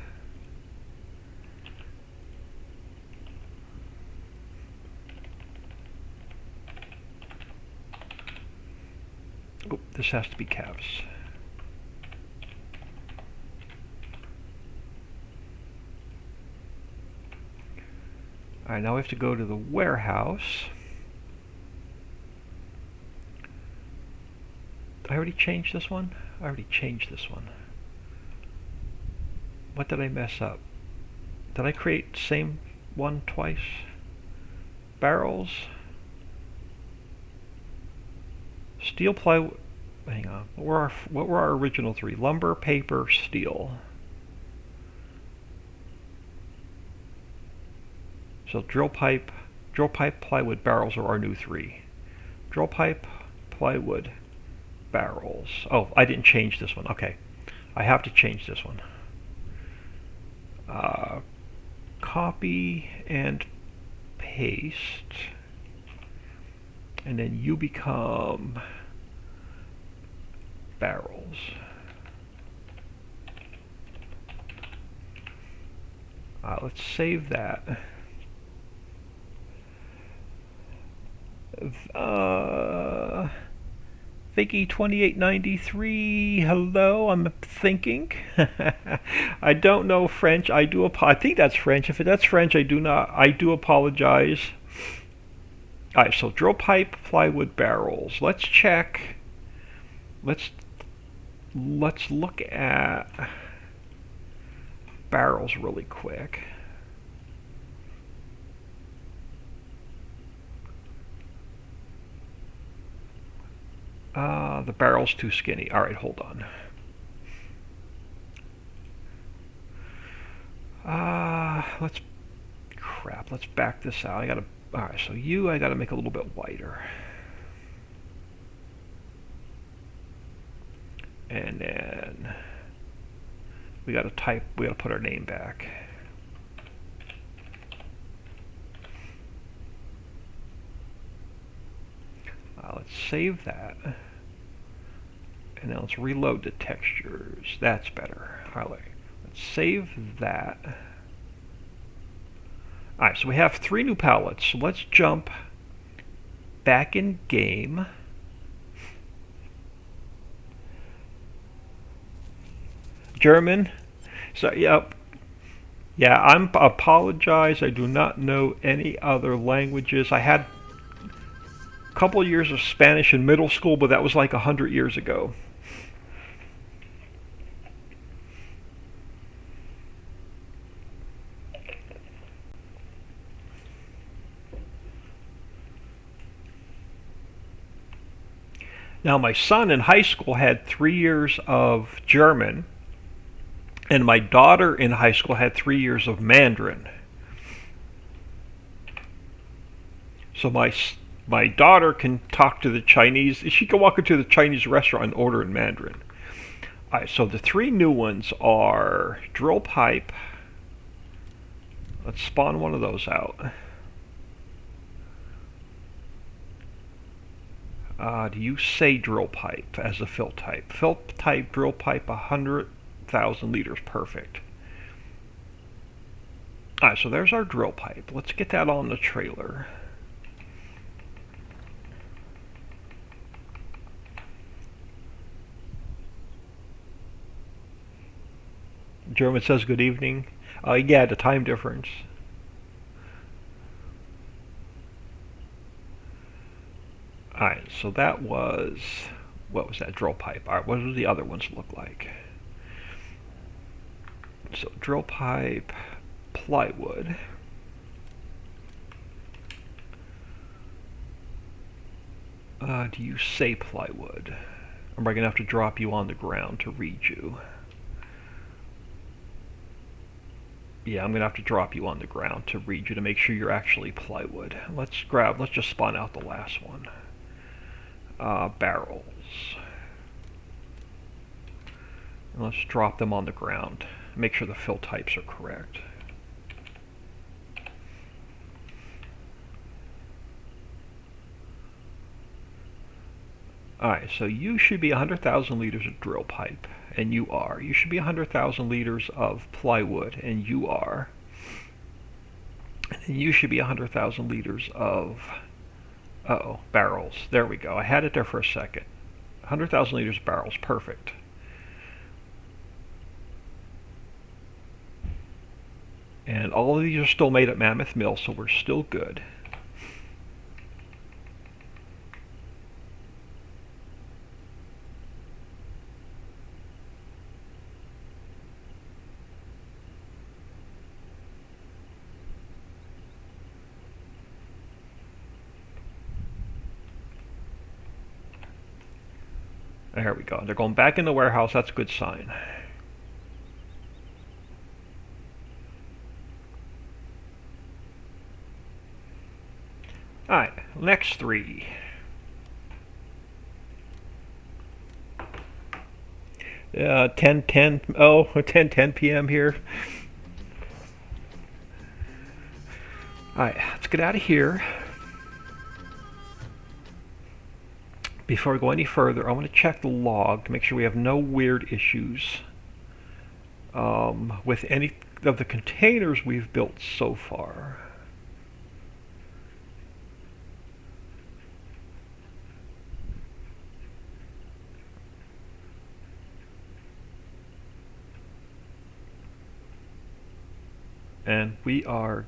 Oh, this has to be caps. Alright, now we have to go to the warehouse. Did I already change this one? I already changed this one. What did I mess up? Did I create the same one twice? Barrels. Steel, plywood. Hang on. What were our original three? Lumber, paper, steel. So drill pipe, plywood, barrels are our new three. Drill pipe, plywood, barrels. Oh, I didn't change this one. Okay. I have to change this one. Copy and paste. And then you become barrels. Let's save that. Vicky 2893, hello, I'm thinking. I don't know French. I think that's French. If that's French, I do apologize. Alright, so drill pipe, plywood, barrels. Let's check. Let's look at barrels really quick. The barrel's too skinny. Alright, hold on. Let's back this out. I gotta Alright, so you I gotta make a little bit wider. And then we gotta put our name back. Let's save that. And now let's reload the textures. That's better. Alright, let's save that. Alright, so we have 3 new palettes. So let's jump back in game. German. So yeah, I apologize. I do not know any other languages. I had a couple of years of Spanish in middle school, but that was like 100 years ago. Now, my son in high school had 3 years of German, and my daughter in high school had 3 years of Mandarin. So my daughter can talk to the Chinese. She can walk into the Chinese restaurant and order in Mandarin. All right, so the 3 new ones are drill pipe. Let's spawn one of those out. Do you say drill pipe as a fill type? Fill type drill pipe 100,000 liters, perfect. Alright, so there's our drill pipe. Let's get that on the trailer. German says good evening. Yeah, the time difference. Alright, so that was, what was that, drill pipe. Alright, what do the other ones look like? So drill pipe, plywood. Do you say plywood? Or am I going to have to drop you on the ground to read you? Yeah, I'm going to have to drop you on the ground to read you to make sure you're actually plywood. Let's just spawn out the last one. Barrels. And let's drop them on the ground. Make sure the fill types are correct. Alright, so you should be 100,000 liters of drill pipe, and you are. You should be 100,000 liters of plywood, and you are. And you should be 100,000 liters of... Uh-oh, barrels. There we go. I had it there for a second. 100,000 liters of barrels. Perfect. And all of these are still made at Mammoth Mill, so we're still good. There we go. They're going back in the warehouse. That's a good sign. Alright, next 3. Oh, 10 p.m. here. Alright, let's get out of here. Before we go any further, I want to check the log to make sure we have no weird issues with any of the containers we've built so far. And we are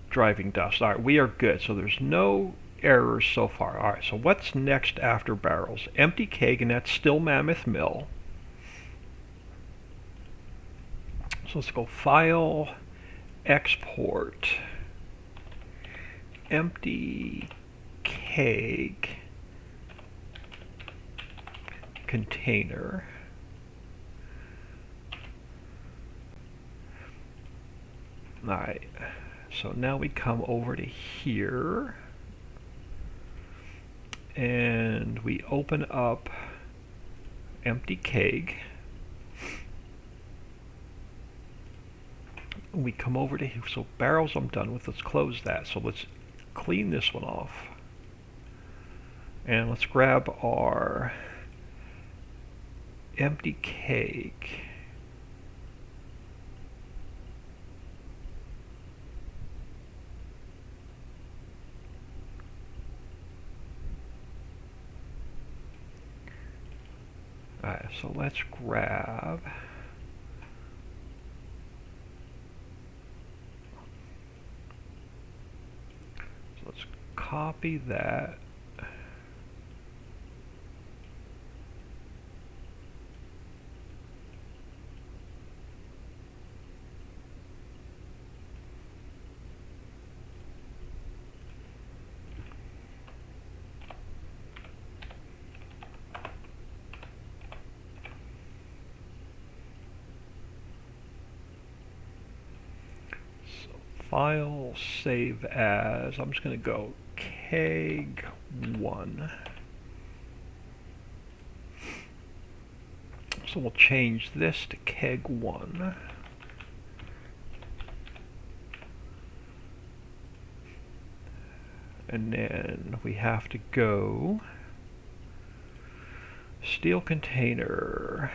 driving dust. Alright, we are good. So there's no errors so far. Alright, so what's next after barrels? Empty keg, and that's still Mammoth Mill. So let's go File, Export, Empty keg, Container. Alright, So now we come over to here and we open up empty keg. We come over to here. So barrels I'm done with. Let's close that. So let's clean this one off. And let's grab our empty keg. Alright, so let's grab let's copy that. File, save as, I'm just going to go keg1. So we'll change this to keg1. And then we have to go steel container.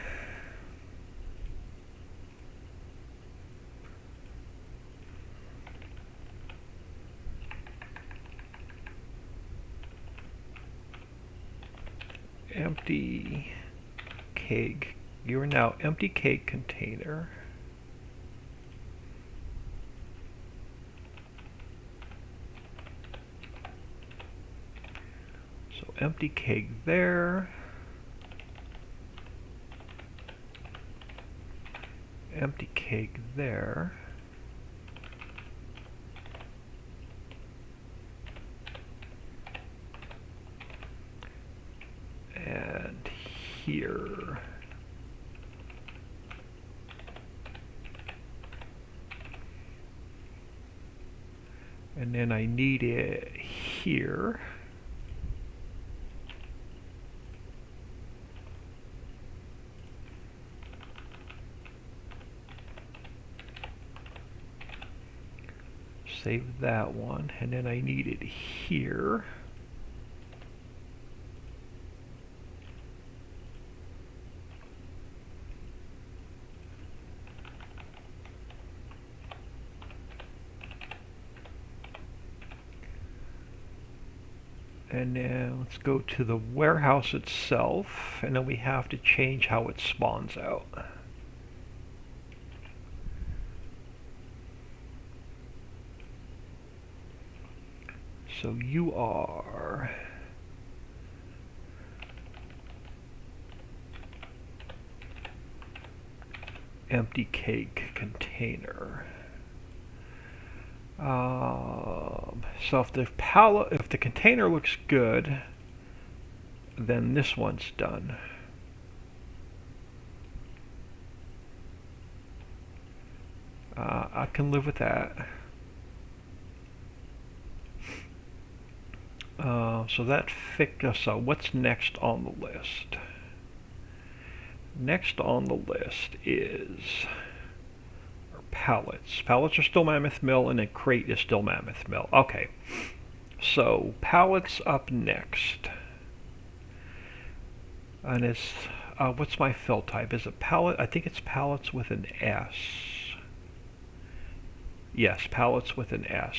Empty keg. You are now empty keg container. So empty keg there. Empty keg there. And here. And then I need it here. Save that one, and then I need it here. And then let's go to the warehouse itself, and then we have to change how it spawns out. So you are empty keg container. So if the container looks good, then this one's done. I can live with that. So that fixed us out. What's next on the list? Next on the list is pallets. Pallets are still Mammoth Mill, and then crate is still Mammoth Mill. Okay, so pallets up next. And it's, what's my fill type? Is it pallet? I think it's pallets with an S. Yes, pallets with an S.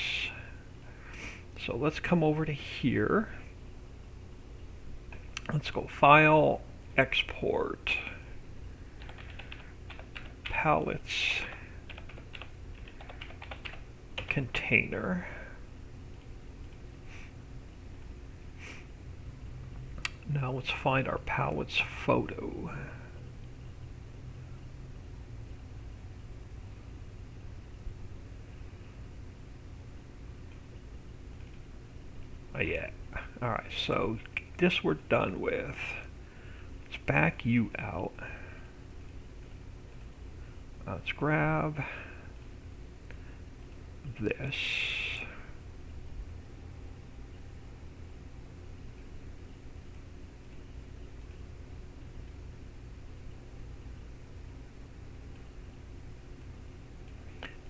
So let's come over to here. Let's go File, Export, Pallets, Container. Now let's find our pallets photo. Yeah. Alright, so this we're done with. Let's back you out. Let's grab this.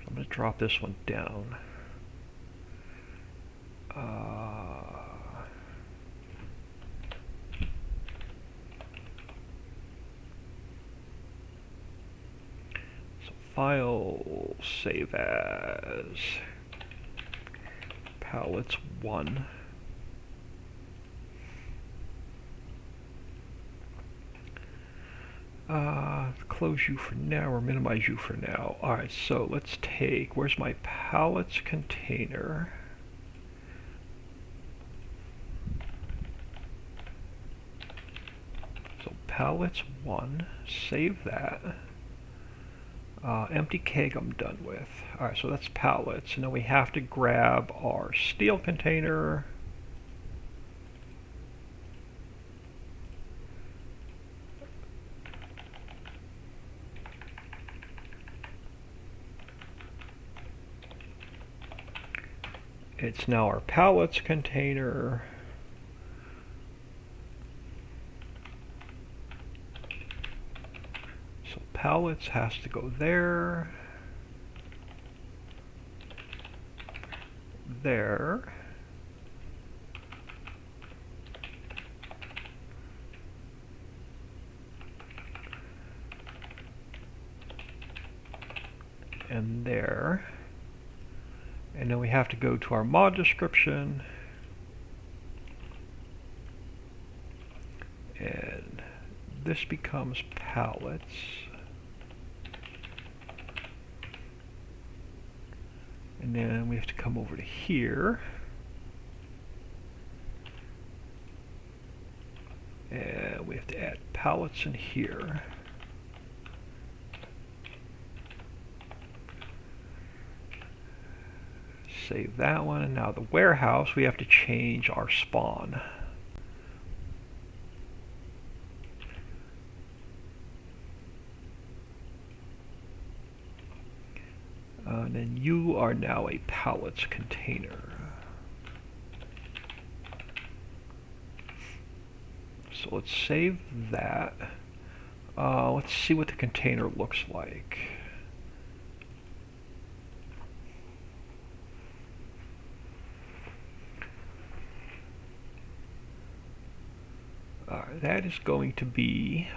I'm going to drop this one down. So file, save as palettes 1. Close you for now or minimize you for now. Alright, so let's take, where's my palettes container? So palettes 1, save that. Empty keg I'm done with. Alright, so that's palettes. And then we have to grab our steel container. It's now our palettes container. So palettes has to go there. There. And there. And then we have to go to our mod description. And this becomes palettes. And then we have to come over to here. And we have to add palettes in here. Save that one, and now the warehouse, we have to change our spawn. And then you are now a pallets container. So let's save that. Let's see what the container looks like. That is going to be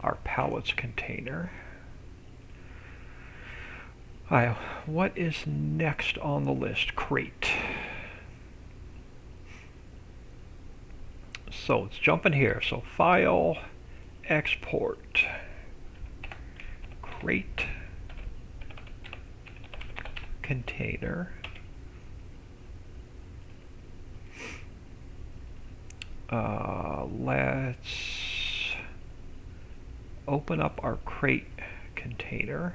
our pallets container. What is next on the list? Crate. So let's jump in here. So file, export, crate, container. Let's open up our crate container.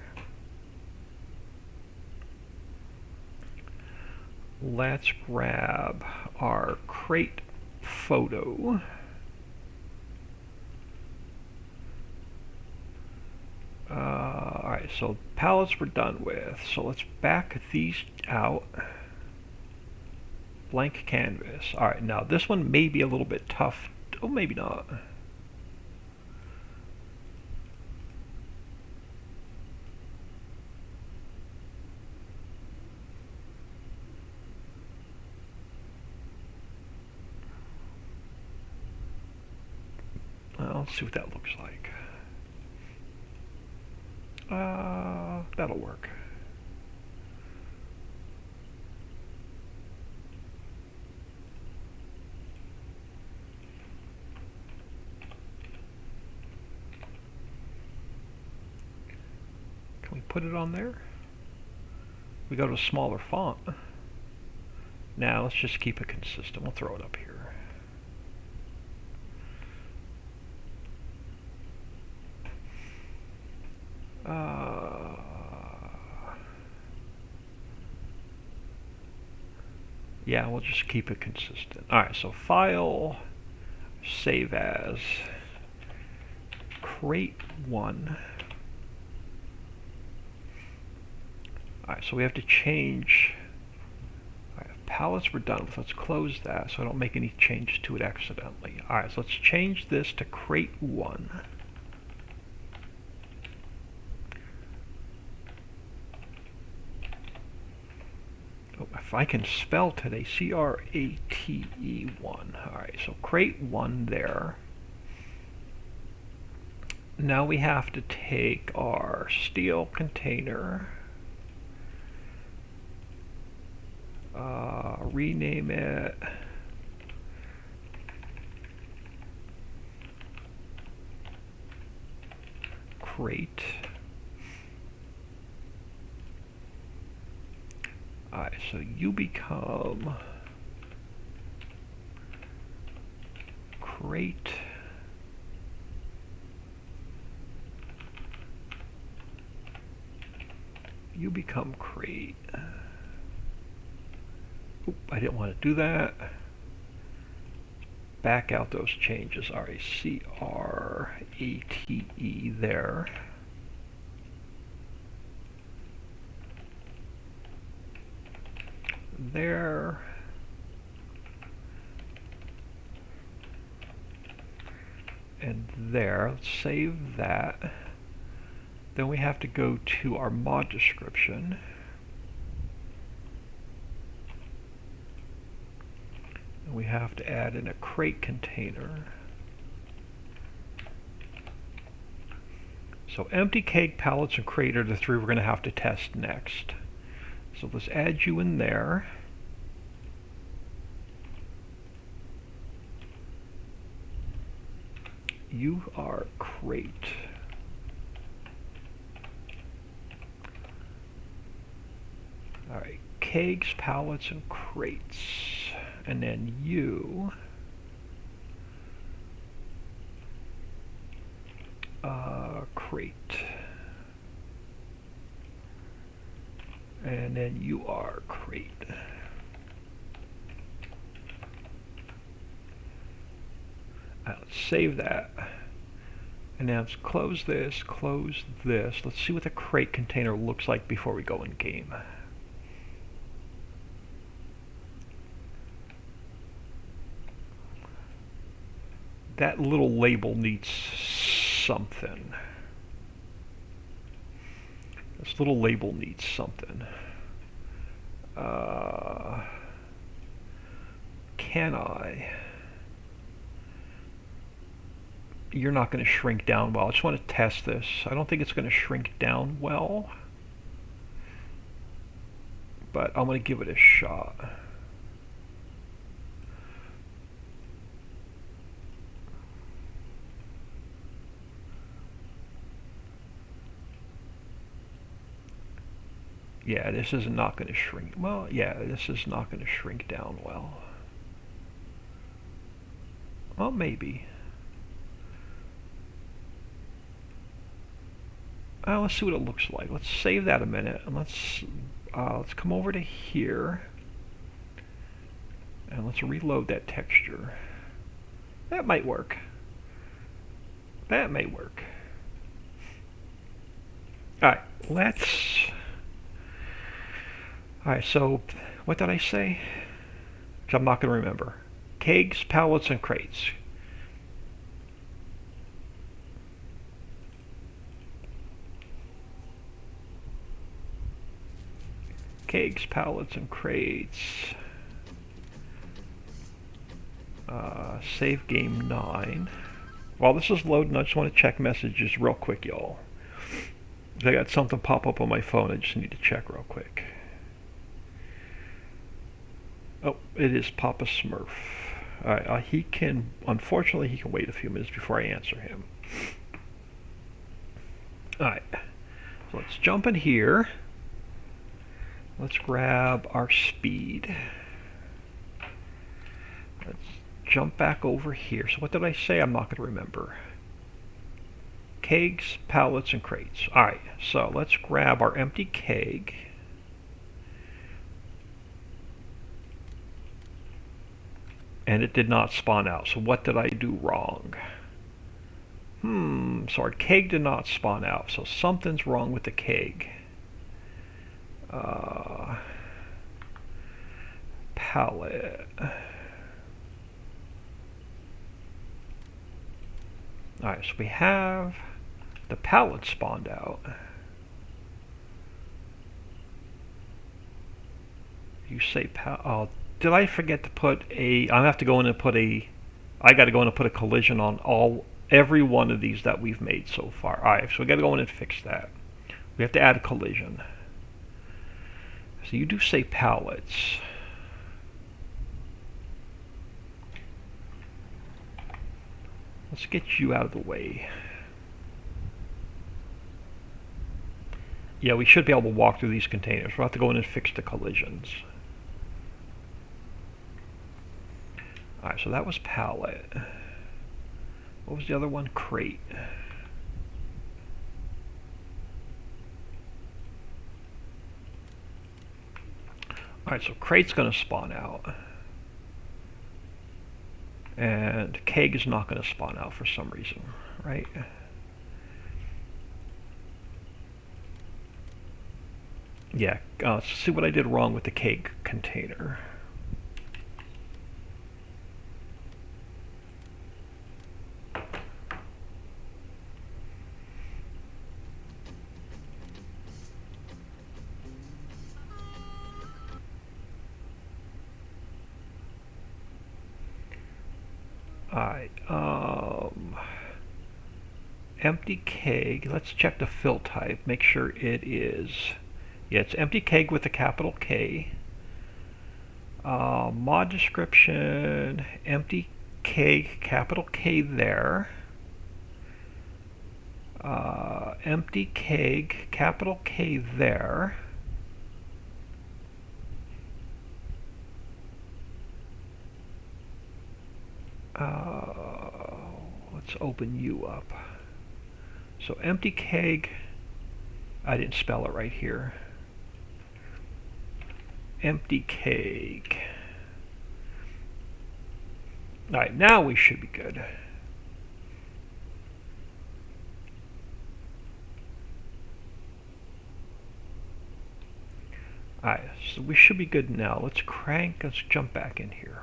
Let's grab our crate photo. Alright, so pallets we're done with. So let's back these out. Blank canvas. Alright, now this one may be a little bit tough. Oh, maybe not. Well, let's see what that looks like. That'll work. Can we put it on there? We go to a smaller font. Now let's just keep it consistent. We'll throw it up here. Yeah, we'll just keep it consistent. Alright, so file, save as, crate 1. Alright, so we have to change. Alright, pallets we're done with. Let's close that so I don't make any changes to it accidentally. Alright, so let's change this to crate 1. Oh, if I can spell today, C-R-A-T-E 1. Alright, so crate 1 there. Now we have to take our steel container, rename it crate. Alright, so you become crate. You become crate. Oop, I didn't want to do that. Back out those changes. Alright, C-R-A-T-E there. There. And there. Let's save that. Then we have to go to our mod description. And we have to add in a crate container. So empty keg, pallets, and crate are the 3 we're going to have to test next. So let's add you in there. You are crate. Alright, kegs, pallets, and crates. And then you crate. And then you are crate. Let's save that. And now let's close this, close this. Let's see what the crate container looks like before we go in game. That little label needs something. This little label needs something. Can I? You're not going to shrink down well. I just want to test this. I don't think it's going to shrink down well, but I'm going to give it a shot. Yeah, this is not going to shrink. Well, yeah, this is not going to shrink down well. Well, maybe. Let's see what it looks like. Let's save that a minute, and let's come over to here, and let's reload that texture. That might work. That may work. Alright, Alright, so what did I say? 'Cause I'm not going to remember. Kegs, pallets, and crates. Kegs, pallets, and crates. Save game 9. While this is loading, I just want to check messages real quick, y'all. I got something pop up on my phone I just need to check real quick. Oh, it is Papa Smurf. Alright, unfortunately, he can wait a few minutes before I answer him. Alright, so let's jump in here. Let's grab our speed. Let's jump back over here. So what did I say? I'm not going to remember. Kegs, pallets, and crates. Alright, so let's grab our empty keg. And it did not spawn out. So what did I do wrong? So our keg did not spawn out. So something's wrong with the keg. Palette. Alright, so we have the palette spawned out. You say oh, did I forget to put a, I have to go in and put a, I got to go in and put a collision on every one of these that we've made so far. Alright, so we got to go in and fix that. We have to add a collision. So you do say pallets. Let's get you out of the way. Yeah, we should be able to walk through these containers. We'll have to go in and fix the collisions. Alright, so that was pallet. What was the other one? Crate. Alright, so crate's going to spawn out. And keg is not going to spawn out for some reason, right? Yeah, let's see what I did wrong with the keg container. Alright, empty keg. Let's check the fill type. Make sure it is. Yeah, it's empty keg with a capital K. Mod description, empty keg, capital K there. Empty keg, capital K there. Let's open you up. So empty keg, I didn't spell it right here. Empty keg. Alright, now we should be good. Alright, so we should be good now. Let's jump back in here.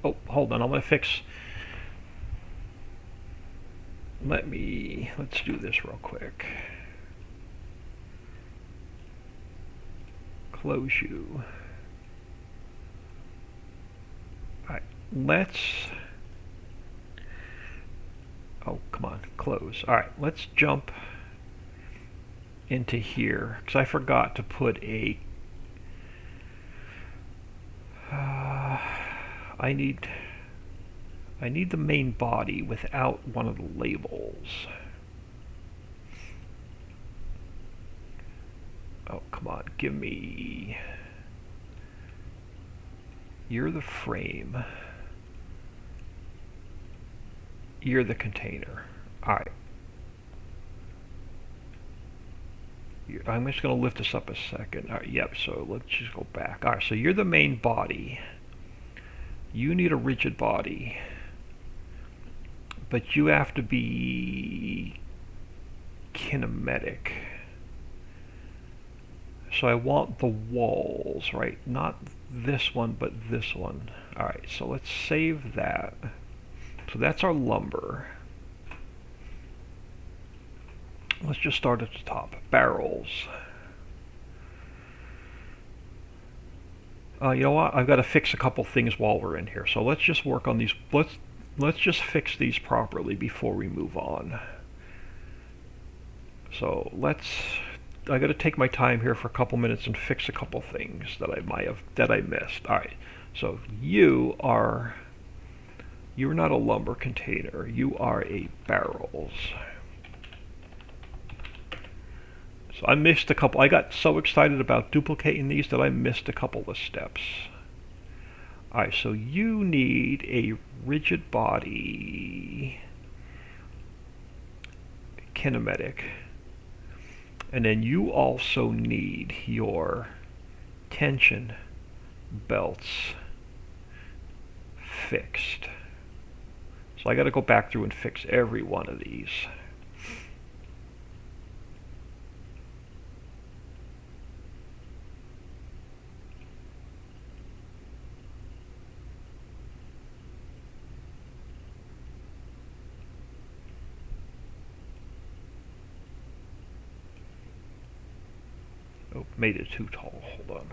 Oh, hold on, I'm going to fix... Let's do this real quick. Close you. Alright, oh, come on, close. Alright, let's jump into here, because I forgot to put a... I need the main body without one of the labels. Oh, come on, give me... You're the frame. You're the container. Alright. I'm just going to lift this up a second. Alright, yep, so let's just go back. Alright, so you're the main body. You need a rigid body. But you have to be kinematic. So I want the walls, right? Not this one, but this one. Alright, so let's save that. So that's our lumber. Let's just start at the top. Barrels. You know what? I've got to fix a couple things while we're in here. So let's just work on these. Let's just fix these properly before we move on. So I got to take my time here for a couple minutes and fix a couple things that I missed. All right. So you're not a lumber container. You are a barrels. So I missed a couple. I got so excited about duplicating these that I missed a couple of steps. Alright, so you need a rigid body kinematic. And then you also need your tension belts fixed. So I got to go back through and fix every one of these. Oh, made it too tall. Hold on.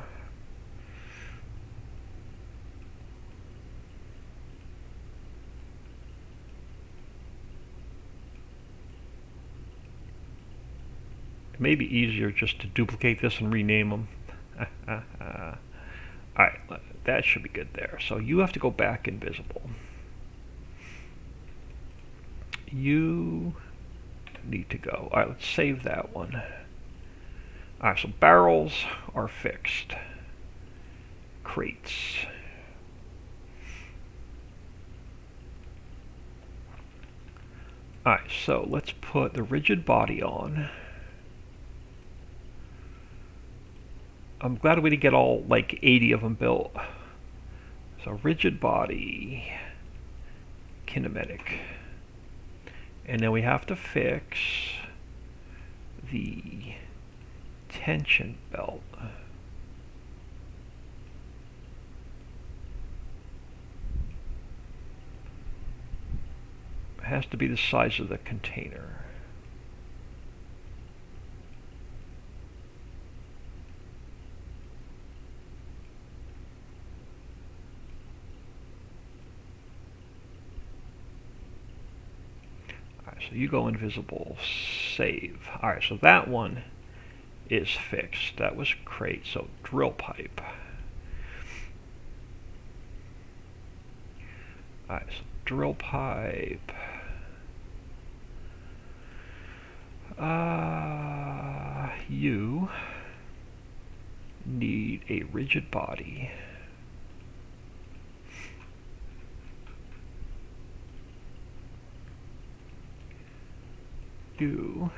It may be easier just to duplicate this and rename them. Alright, that should be good there. So you have to go back invisible. You need to go. Alright, let's save that one. Alright, so barrels are fixed. Crates. Alright, so let's put the rigid body on. I'm glad we didn't get all like 80 of them built. So rigid body, kinematic. And then we have to fix the tension belt. It has to be the size of the container. So you go invisible, save. Alright, so that one is fixed. That was crate, so drill pipe. Alright, so drill pipe. You need a rigid body. You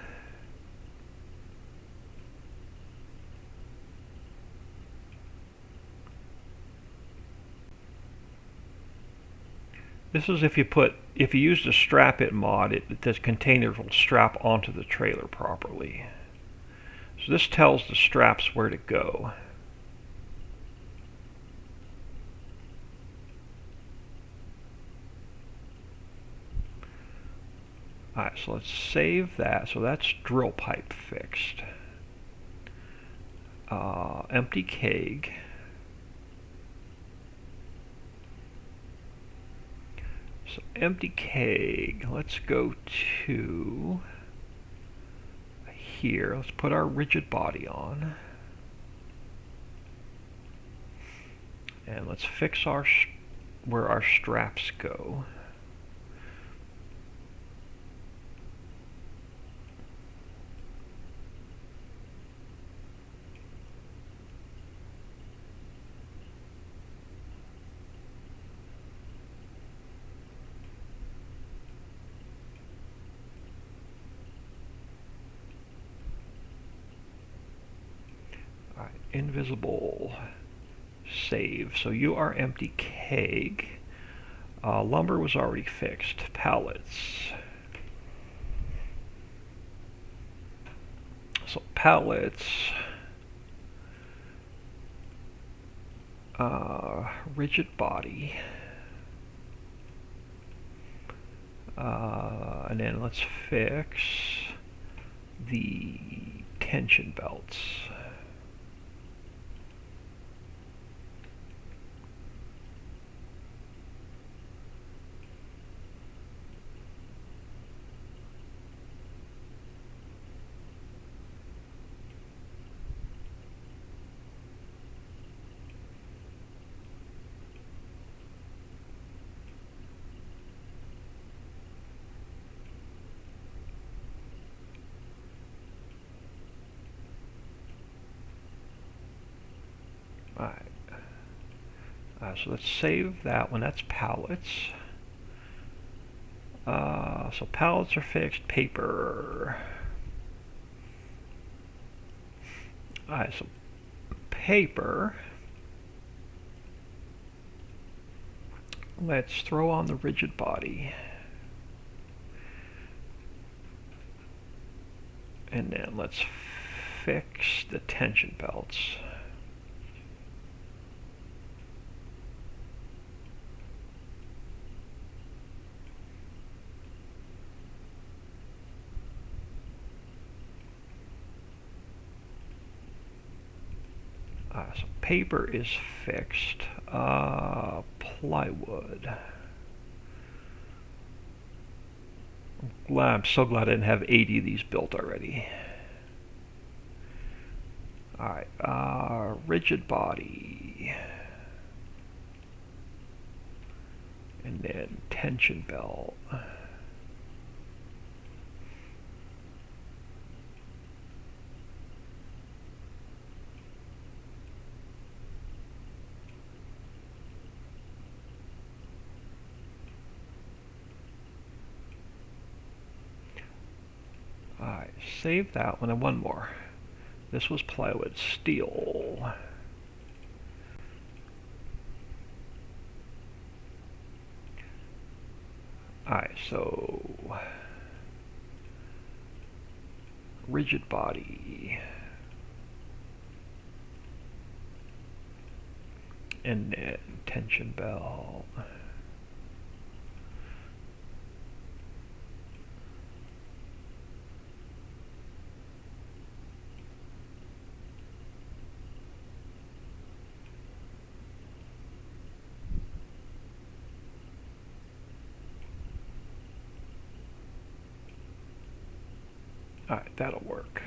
this is if you use the strap it mod, the container will strap onto the trailer properly. So this tells the straps where to go. Alright, so let's save that. So that's drill pipe fixed. Empty keg. So empty keg, let's go to here. Let's put our rigid body on. And let's fix where our straps go. Invisible, save. So you are empty keg. Lumber was already fixed. Pallets. So pallets. Rigid body. And then let's fix the tension belts. Alright. So let's save that one. That's pallets. So pallets are fixed. Paper. Alright, so paper. Let's throw on the rigid body. And then let's fix the tension belts. So paper is fixed. Plywood. I'm so glad I didn't have 80 of these built already. Alright, rigid body. And then tension belt. Alright, save that one and one more. This was plywood, steel. Alright, so rigid body. And then tension belt. Alright, that'll work.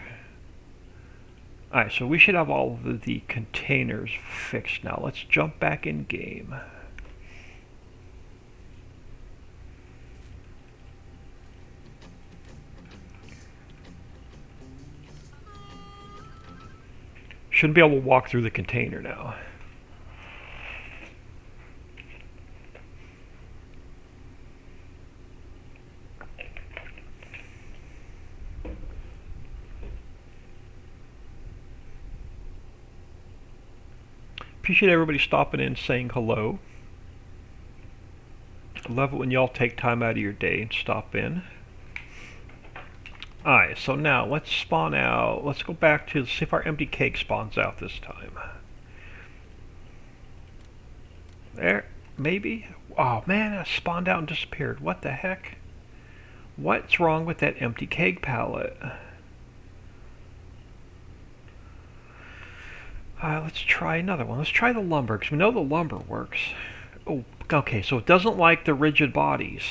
Alright, so we should have all of the containers fixed now. Let's jump back in game. Shouldn't be able to walk through the container now. Appreciate everybody stopping in, saying hello. Love it when y'all take time out of your day and stop in. Alright, so now let's spawn out. Let's go back to see if our empty cake spawns out this time. There, maybe. Oh man, it spawned out and disappeared. What the heck? What's wrong with that empty cake palette? Let's try another one. Let's try the lumber, because we know the lumber works. Oh, okay, so it doesn't like the rigid bodies.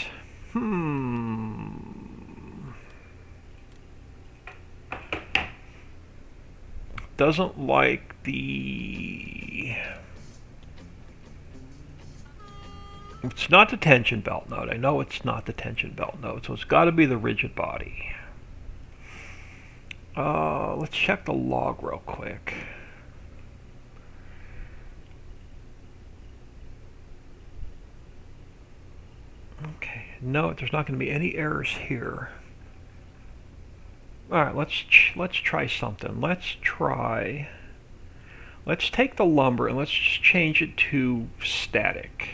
Doesn't like the... It's not the tension belt node. I know it's not the tension belt node, so it's got to be the rigid body. Let's check the log real quick. Okay, no, there's not going to be any errors here. All right, let's try something. Let's take the lumber and let's just change it to static.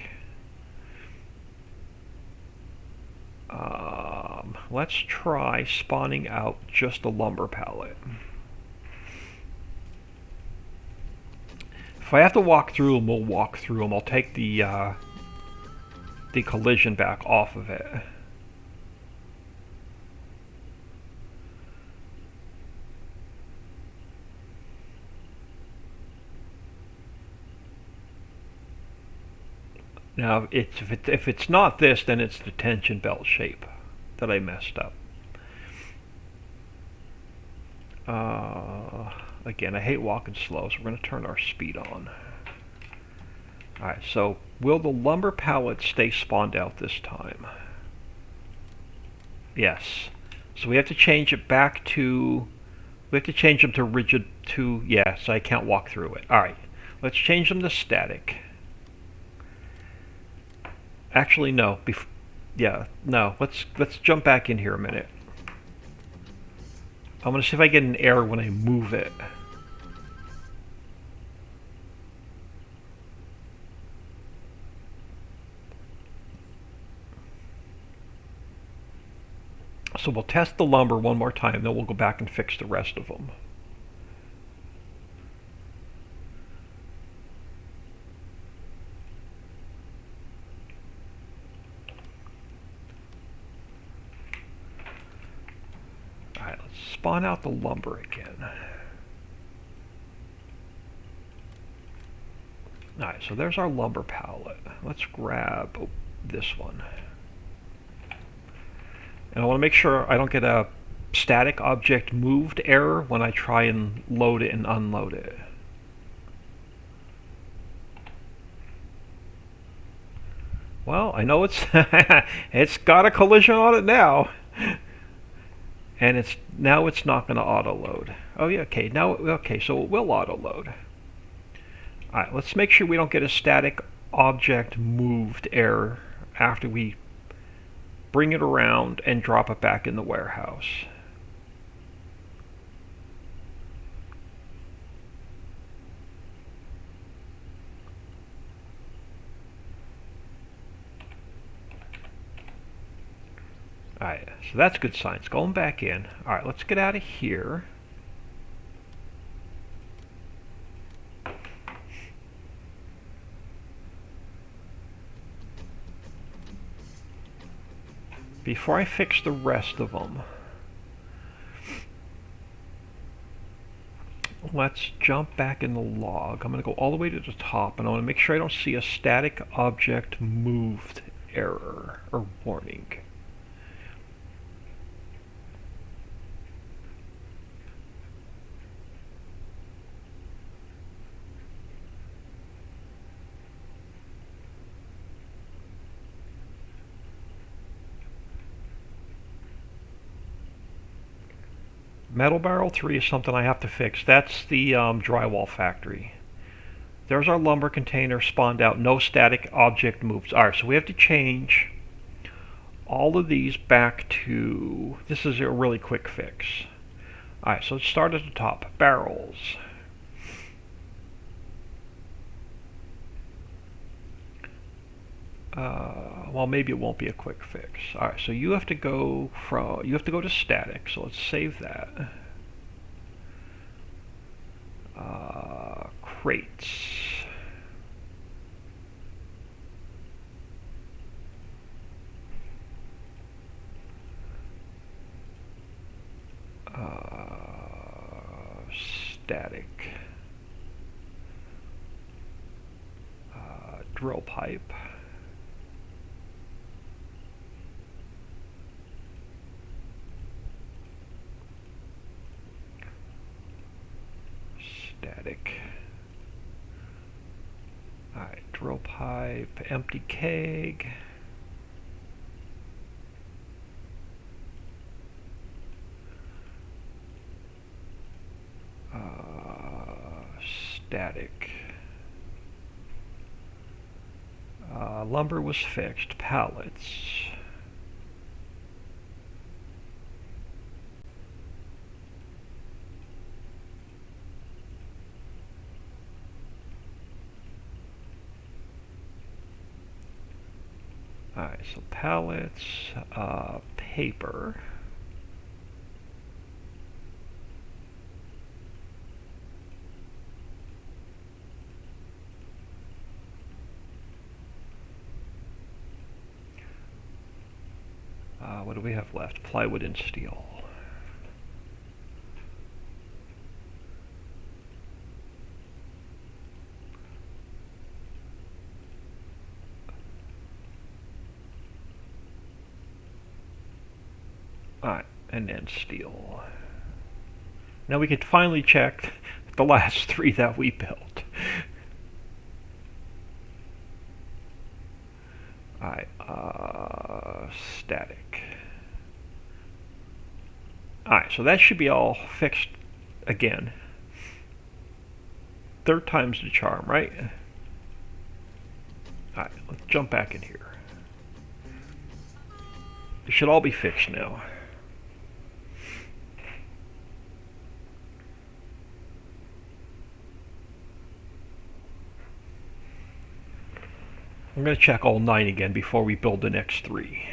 Let's try spawning out just a lumber palette. If I have to walk through them, we'll walk through them. I'll take the collision back off of it. Now, if it's not this, then it's the tension belt shape that I messed up. Again, I hate walking slow, so we're going to turn our speed on. Alright, so will the lumber pallets stay spawned out this time? Yes. So we have to change it back to... We have to change them to rigid to... Yeah, so I can't walk through it. Alright, let's change them to static. Actually, no. Yeah, no. Let's jump back in here a minute. I'm going to see if I get an error when I move it. So we'll test the lumber one more time, then we'll go back and fix the rest of them. Alright, let's spawn out the lumber again. Alright, so there's our lumber pallet. Let's grab this one. And I want to make sure I don't get a static object moved error when I try and load it and unload it. Well, I know it's it's got a collision on it now. And it's not going to auto load. Oh yeah, okay, so it will auto load. Alright, let's make sure we don't get a static object moved error after we bring it around and drop it back in the warehouse. Alright, so that's good signs. Going back in. Alright, let's get out of here. Before I fix the rest of them, let's jump back in the log. I'm going to go all the way to the top, and I want to make sure I don't see a static object moved error or warning. Metal Barrel 3 is something I have to fix. That's the drywall factory. There's our lumber container spawned out. No static object moves. Alright, so we have to change all of these back to... This is a really quick fix. Alright, so let's start at the top. Barrels. Well, maybe it won't be a quick fix. Alright, so you have to go to static, so let's save that. Crates. Static. Drill pipe. Static. Alright, drill pipe, empty keg. Static. Lumber was fixed. Pallets. Alright, so pallets, paper. What do we have left? Plywood and steel. Alright, and then steel. Now we can finally check the last three that we built. Alright, static. Alright, so that should be all fixed again. Third time's the charm, right? Alright, let's jump back in here. It should all be fixed now. I'm going to check all 9 again before we build the next 3.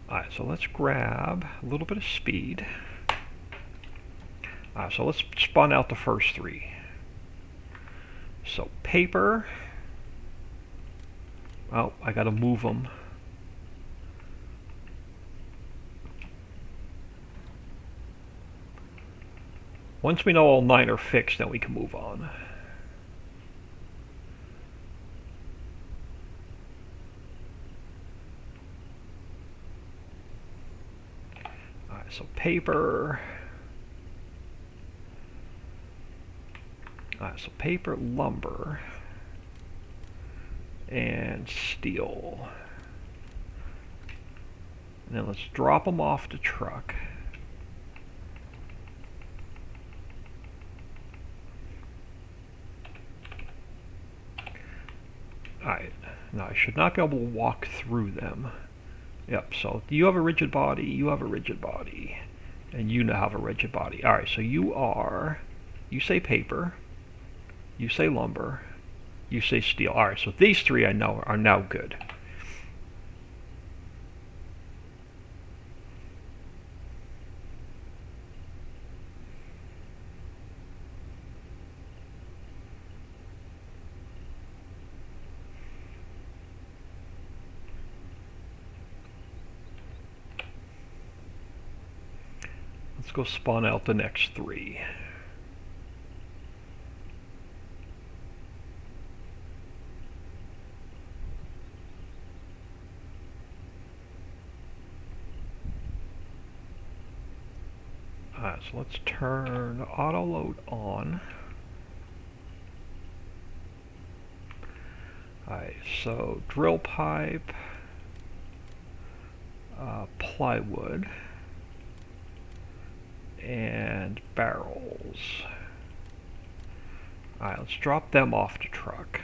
Alright, so let's grab a little bit of speed. So let's spawn out the first 3. So paper. Oh, I got to move them. Once we know all 9 are fixed, then we can move on. Alright, so paper. Alright, so paper, lumber, and steel. And then let's drop them off the truck. Alright, now I should not be able to walk through them. Yep, so you have a rigid body, you have a rigid body, and you now have a rigid body. Alright, so you say paper, you say lumber, you say steel. Alright, so these 3 I know are now good. Let's go spawn out the next 3. Alright, so let's turn auto load on. Alright, so drill pipe, plywood, and barrels. Alright, let's drop them off the truck.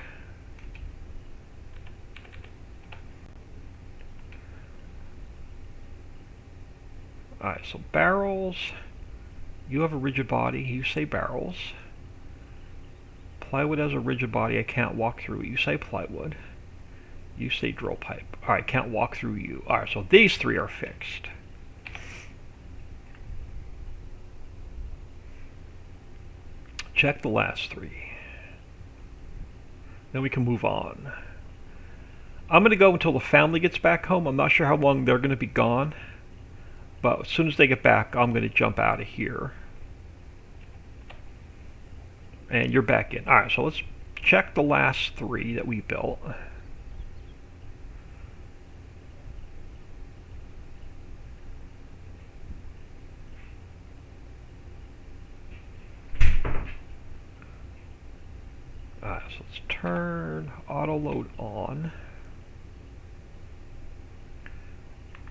Alright, so barrels, you have a rigid body, you say barrels. Plywood has a rigid body, I can't walk through, you say plywood. You say drill pipe. Alright, can't walk through you. Alright, so these 3 are fixed. Check the last 3. Then we can move on. I'm going to go until the family gets back home. I'm not sure how long they're going to be gone. But as soon as they get back, I'm going to jump out of here. And you're back in. Alright, so let's check the last 3 that we built. Alright, so let's turn auto load on.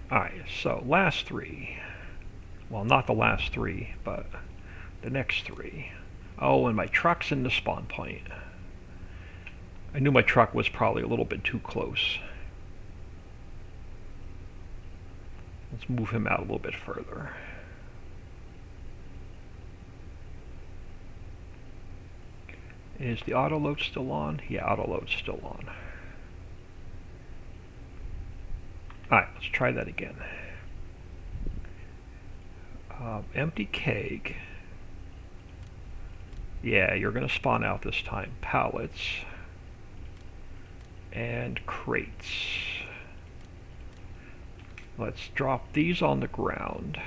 Alright, so last 3. Well, not the last 3, but the next 3. Oh, and my truck's in the spawn point. I knew my truck was probably a little bit too close. Let's move him out a little bit further. Is the auto load still on? Yeah, auto load's still on. Alright, let's try that again. Empty keg. Yeah, you're going to spawn out this time. Pallets. And crates. Let's drop these on the ground.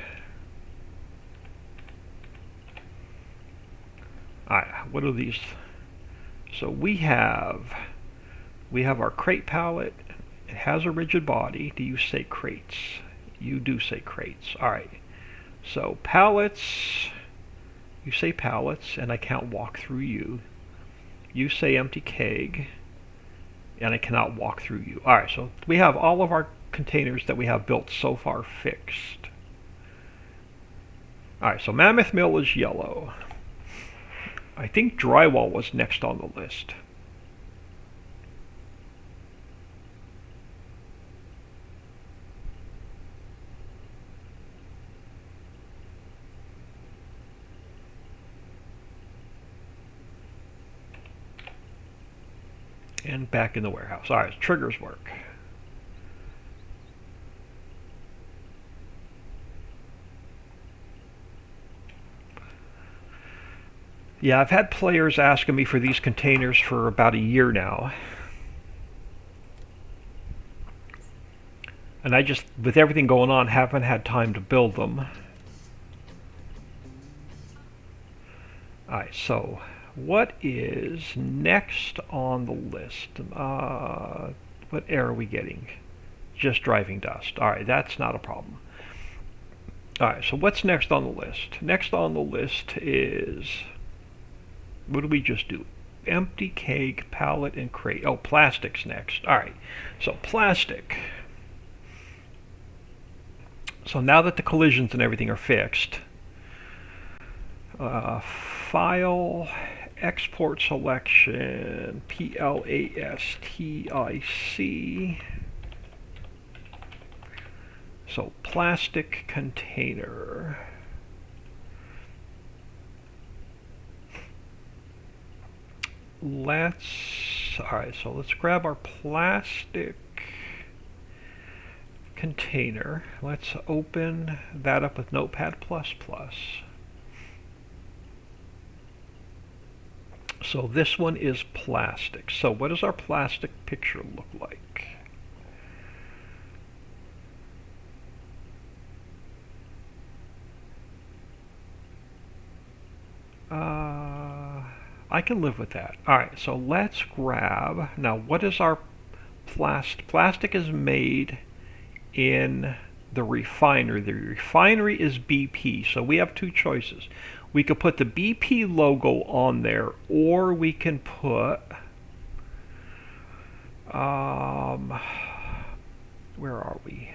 Alright, what are these? So we have our crate pallet. It has a rigid body. Do you say crates? You do say crates. Alright. So pallets, you say pallets, and I can't walk through you. You say empty keg, and I cannot walk through you. Alright, so we have all of our containers that we have built so far fixed. Alright, so Mammoth Mill is yellow. I think drywall was next on the list. And back in the warehouse. Alright, triggers work. Yeah, I've had players asking me for these containers for about a year now. And I just, with everything going on, haven't had time to build them. Alright, so what is next on the list? What error are we getting? Just driving dust. Alright, that's not a problem. Alright, so what's next on the list? Next on the list is, what did we just do? Empty keg, pallet, and crate. Oh, plastic's next. Alright, so plastic. So now that the collisions and everything are fixed, file, export selection, plastic. So plastic container. Alright, so let's grab our plastic container. Let's open that up with Notepad++. So this one is plastic. So what does our plastic picture look like? I can live with that. Alright, so let's grab, now what is our plastic? Plastic is made in the refinery. The refinery is BP, so we have two choices. We could put the BP logo on there, or we can put, where are we?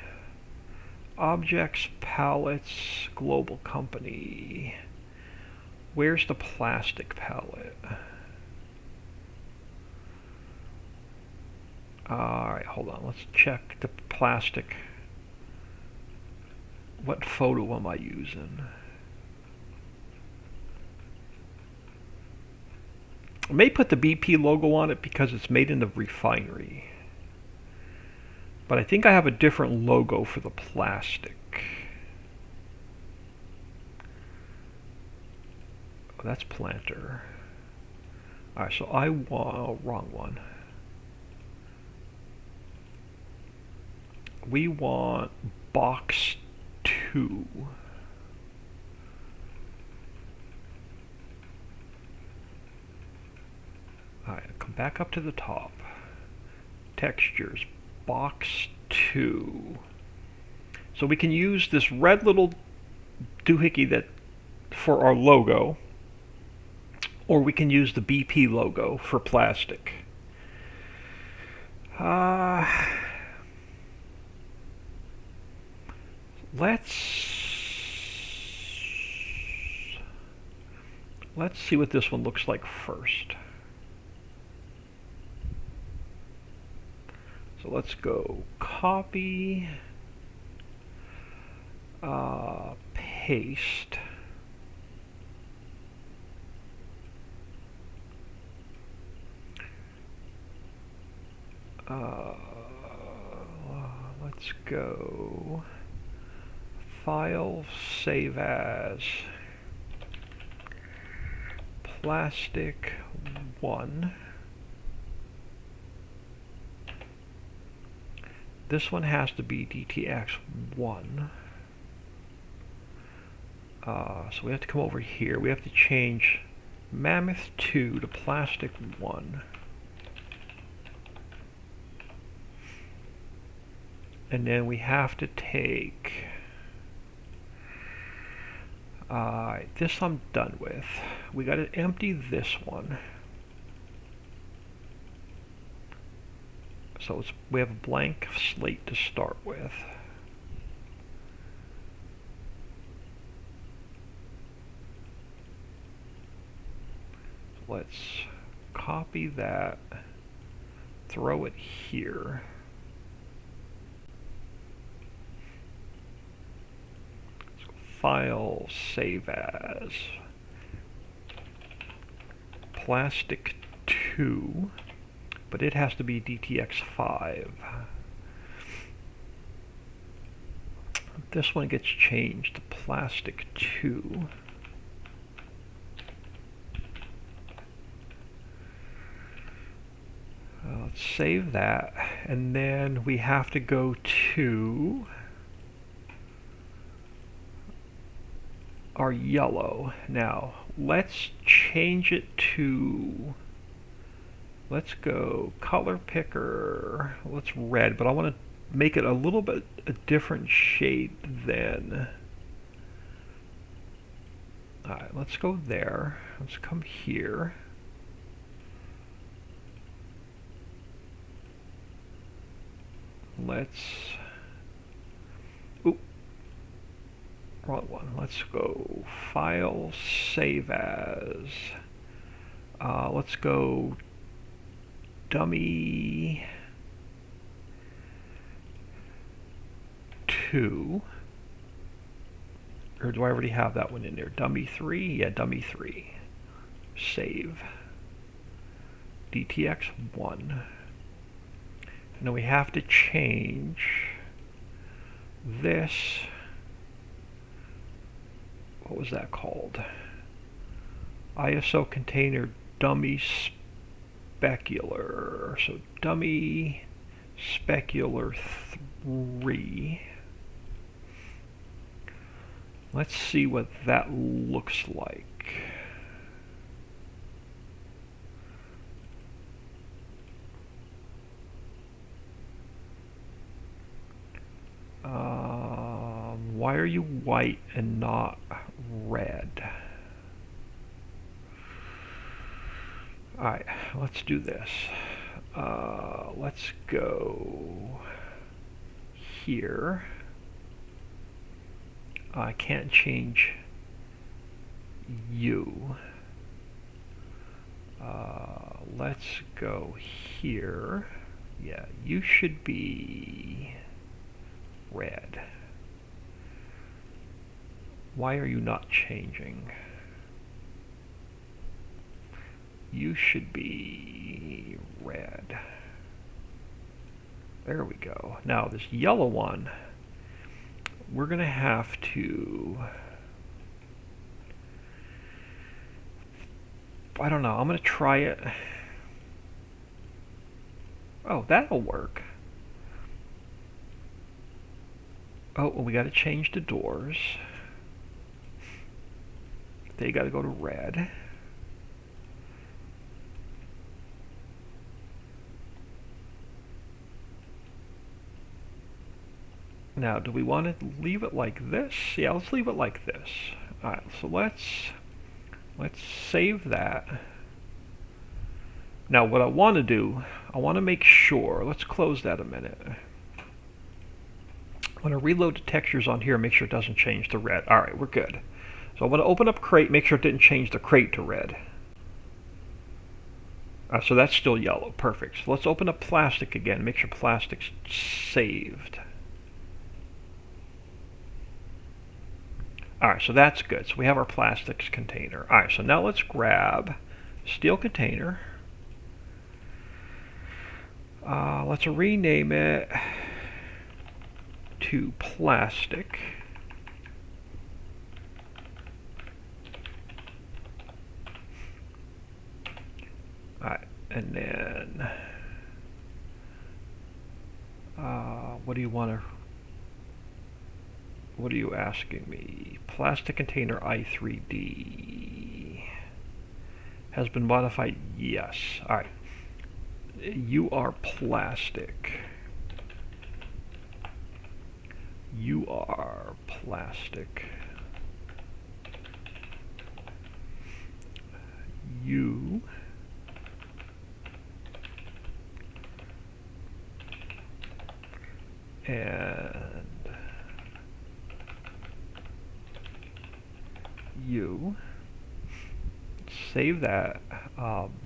Objects, pallets, global company. Where's the plastic palette? Alright, hold on. Let's check the plastic. What photo am I using? I may put the BP logo on it because it's made in the refinery. But I think I have a different logo for the plastic. That's planter. Alright, so I want, wrong one. We want box 2. Alright, come back up to the top. Textures, box 2. So we can use this red little doohickey that for our logo, or we can use the BP logo for plastic. Let's see what this one looks like first. So let's go copy, paste. Let's go file, save as, plastic 1. This one has to be DTX1. So we have to come over here. We have to change Mammoth 2 to Plastic 1. And then we have to take, this I'm done with. We got to empty this one. So we have a blank slate to start with. Let's copy that, throw it here. File, save as, plastic 2, but it has to be DTX5. This one gets changed to plastic 2. Let's save that, and then we have to go to our yellow. Now, let's change it to, let's go color picker, let's red, but I want to make it a little bit a different shade than, alright, let's go there, let's come here. Let's, oop, wrong one. Let's go File, Save As. Let's go Dummy 2. Or do I already have that one in there? Dummy 3? Yeah, Dummy 3. Save. DTX 1. And then we have to change this. What was that called? ISO container dummy specular. So dummy specular 3. Let's see what that looks like. Why are you white and not red? Alright, let's do this. Let's go here. I can't change you. Let's go here. Yeah, you should be red. Why are you not changing? You should be red. There we go. Now this yellow one, we're gonna have to, I don't know, I'm gonna try it. Oh, that'll work. Oh, well, we gotta change the doors. They gotta go to red. Now, do we want to leave it like this? Yeah, let's leave it like this. Alright, so let's save that. Now, what I want to do, I want to make sure, let's close that a minute. I want to reload the textures on here and make sure it doesn't change to red. Alright, we're good. So I want to open up crate, make sure it didn't change the crate to red. So that's still yellow, perfect. So let's open up plastic again, make sure plastic's saved. Alright, so that's good. So we have our plastics container. Alright, so now let's grab steel container. Let's rename it to plastic. Alright, and then what do you want to, what are you asking me? Plastic container I3D has been modified. Yes. Alright. You are plastic. You are plastic. You and you. Save that.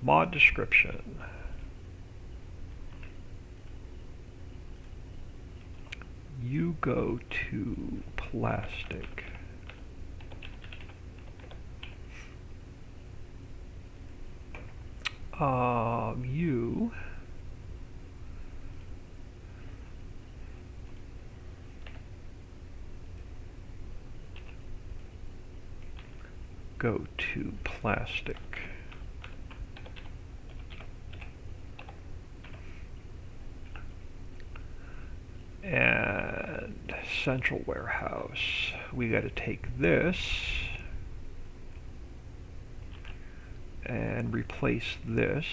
Mod description. You go to plastic. You go to plastic. And central warehouse, we got to take this and replace this,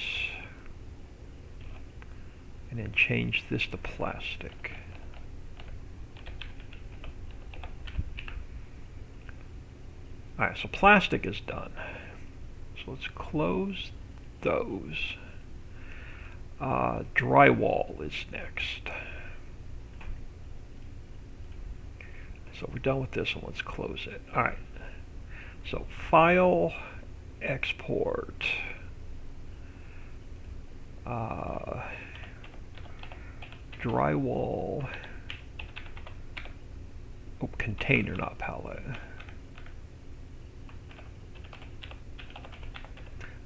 and then change this to plastic. Alright, so plastic is done. So let's close those. Drywall is next. So we're done with this one. Let's close it. Alright. So File, Export. Drywall. Oh, container, not palette.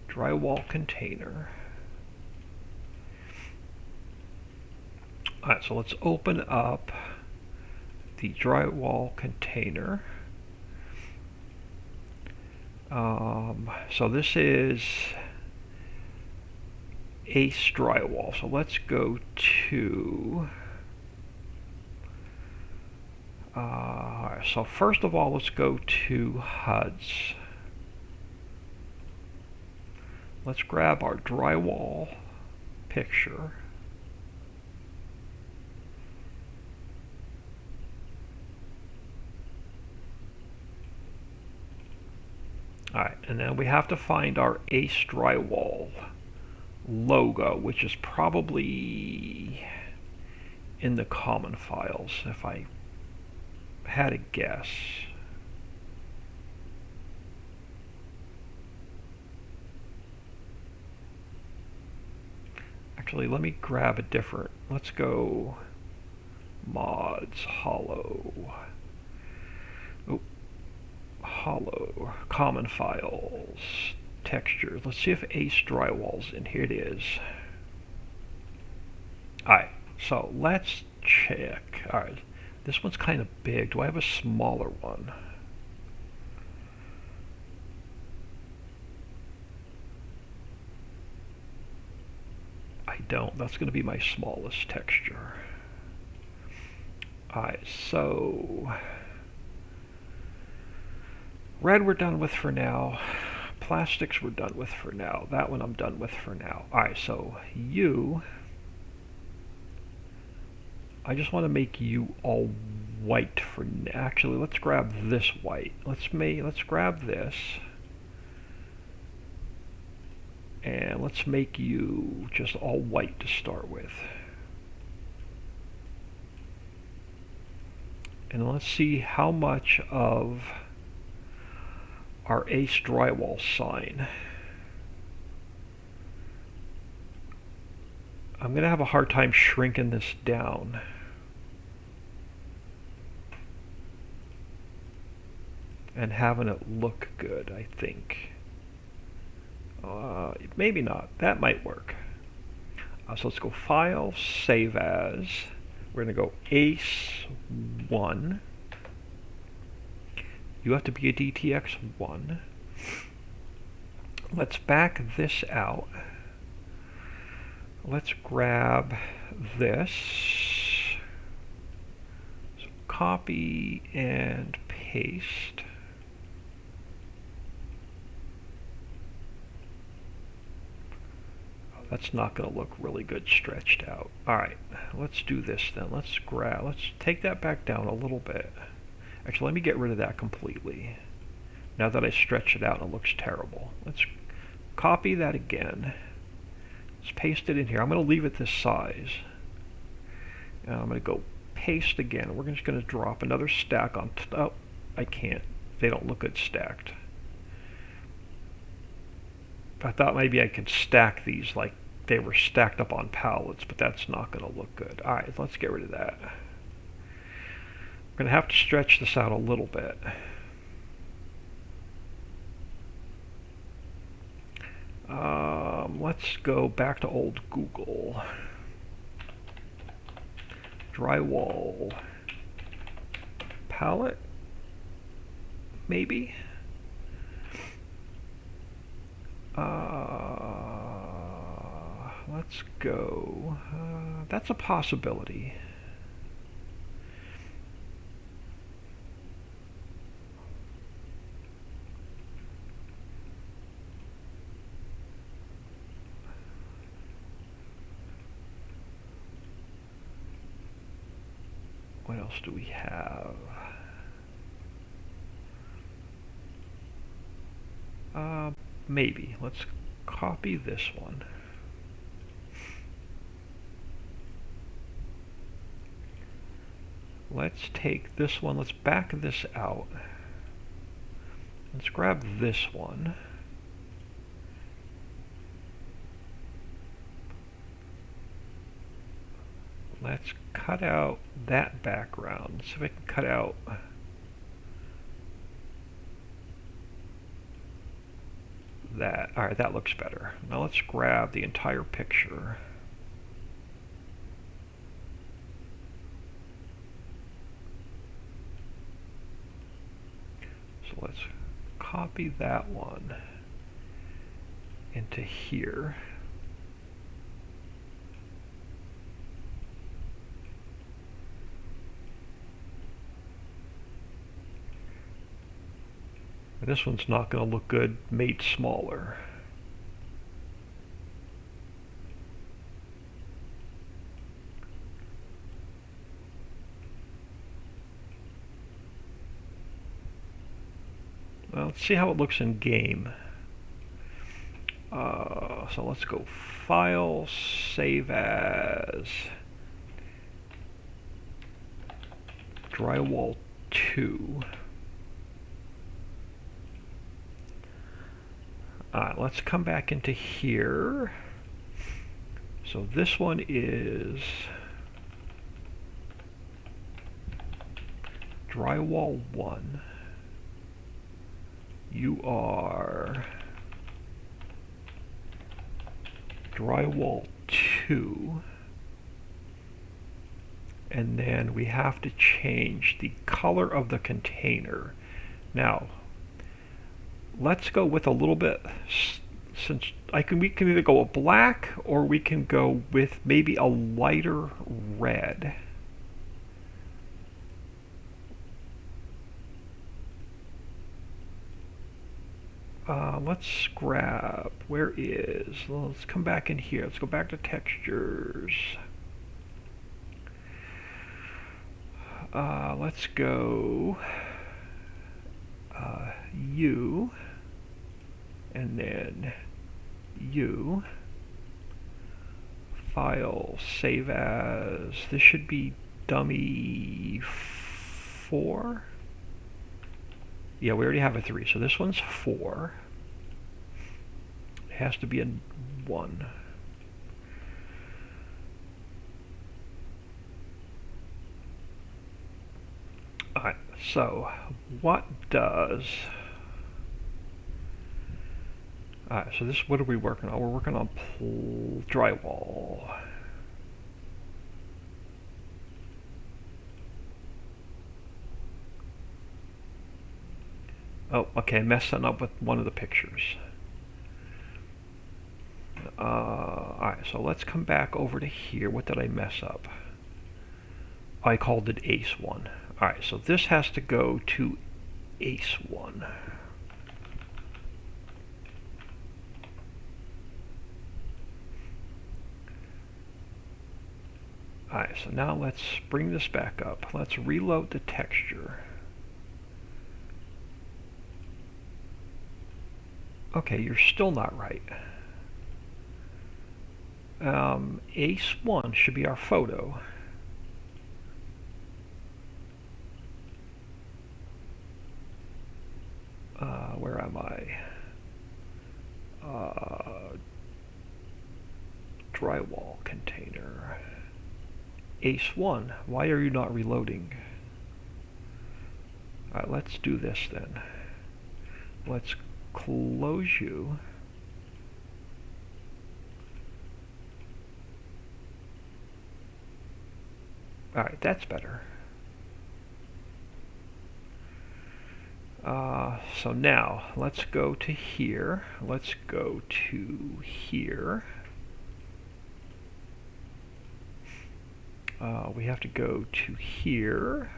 Drywall container. Alright, so let's open up the drywall container. So this is Ace Drywall. So let's go to so first of all, let's go to HUDs. Let's grab our drywall picture. Alright, and then we have to find our Ace Drywall logo, which is probably in the common files, if I had a guess. Actually, let me grab a different. Let's go mods, hollow. Oh, hollow, common files, texture. Let's see if Ace Drywall's in. Here it is. Alright, so let's check. Alright, this one's kind of big. Do I have a smaller one? I don't. That's going to be my smallest texture. Alright, so red we're done with for now. Plastics we're done with for now. That one I'm done with for now. Alright, so you, I just want to make you all white for now. Actually, let's grab this white. Let's grab this. And let's make you just all white to start with. And let's see how much of our Ace Drywall sign. I'm going to have a hard time shrinking this down. And having it look good, I think. Maybe not. That might work. So let's go File, Save As. We're going to go Ace1. You have to be a DTX1. Let's back this out. Let's grab this. So copy and paste. That's not going to look really good stretched out. Alright, let's do this then. Let's take that back down a little bit. Actually, let me get rid of that completely. Now that I stretch it out, it looks terrible. Let's copy that again. Let's paste it in here. I'm going to leave it this size. And I'm going to go paste again. We're just going to drop another stack on top. Oh, I can't. They don't look good stacked. I thought maybe I could stack these like they were stacked up on pallets, but that's not going to look good. Alright, let's get rid of that. We're going to have to stretch this out a little bit. Let's go back to old Google. Drywall palette, maybe. Let's go. That's a possibility. else do we have? Maybe. Let's copy this one. Let's take this one. Let's back this out. Let's grab this one. Let's cut out that background. Let's see if I can cut out that. Alright, that looks better. Now let's grab the entire picture. So let's copy that one into here. This one's not going to look good made smaller. Well, let's see how it looks in game. So let's go File, Save As, Drywall 2. Let's come back into here. So this one is Drywall 1. You are Drywall 2. And then we have to change the color of the container. Now, let's go with a little bit, since we can either go a black or we can go with maybe a lighter red. Let's grab, let's come back in here. Let's go back to textures. Let's go U, and then U, File, Save As. This should be dummy 4. Yeah, we already have a 3, so this one's 4. It has to be a 1. Alright, so what does... Alright, so this, what are we working on? We're working on drywall. Oh, okay, I messed something up with one of the pictures. Alright, so let's come back over to here. What did I mess up? I called it Ace 1. Alright, so this has to go to Ace 1. Alright, so now let's bring this back up. Let's reload the texture. Okay, you're still not right. Ace 1 should be our photo. Where am I? Drywall container. Ace 1, why are you not reloading? Alright, let's do this then. Let's close you. Alright, that's better. So now, let's go to here. Let's go to here. We have to go to here.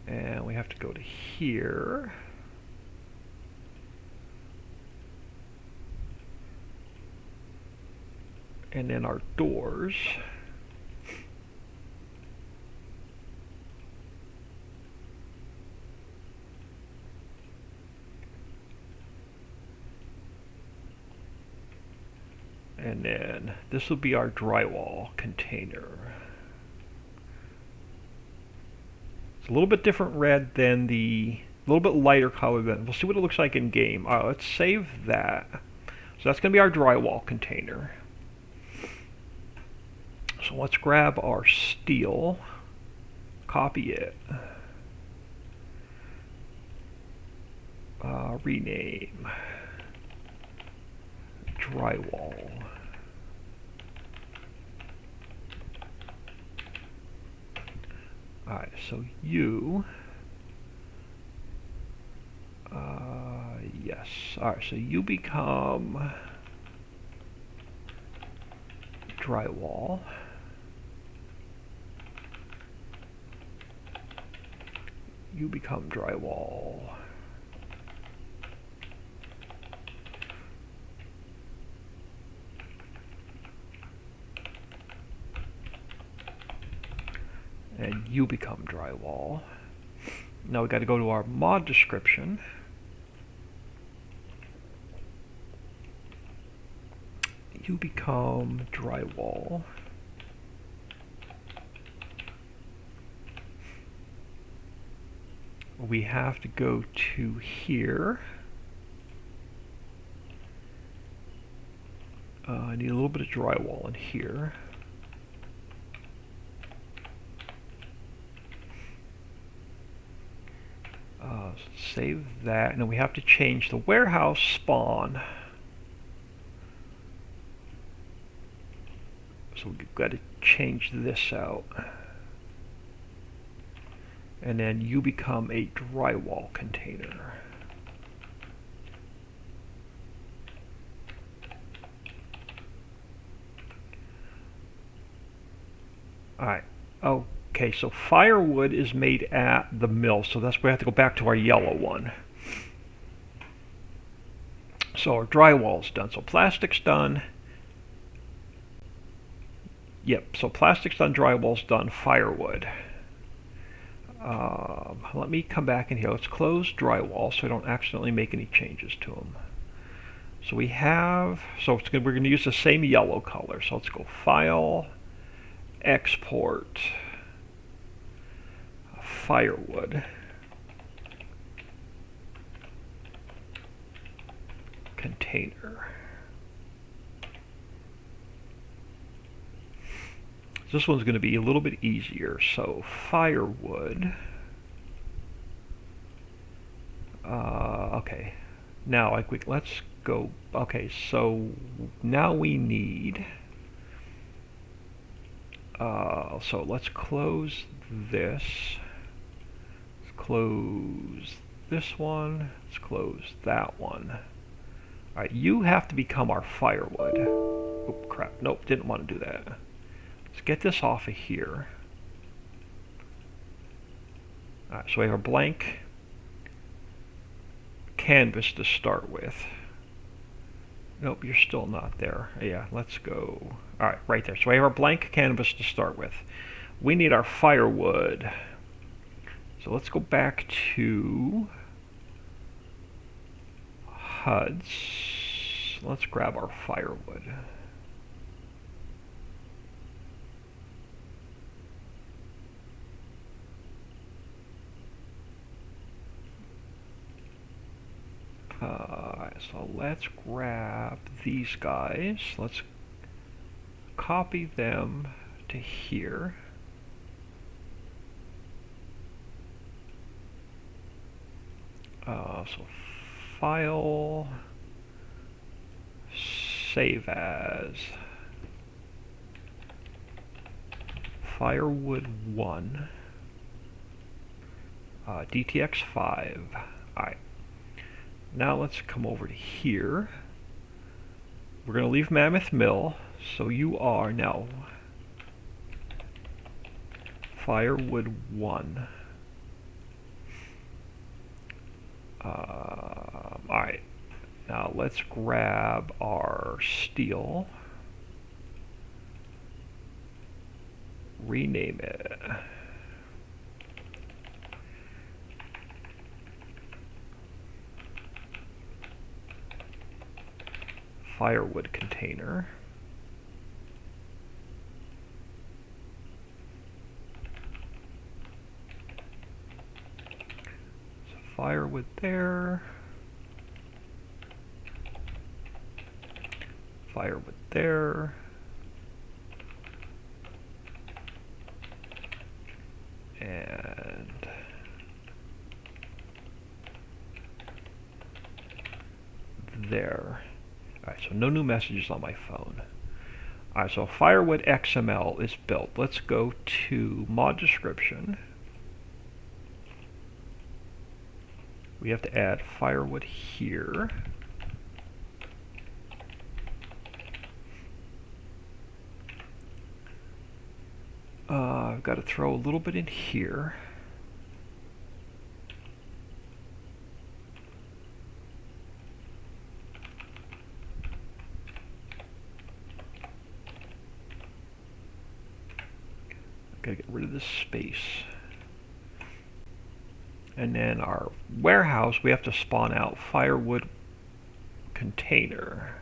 And we have to go to here. And then our doors. And then this will be our drywall container. It's a little bit different red than a little bit lighter color than, we'll see what it looks like in game. Let's save that. So that's going to be our drywall container. So let's grab our steel, copy it, rename, drywall. Alright, so yes. Alright, so you become drywall. You become drywall. And you become drywall. Now we got to go to our mod description. You become drywall. We have to go to here. I need a little bit of drywall in here. Save that, and then we have to change the warehouse spawn. So we've got to change this out. And then you become a drywall container. Alright. Okay, so firewood is made at the mill, so that's where we have to go back to our yellow one. So our drywall's done. So plastic's done. Yep, so plastic's done, drywall's done, firewood. Let me come back in here. Let's close drywall so I don't accidentally make any changes to them. So we have, we're going to use the same yellow color. So let's go File, Export, Firewood, Container. This one's going to be a little bit easier. So firewood. Okay. Now let's go. Okay, so now we need. So let's close this. Let's close this one. Let's close that one. All right, you have to become our firewood. Oh crap! Nope, didn't want to do that. Let's get this off of here. Alright, so we have a blank canvas to start with. Nope, you're still not there. Yeah, let's go. Alright, right there. So we have our blank canvas to start with. We need our firewood. So let's go back to HUDs. Let's grab our firewood. So let's grab these guys. Let's copy them to here. So File, Save As, Firewood 1, DTX 5. Alright. Now let's come over to here. We're going to leave Mammoth Mill, so you are now Firewood 1. Alright, now let's grab our steel. rename it. Firewood container. So firewood there. Firewood there. And there. Alright, so no new messages on my phone. Alright, so Firewood XML is built. Let's go to mod description. We have to add firewood here. I've got to throw a little bit in here. Gotta get rid of this space. And then our warehouse, we have to spawn out firewood container.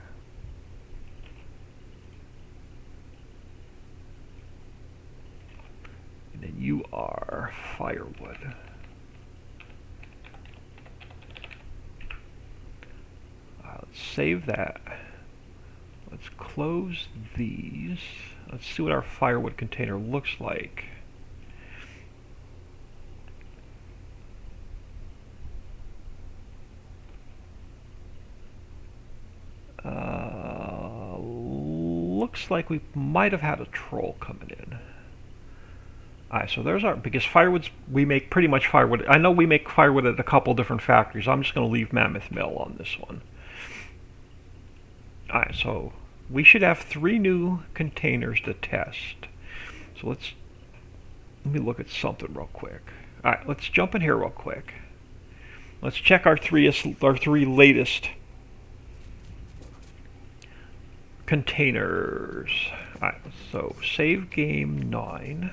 And then you are firewood. Let's save that. Let's close these. Let's see what our firewood container looks like. Looks like we might have had a troll coming in. Alright, so there's our, because firewoods, we make pretty much firewood. I know we make firewood at a couple different factories. I'm just going to leave Mammoth Mill on this one. Alright, so we should have 3 new containers to test. So let me look at something real quick. Alright, let's jump in here real quick. Let's check our three latest containers. Alright, so save game 9.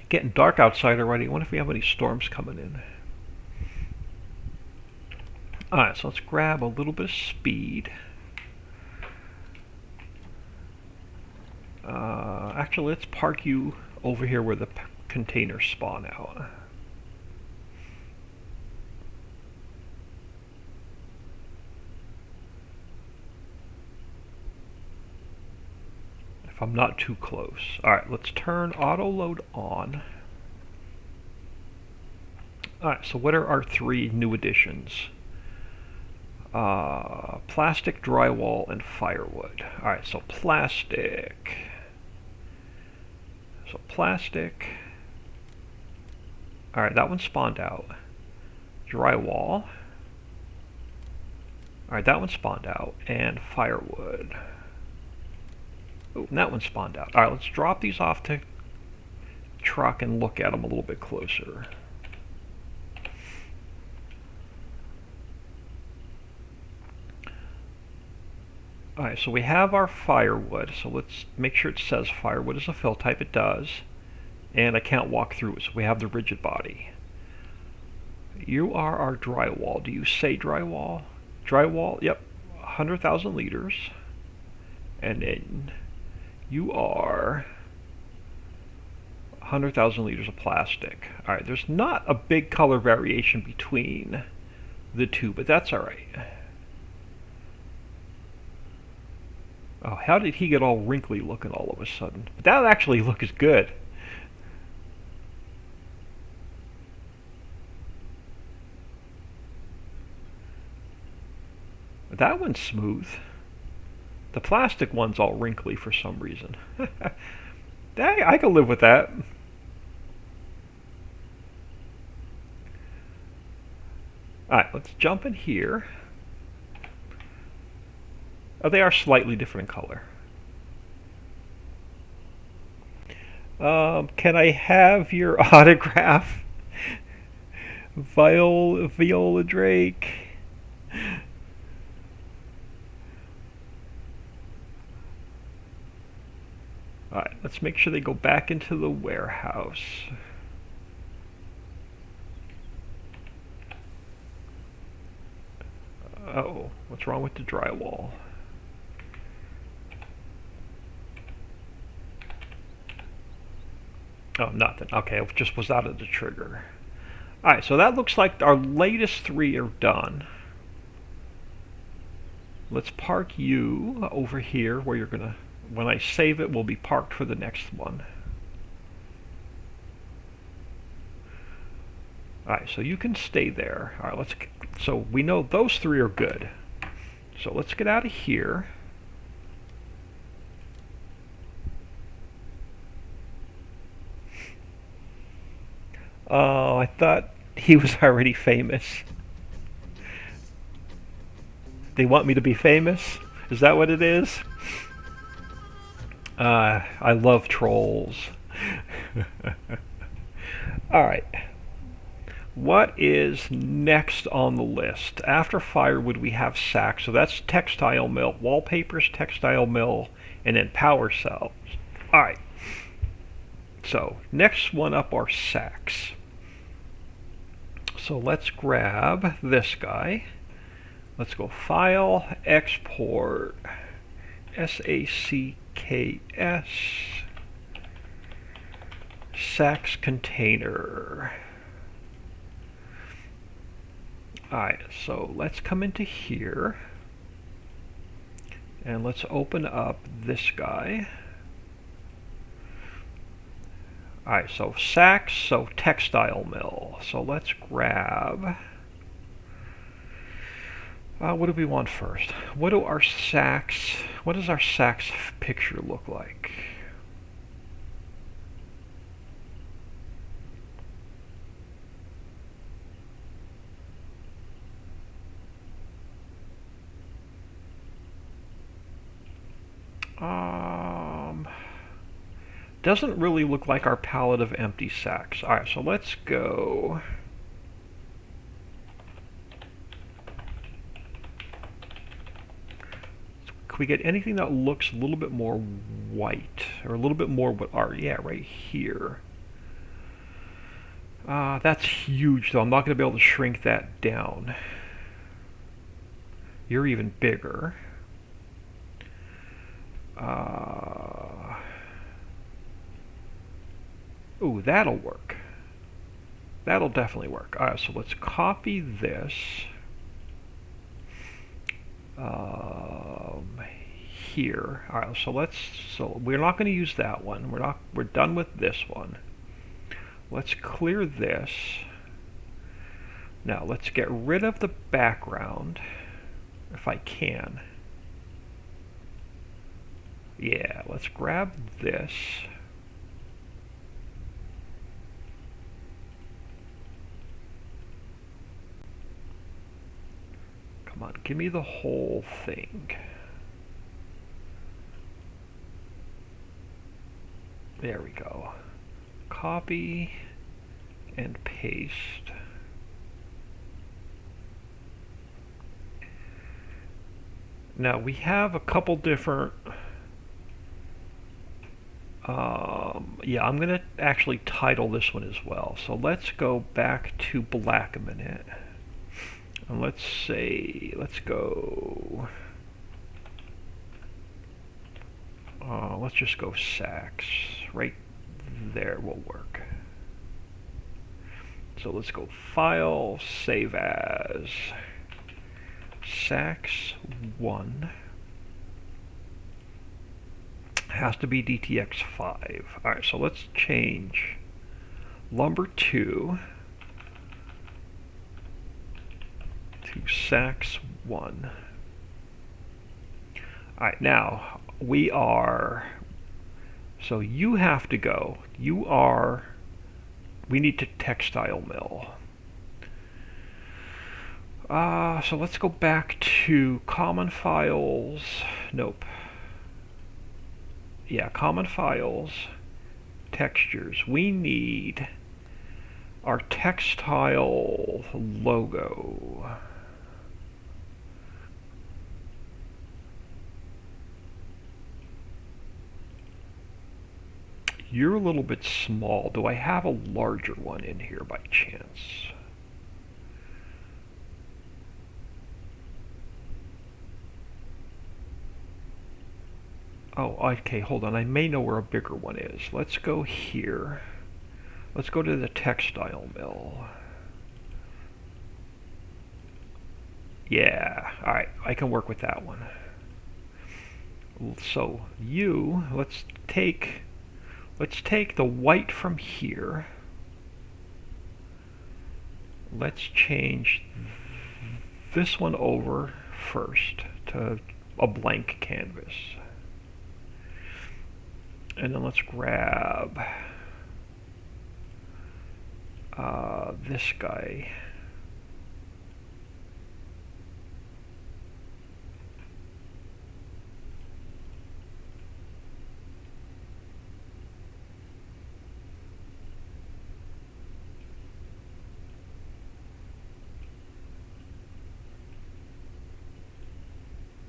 Getting dark outside already. I wonder if we have any storms coming in. Alright, so let's grab a little bit of speed. Actually, let's park you over here where the containers spawn out. If I'm not too close. Alright, let's turn auto load on. Alright, so what are our 3 new additions? Plastic, drywall, and firewood. Alright, so plastic. So plastic. Alright, that one spawned out. Drywall. Alright, that one spawned out. And firewood. Oh, that one spawned out. Alright, let's drop these off to truck and look at them a little bit closer. Alright, so we have our firewood, so let's make sure it says firewood is a fill type. It does. And I can't walk through it, so we have the rigid body. You are our drywall. Do you say drywall? Drywall, yep, 100,000 liters. And then you are 100,000 liters of plastic. Alright, there's not a big color variation between the two, but that's alright. Oh, how did he get all wrinkly looking all of a sudden? But that actually looks good. That one's smooth. The plastic one's all wrinkly for some reason. I can live with that. Alright, let's jump in here. Oh, they are slightly different in color. Can I have your autograph? Viola Drake. Alright, let's make sure they go back into the warehouse. Oh, what's wrong with the drywall? Oh, nothing. Okay, it just was out of the trigger. Alright, so that looks like our latest three are done. Let's park you over here where you're gonna, when I save it, we'll be parked for the next one. Alright, so you can stay there. Alright, so we know those three are good. So let's get out of here. Oh, I thought he was already famous. They want me to be famous? Is that what it is? I love trolls. Alright. What is next on the list? After firewood, we have sacks. So that's textile mill, wallpapers, textile mill, and then power cells. Alright. So next one up are sacks. So let's grab this guy. Let's go File, Export, SACKS, Sacks Container. Alright, so let's come into here and let's open up this guy. Alright, so sacks, so textile mill. So let's grab, what do we want first? What does our sacks picture look like? Doesn't really look like our palette of empty sacks. Alright, so let's go. Can we get anything that looks a little bit more white? Or a little bit more what are, yeah, right here. That's huge though. I'm not going to be able to shrink that down. You're even bigger. Ooh, that'll work. That'll definitely work. Alright, so let's copy this. Here. Alright, so we're not going to use that one. We're done with this one. Let's clear this. Now let's get rid of the background if I can. Yeah, let's grab this. Come on, give me the whole thing. There we go. Copy and paste. Now we have a couple different, yeah, I'm going to actually title this one as well. So let's go back to black a minute. And let's go, let's just go sacks. Right there will work. So let's go File, Save As, Sacks 1. Has to be DTX 5. Alright, so let's change Lumber 2 to Sacks 1. Alright, now we are, so you have to go. We need to textile mill. So let's go back to common files. Nope. Yeah, common files, textures. We need our textile logo. You're a little bit small. Do I have a larger one in here by chance? Oh, okay, hold on. I may know where a bigger one is. Let's go here. Let's go to the textile mill. Yeah, alright, I can work with that one. So, let's take the white from here. Let's change this one over first to a blank canvas. And then let's grab this guy.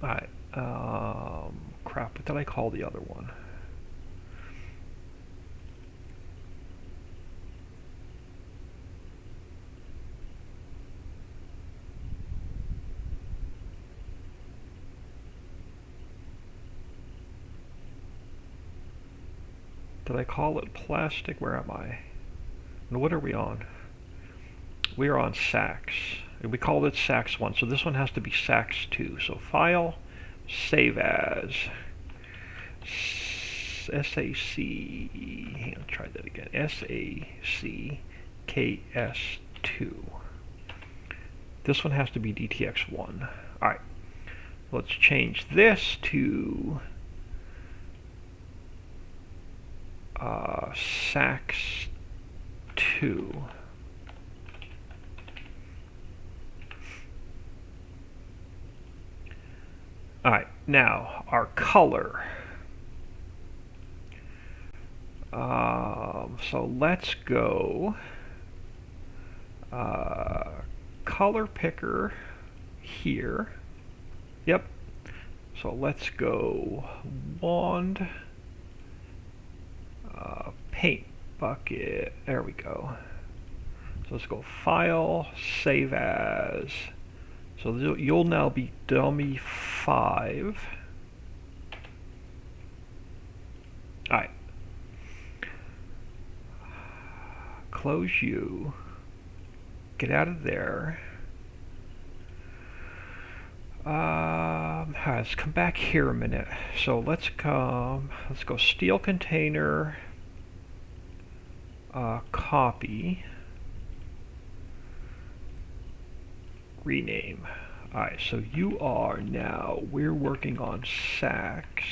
Alright, crap, what did I call the other one? Did I call it plastic? Where am I? And what are we on? We are on Sax. We called it Sax 1, so this one has to be Sax 2. So File, Save As, SAC, hang on, try that again, SACKS2. This one has to be DTX1. Alright, let's change this to Sax 2. Alright, now our color. So let's go color picker here. Yep. So let's go wand, paint bucket. There we go. So let's go File, Save As. So you'll now be dummy 5. Alright. Close you. Get out of there. Let's come back here a minute. So let's go steel container, copy, rename. Alright, so you are now, we're working on Sax.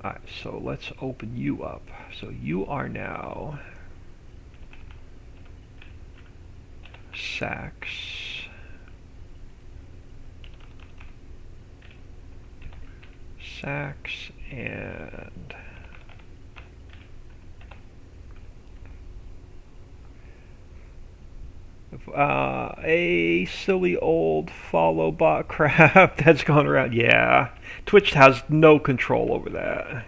Alright, so let's open you up. So you are now Sax. Sax and a silly old follow bot crap that's gone around. Yeah, Twitch has no control over that.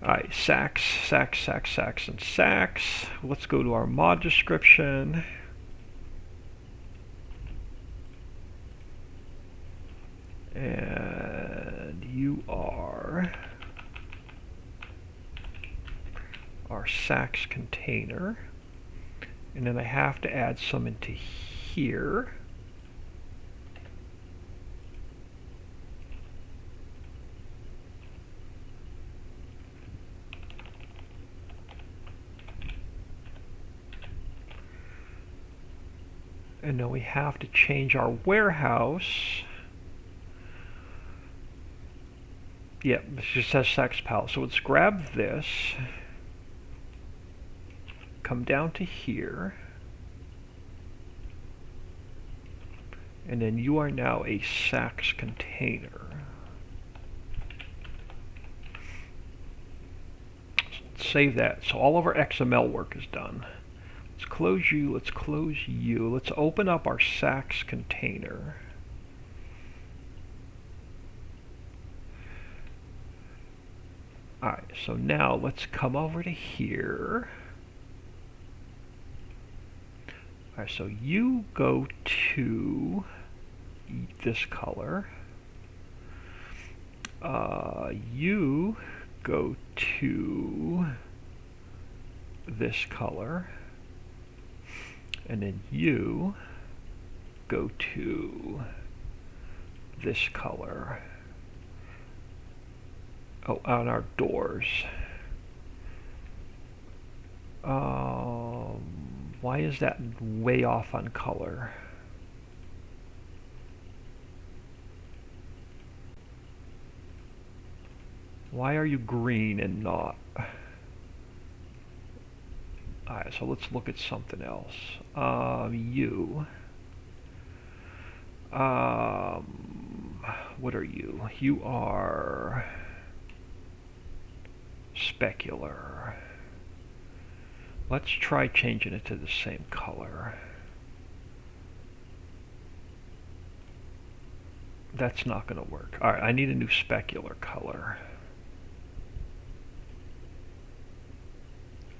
Alright, Sax, and Sax. Let's go to our mod description. And you are our Sax container. And then I have to add some into here. And then we have to change our warehouse. Yep, this just says Sax Palette. So let's grab this. Come down to here. And then you are now a Saks container. Save that. So all of our XML work is done. Let's close you. Let's close you. Let's open up our Saks container. Alright, so now let's come over to here. Alright, so you go to this color. You go to this color. And then you go to this color. Oh, on our doors. Why is that way off on color? Why are you green and not? Alright, so let's look at something else. You. What are you? You are specular. Let's try changing it to the same color. That's not going to work. Alright, I need a new specular color.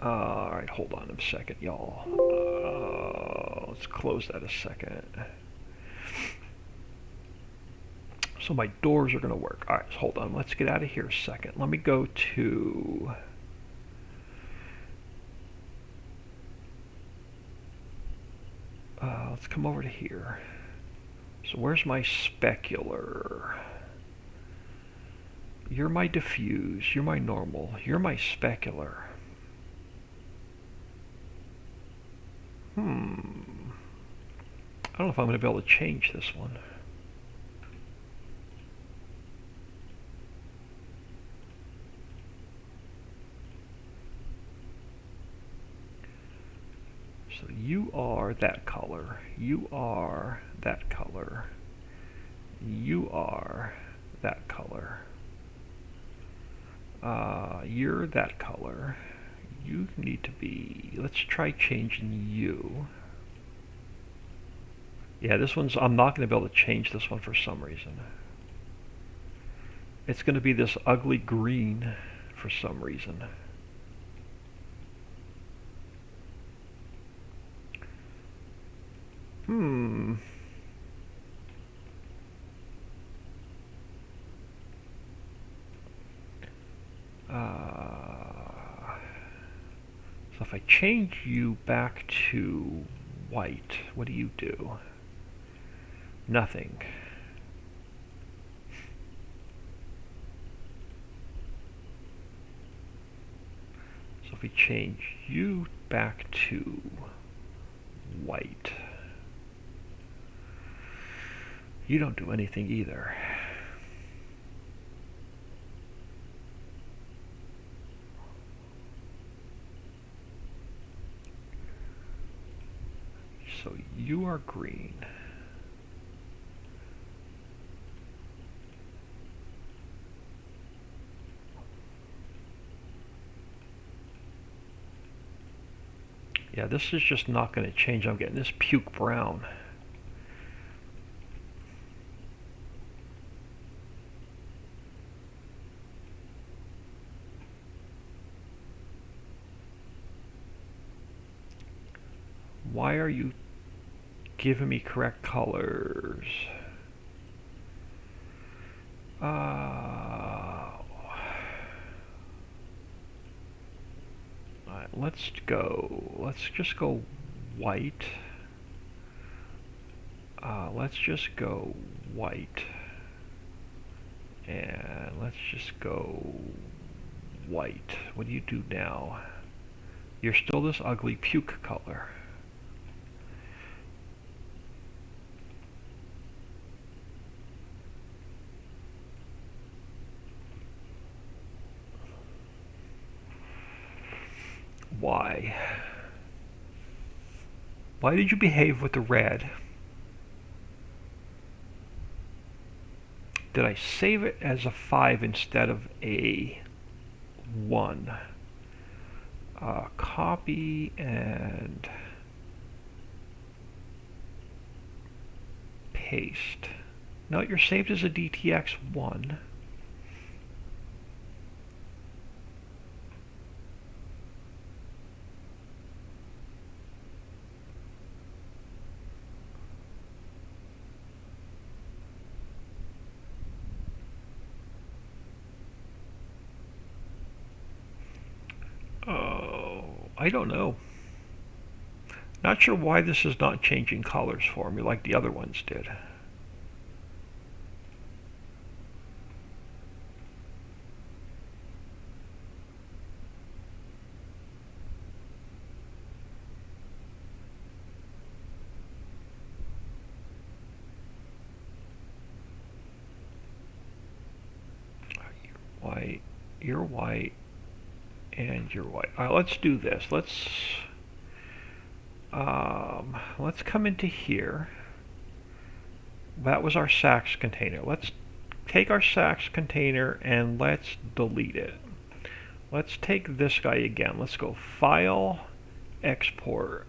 Alright, hold on a second, y'all. Let's close that a second. So my doors are going to work. Alright, so hold on. Let's get out of here a second. Let me go to... let's come over to here. So where's my specular? You're my diffuse. You're my normal. You're my specular. I don't know if I'm going to be able to change this one. So you are that color. You are that color. You are that color. You're that color. You need to be... Let's try changing you. Yeah, this one's... I'm not going to be able to change this one for some reason. It's going to be this ugly green for some reason. So if I change you back to white, what do you do? Nothing. So if we change you back to white, you don't do anything either. So you are green. Yeah, this is just not going to change. I'm getting this puke brown. Why are you giving me correct colors? Alright, let's just go white. Let's just go white. And let's just go white. What do you do now? You're still this ugly puke color. Why? Why did you behave with the red? Did I save it as a 5 instead of a 1? Copy and paste. No, you're saved as a DTX1. Oh, I don't know. Not sure why this is not changing colors for me like the other ones did. White, you're white, and you're white. All right, let's do this. Let's come into here. That was our Sachs container. Let's take our Sachs container and let's delete it. Let's take this guy again. Let's go File, Export.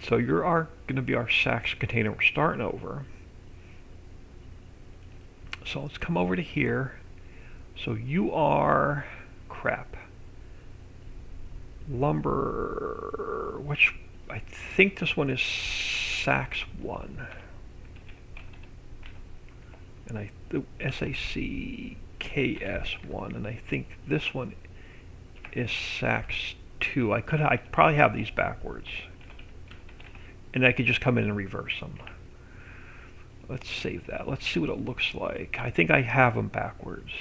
So you're going to be our Sachs container. We're starting over. So let's come over to here. So you are crap. Lumber, which I think this one is Sachs 1. And SACKS1, and I think this one is Sachs 2. I probably have these backwards. And I could just come in and reverse them. Let's save that. Let's see what it looks like. I think I have them backwards.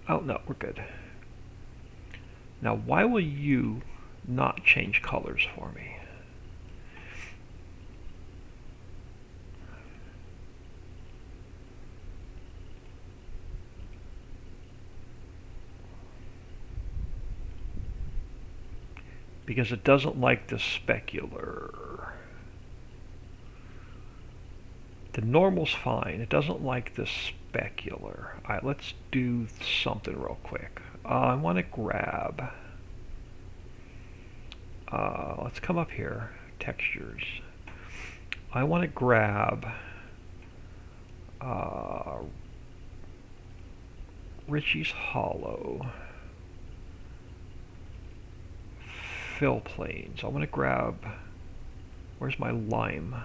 Oh, no, we're good. Now, why will you not change colors for me? Because it doesn't like the specular. The normal's fine. It doesn't like the specular. Alright, let's do something real quick. I want to grab... let's come up here. Textures. I want to grab... Ritchie's Hollow. Fill planes. I want to grab... Where's my lime?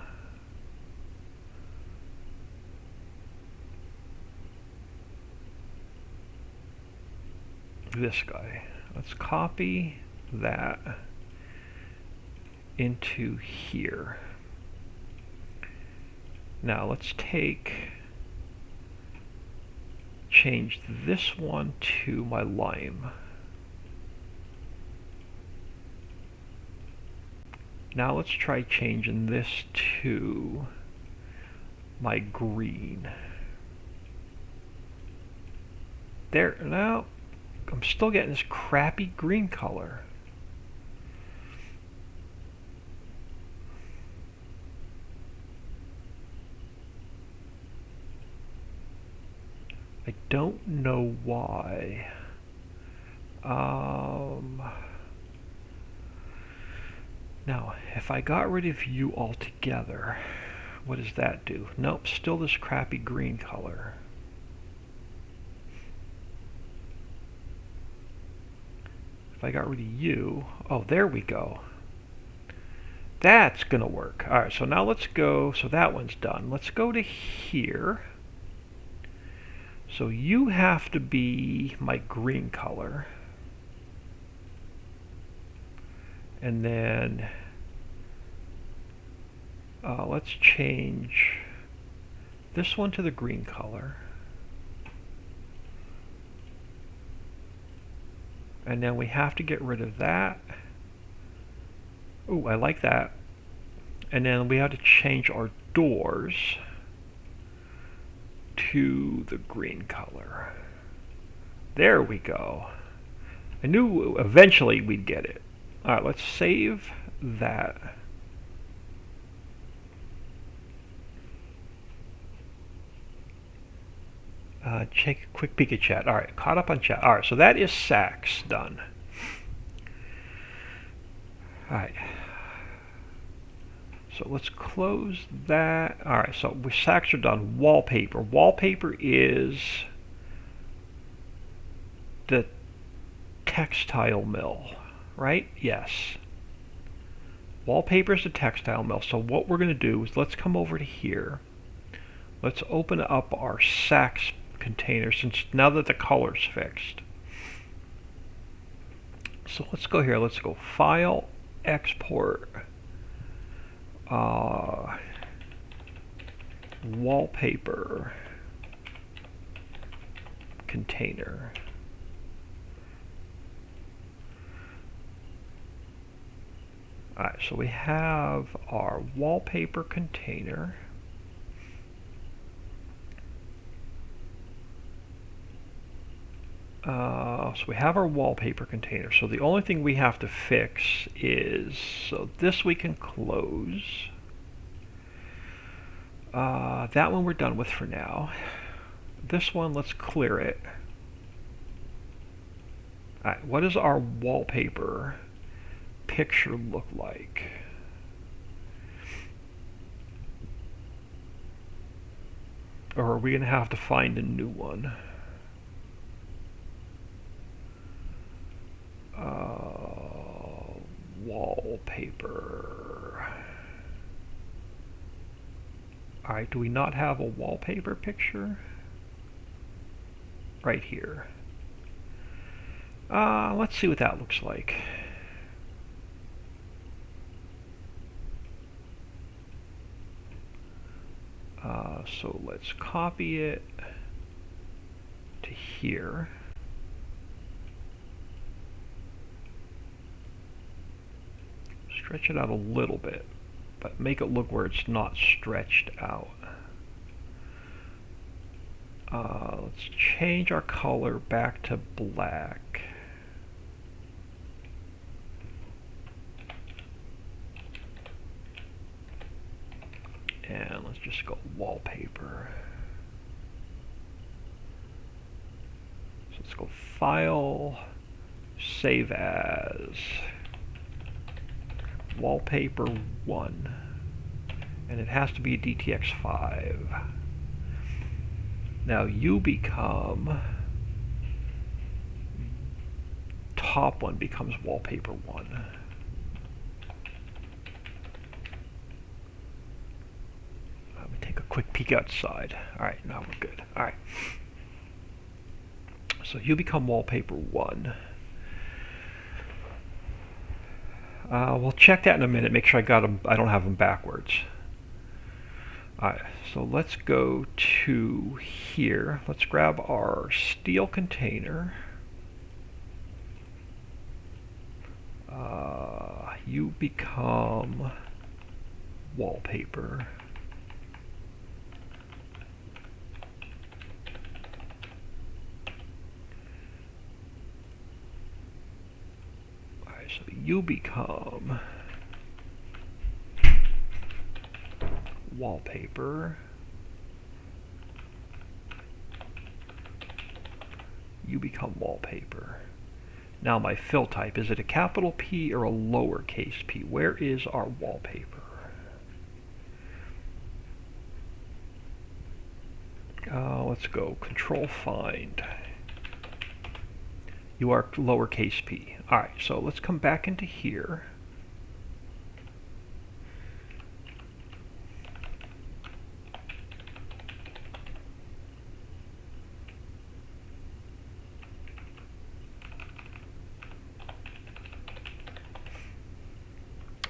This guy. Let's copy that into here. Now let's change this one to my lime. Now let's try changing this to my green. There, now I'm still getting this crappy green color. I don't know why. Now, if I got rid of you altogether, what does that do? Nope, still this crappy green color. If I got rid of you, oh, there we go. That's gonna work. All right, so now let's go, so that one's done. Let's go to here. So you have to be my green color. And then let's change this one to the green color. And then we have to get rid of that. Ooh, I like that. And then we have to change our doors to the green color. There we go. I knew eventually we'd get it. All right, let's save that. Take a quick peek at chat. All right, caught up on chat. All right, so that is Saks done. All right. So let's close that. All right, so Saks are done. Wallpaper. Wallpaper is the textile mill, right? Yes. Wallpaper is the textile mill. So what we're going to do is let's come over to here. Let's open up our Saks container since now that the color's fixed. So let's go here. Let's go File, Export, Wallpaper, Container. Alright, so we have our wallpaper container. So we have our wallpaper container. So the only thing we have to fix is, so this we can close. That one we're done with for now. This one, let's clear it. Alright, what does our wallpaper picture look like? Or are we going to have to find a new one? Wallpaper. Alright, do we not have a wallpaper picture? Right here. Let's see what that looks like. So let's copy it to here. Stretch it out a little bit, but make it look where it's not stretched out. Let's change our color back to black. And let's just go wallpaper. So let's go File, Save As, Wallpaper 1. And it has to be DTX5. Now you become, top one becomes wallpaper 1. Let me take a quick peek outside. Alright, now we're good. Alright. So you become wallpaper 1. We'll check that in a minute, make sure I got them, I don't have them backwards. Alright, so let's go to here. Let's grab our steel container. You become wallpaper. Alright, so you become wallpaper. You become wallpaper. Now my fill type, is it a capital P or a lowercase p? Where is our wallpaper? Let's go Control Find. You are lowercase p. Alright, so let's come back into here.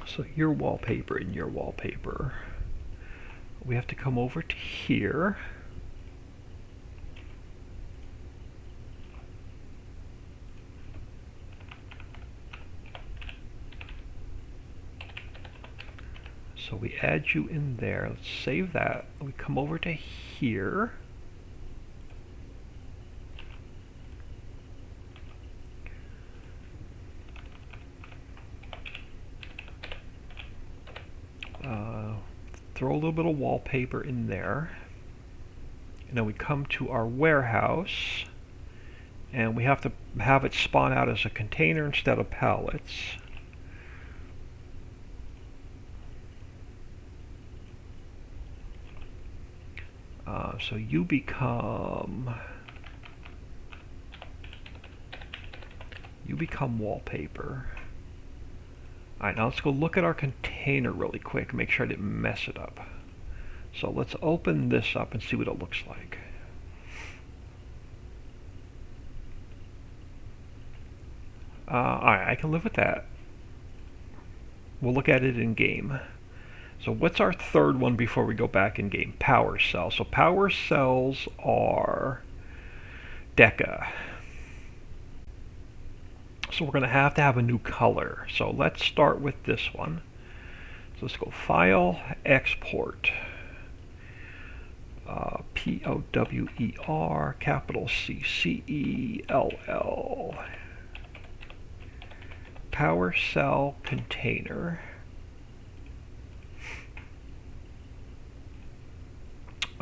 So your wallpaper and your wallpaper. We have to come over to here. So we add you in there. Let's save that. We come over to here. throw a little bit of wallpaper in there. And then we come to our warehouse, and we have to have it spawn out as a container instead of pallets. So you become wallpaper. Alright, now let's go look at our container really quick, make sure I didn't mess it up. So let's open this up and see what it looks like. Alright, I can live with that. We'll look at it in game. So what's our third one before we go back in game? Power cells. So power cells are Deca. So we're going to have a new color. So let's start with this one. So let's go File, Export. POWER, capital CCELL. Power cell container.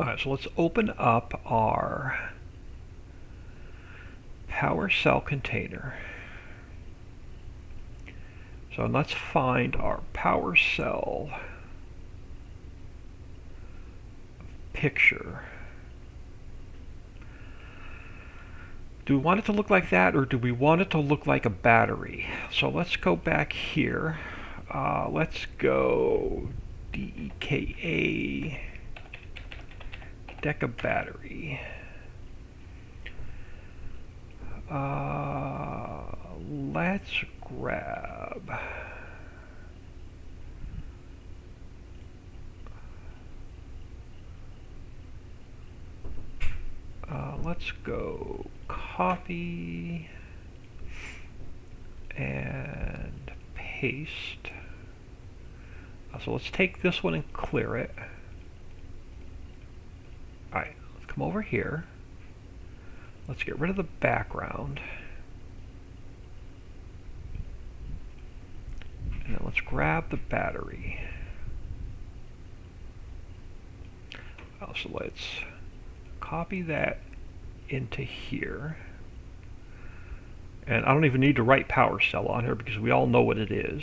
Alright, so let's open up our power cell container. So let's find our power cell picture. Do we want it to look like that, or do we want it to look like a battery? So let's go back here. Let's go DEKA Deca battery. Let's grab let's go copy and paste. So let's take this one and clear it. Alright, let's come over here. Let's get rid of the background. And then let's grab the battery. So let's copy that into here. And I don't even need to write power cell on here because we all know what it is.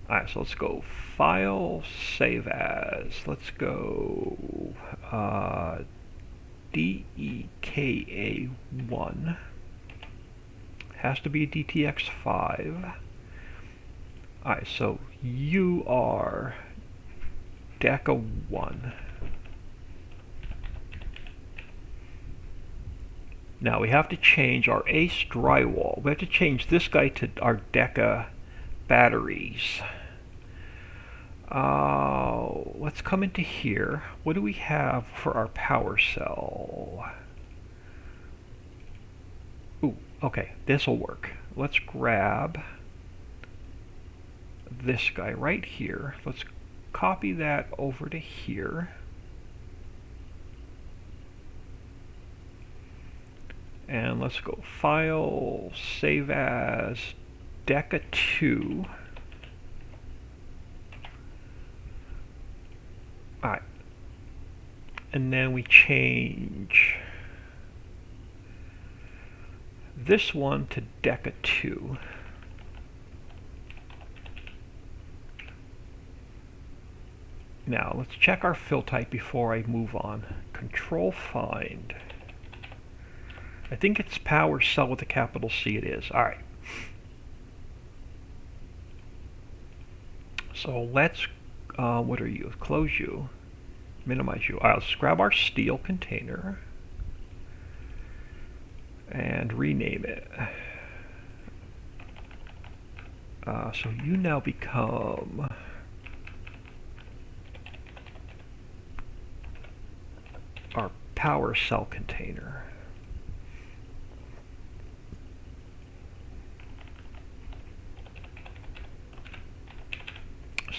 Alright, so let's go File, Save As. Let's go DEKA1. Has to be DTX5. Alright, so you are Deca1. Now we have to change our Ace drywall. We have to change this guy to our Deca batteries. Let's come into here. What do we have for our power cell? Ooh, okay, this will work. Let's grab this guy right here. Let's copy that over to here. And let's go File, Save As, Deca2. Alright. And then we change this one to Deca2. Now let's check our fill type before I move on. Control Find. I think it's power cell with a capital C. It is. Alright. So let's, what are you? Close you. Minimize you. Alright, let's grab our steel container and rename it. So you now become our power cell container.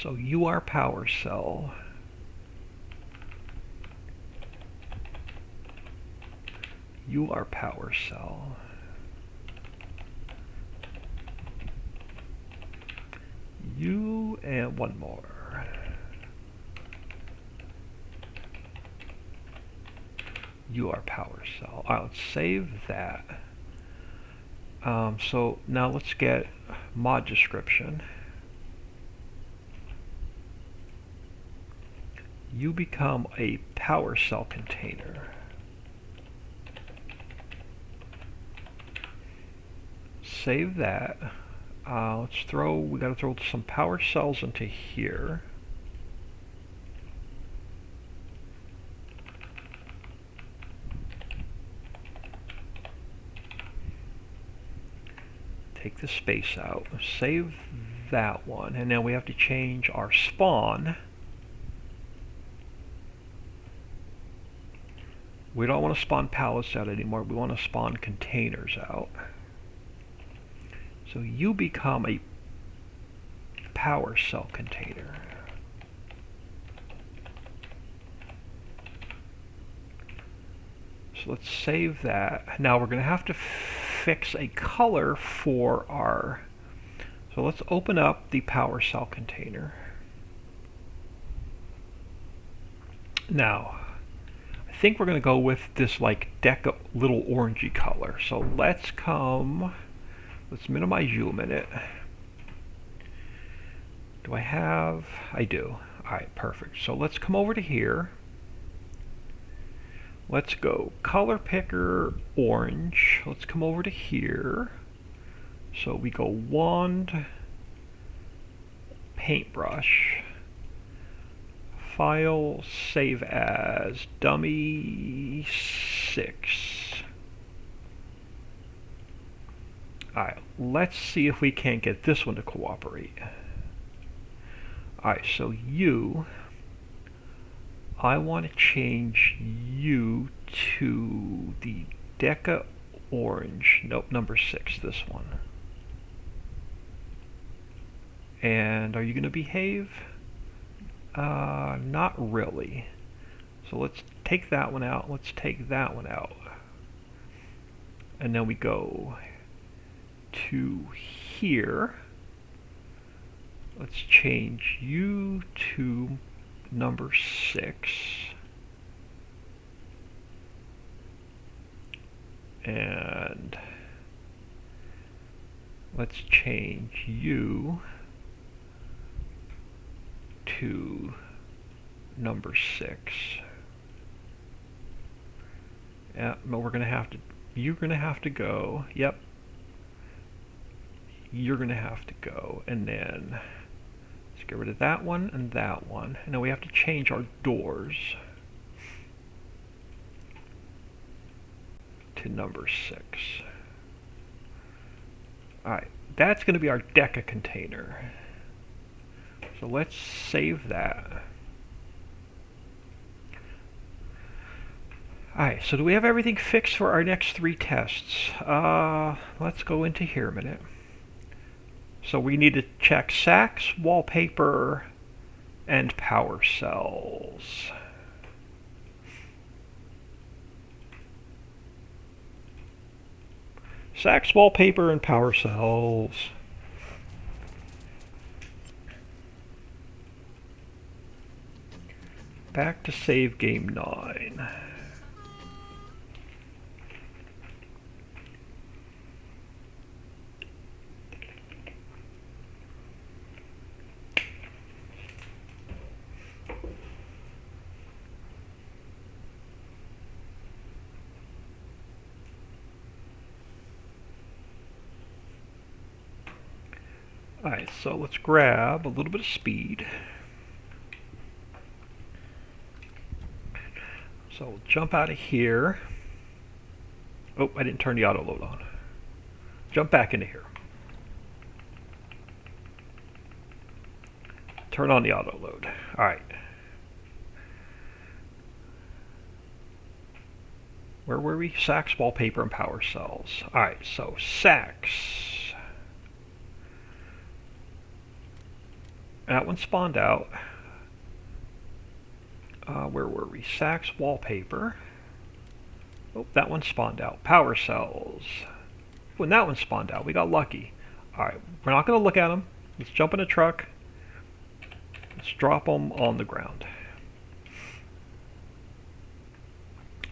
So you are power cell. You are power cell. you, and one more. You are power cell. Alright, let's save that. So now let's get mod description. You become a power cell container. Save that. We gotta throw some power cells into here. Take the space out, save that one, and now we have to change our spawn. We don't want to spawn pallets out anymore, we want to spawn containers out. So you become a power cell container. So let's save that. Now we're going to have to fix a color for our... So let's open up the power cell container. Now, I think we're going to go with this like deca little orangey color. So let's minimize you a minute. Do I have? I do. Alright, perfect. So let's come over to here. Let's go color picker orange. Let's come over to here. So we go wand, paintbrush, file, save as dummy 6. Alright, let's see if we can't get this one to cooperate. Alright, so I want to change you to the Deca Orange. Nope, number 6, this one. And are you going to behave? Not really. So let's take that one out. Let's take that one out. And then we go to here. Let's change you to number 6. And let's change you to number 6. Yeah, no, you're gonna have to go. Yep. You're gonna have to go, and then let's get rid of that one and that one. And then we have to change our doors to number 6. Alright, that's going to be our Deca container. So let's save that. Alright, so do we have everything fixed for our next 3 tests? Let's go into here a minute. So we need to check Sax, wallpaper, and power cells. Sax, wallpaper, and power cells. Back to save game 9. Alright, so let's grab a little bit of speed. So we'll jump out of here. Oh, I didn't turn the auto load on. Jump back into here. Turn on the auto load. Alright. Where were we? Sax, wallpaper, and power cells. Alright, so Sax. That one spawned out. Where were we? Sax, wallpaper. Oh, that one spawned out. Power cells. When that one spawned out, we got lucky. Alright, we're not going to look at them. Let's jump in a truck. Let's drop them on the ground.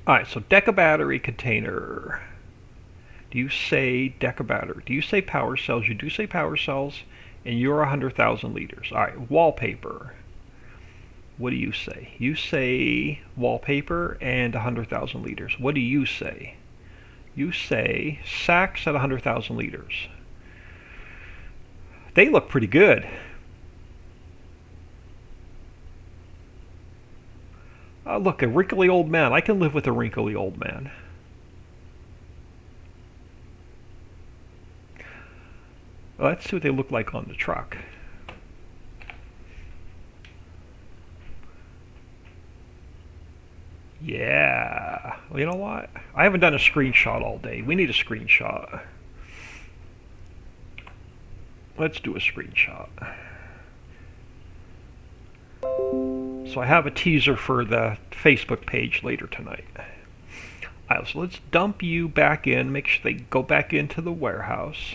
Alright, so Deca battery container. Do you say Deca battery? Do you say power cells? You do say power cells, and you're 100,000 liters. Alright, wallpaper. What do you say? You say wallpaper and 100,000 liters. What do you say? You say sacks at 100,000 liters. They look pretty good. Look, a wrinkly old man. I can live with a wrinkly old man. Let's see what they look like on the truck. Yeah. Well, you know what? I haven't done a screenshot all day. We need a screenshot. Let's do a screenshot. So I have a teaser for the Facebook page later tonight. Alright, so let's dump you back in. Make sure they go back into the warehouse.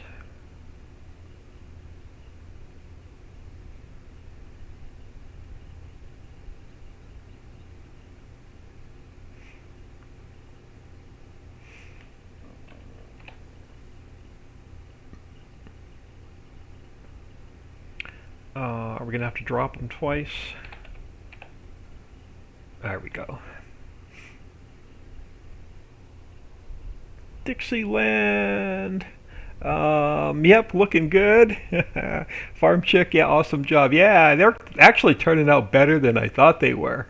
Are we going to have to drop them twice? There we go. Dixieland. Yep, looking good. Farm Chick, yeah, awesome job. Yeah, they're actually turning out better than I thought they were.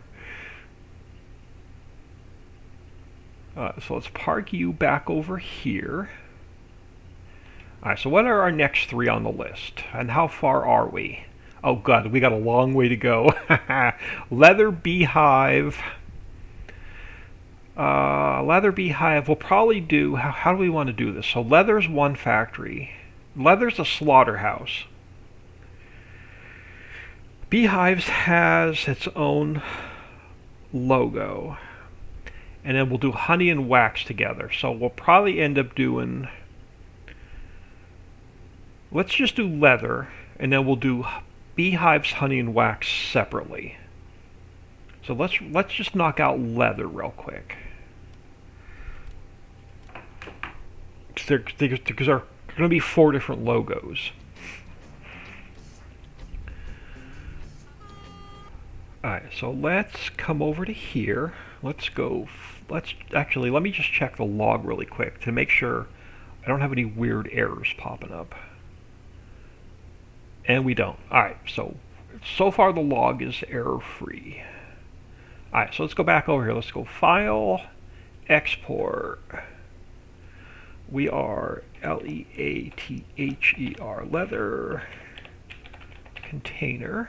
So let's park you back over here. Alright, so what are our next three on the list? And how far are we? Oh god, we got a long way to go. Leather Beehive. Leather Beehive, we'll probably do, how do we want to do this? So leather's one factory. Leather's a slaughterhouse. Beehives has its own logo. And then we'll do honey and wax together. So we'll probably end up doing, let's just do leather, and then we'll do Beehive's honey and wax separately. So let's just knock out leather real quick. Because there are going to be 4 different logos. Alright, so let's come over to here. Let's actually, let me just check the log really quick to make sure I don't have any weird errors popping up. And we don't. Alright, so far the log is error-free. Alright, so let's go back over here. Let's go File, Export. We are L-E-A-T-H-E-R, leather container.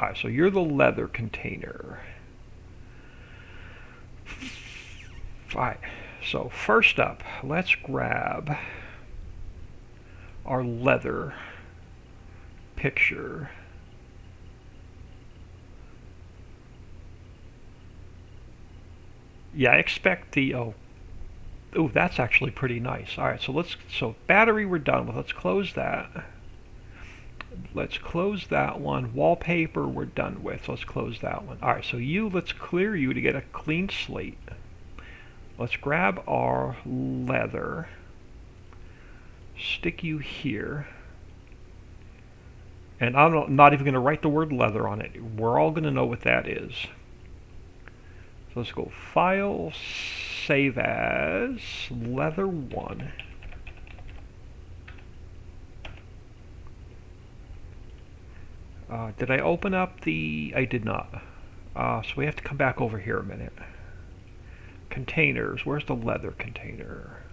Alright, so you're the leather container. Alright, so first up, let's grab our leather picture. Yeah, I expect the, oh, that's actually pretty nice. Alright, so battery we're done with. Let's close that. Let's close that one. Wallpaper we're done with. So let's close that one. Alright, so let's clear you to get a clean slate. Let's grab our leather. Stick you here. And I'm not even going to write the word leather on it. We're all going to know what that is. So let's go File, Save As, Leather 1. Did I open up the... I did not. So we have to come back over here a minute. Containers. Where's the leather container?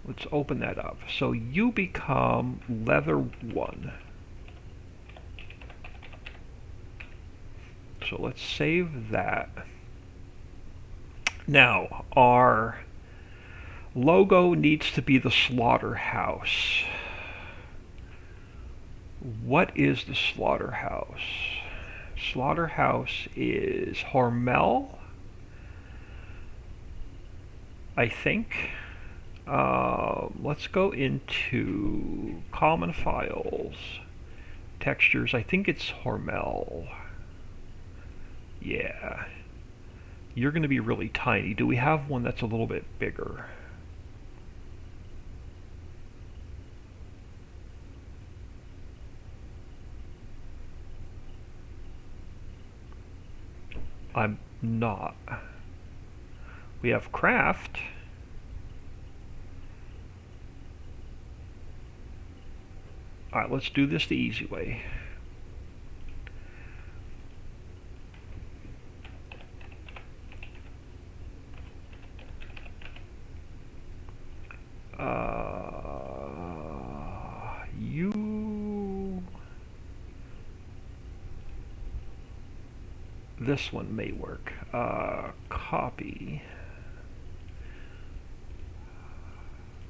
Let's open that up. So you become Leather 1. So let's save that. Now, our logo needs to be the slaughterhouse. What is the slaughterhouse? Slaughterhouse is Hormel, I think. Let's go into common files, textures. I think it's Hormel. Yeah. You're going to be really tiny. Do we have one that's a little bit bigger? I'm not. We have craft. Alright, let's do this the easy way. This one may work. Copy.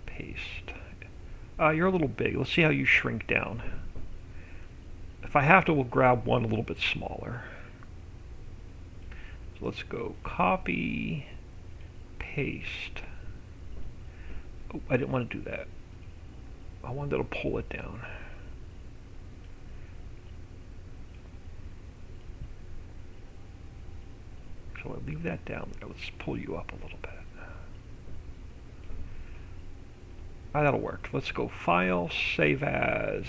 Paste. You're a little big. Let's see how you shrink down. If I have to, we'll grab one a little bit smaller. So let's go copy, paste. Oh, I didn't want to do that. I wanted to pull it down. So I leave that down there. Let's pull you up a little bit. That'll work. Let's go File, Save As.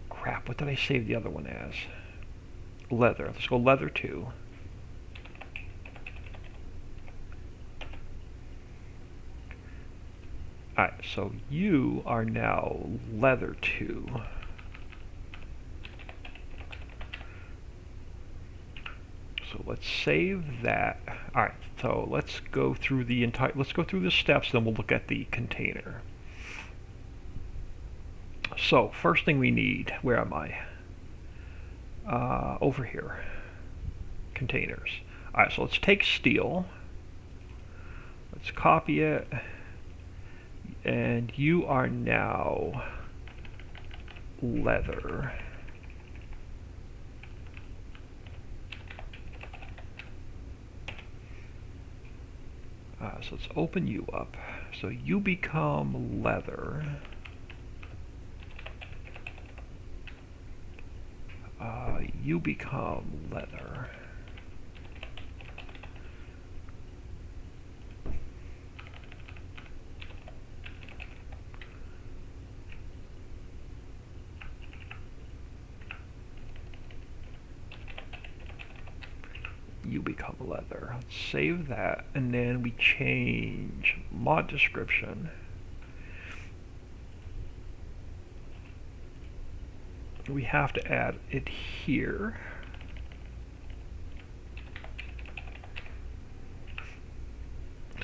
Crap, what did I save the other one as? Leather. Let's go Leather 2. Alright, so you are now Leather 2. So let's save that. Alright, so let's go through the steps, then we'll look at the container. So, first thing we need, where am I? Over here. Containers. Alright, so let's take steel. Let's copy it. And you are now leather. So let's open you up. So you become leather. You become leather. You become leather. Let's save that, and then we change mod description. We have to add it here.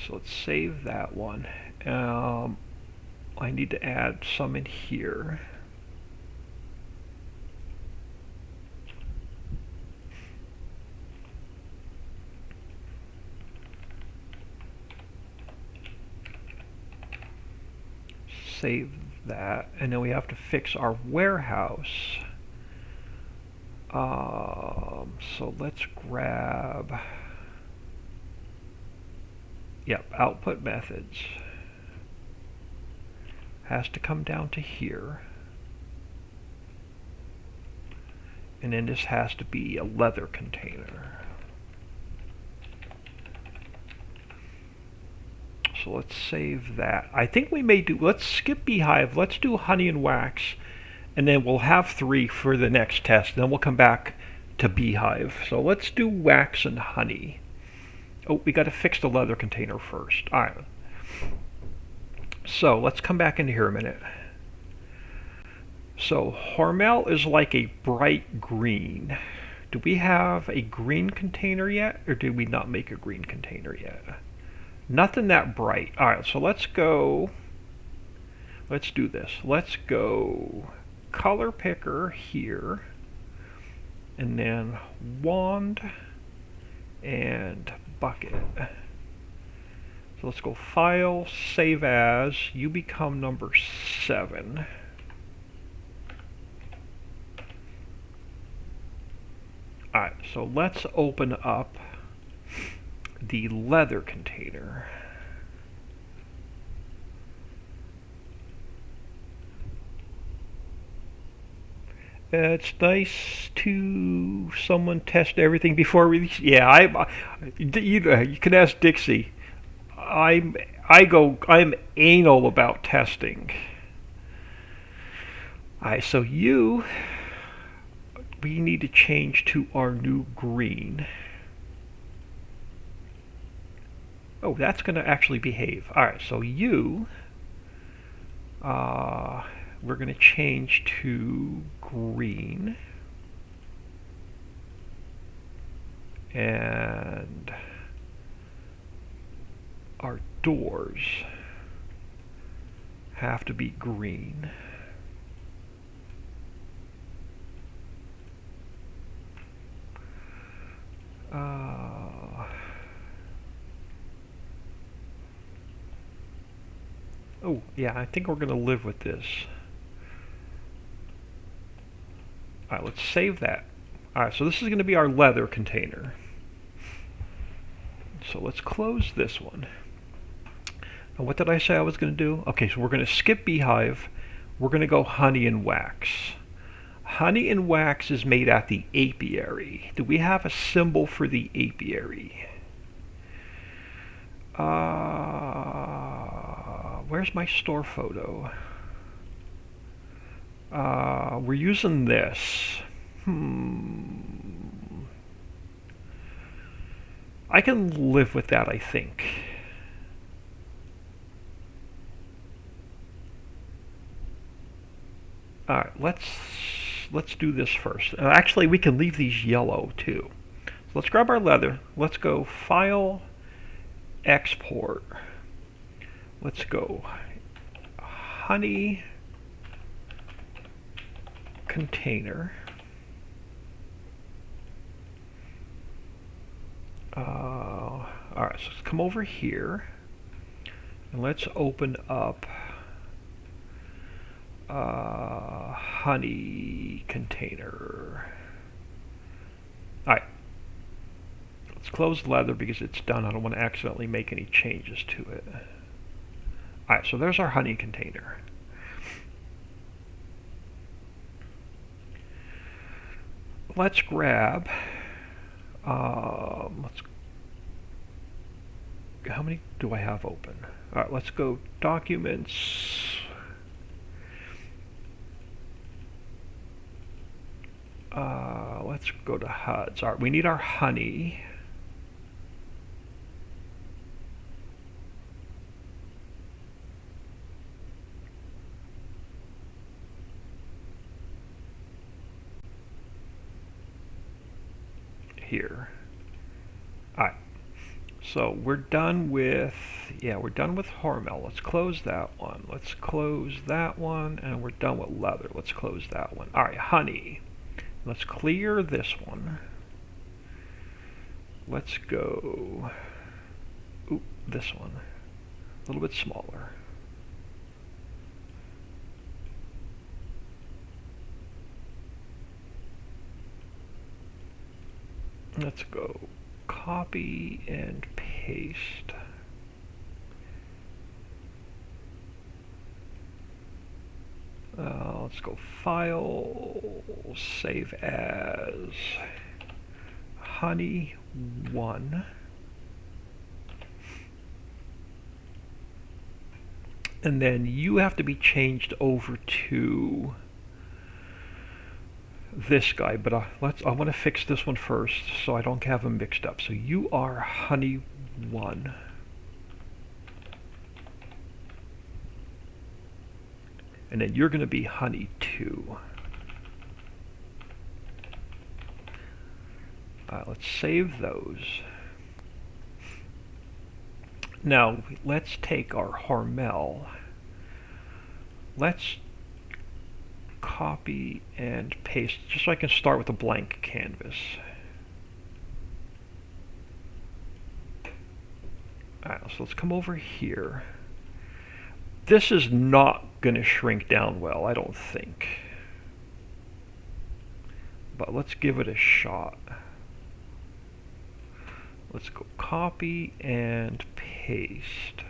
So let's save that one. I need to add some in here. Save that, and then we have to fix our warehouse. So let's grab, output methods. Has to come down to here. And then this has to be a leather container. So let's save that. I think we may do, let's skip beehive, let's do honey and wax, and then we'll have 3 for the next test, then we'll come back to beehive. So let's do wax and honey. Oh, we got to fix the leather container first. Alright. So let's come back into here a minute. So Hormel is like a bright green. Do we have a green container yet, or did we not make a green container yet? Nothing that bright. Alright, so let's go, let's do this. Let's go color picker here, and then wand and bucket. So let's go File, Save As, you become number 7. Alright, so let's open up the leather container. It's nice to someone test everything before release. Yeah, you can ask Dixie. I'm I'm anal about testing. Alright, so we need to change to our new green. Oh, that's going to actually behave. Alright, so we're going to change to green. And our doors have to be green. Oh, yeah, I think we're going to live with this. Alright, let's save that. Alright, so this is going to be our leather container. So let's close this one. Now, what did I say I was going to do? Okay, so we're going to skip beehive. We're going to go honey and wax. Honey and wax is made at the apiary. Do we have a symbol for the apiary? Where's my store photo? We're using this. I can live with that, I think. Alright, let's do this first. Actually, we can leave these yellow too. So let's grab our leather. Let's go File, Export. Let's go honey container. Alright, so let's come over here and let's open up honey container. Alright, let's close leather because it's done. I don't want to accidentally make any changes to it. Alright, so there's our honey container. Let's grab, how many do I have open? Alright, let's go Documents. Let's go to HUDs. Alright, we need our honey. Here. Alright, so we're done with, we're done with Hormel. Let's close that one. Let's close that one, and we're done with leather. Let's close that one. Alright, honey. Let's clear this one. Let's go, this one. A little bit smaller. Let's go copy and paste. Let's go File, Save As, Honey 1. And then you have to be changed over to this guy, but I want to fix this one first so I don't have them mixed up. So you are honey 1. And then you're going to be honey 2. Let's save those. Now let's take our Hormel. Let's copy and paste just so I can start with a blank canvas. Alright, so let's come over here. This is not going to shrink down well, I don't think. But let's give it a shot. Let's go copy and paste.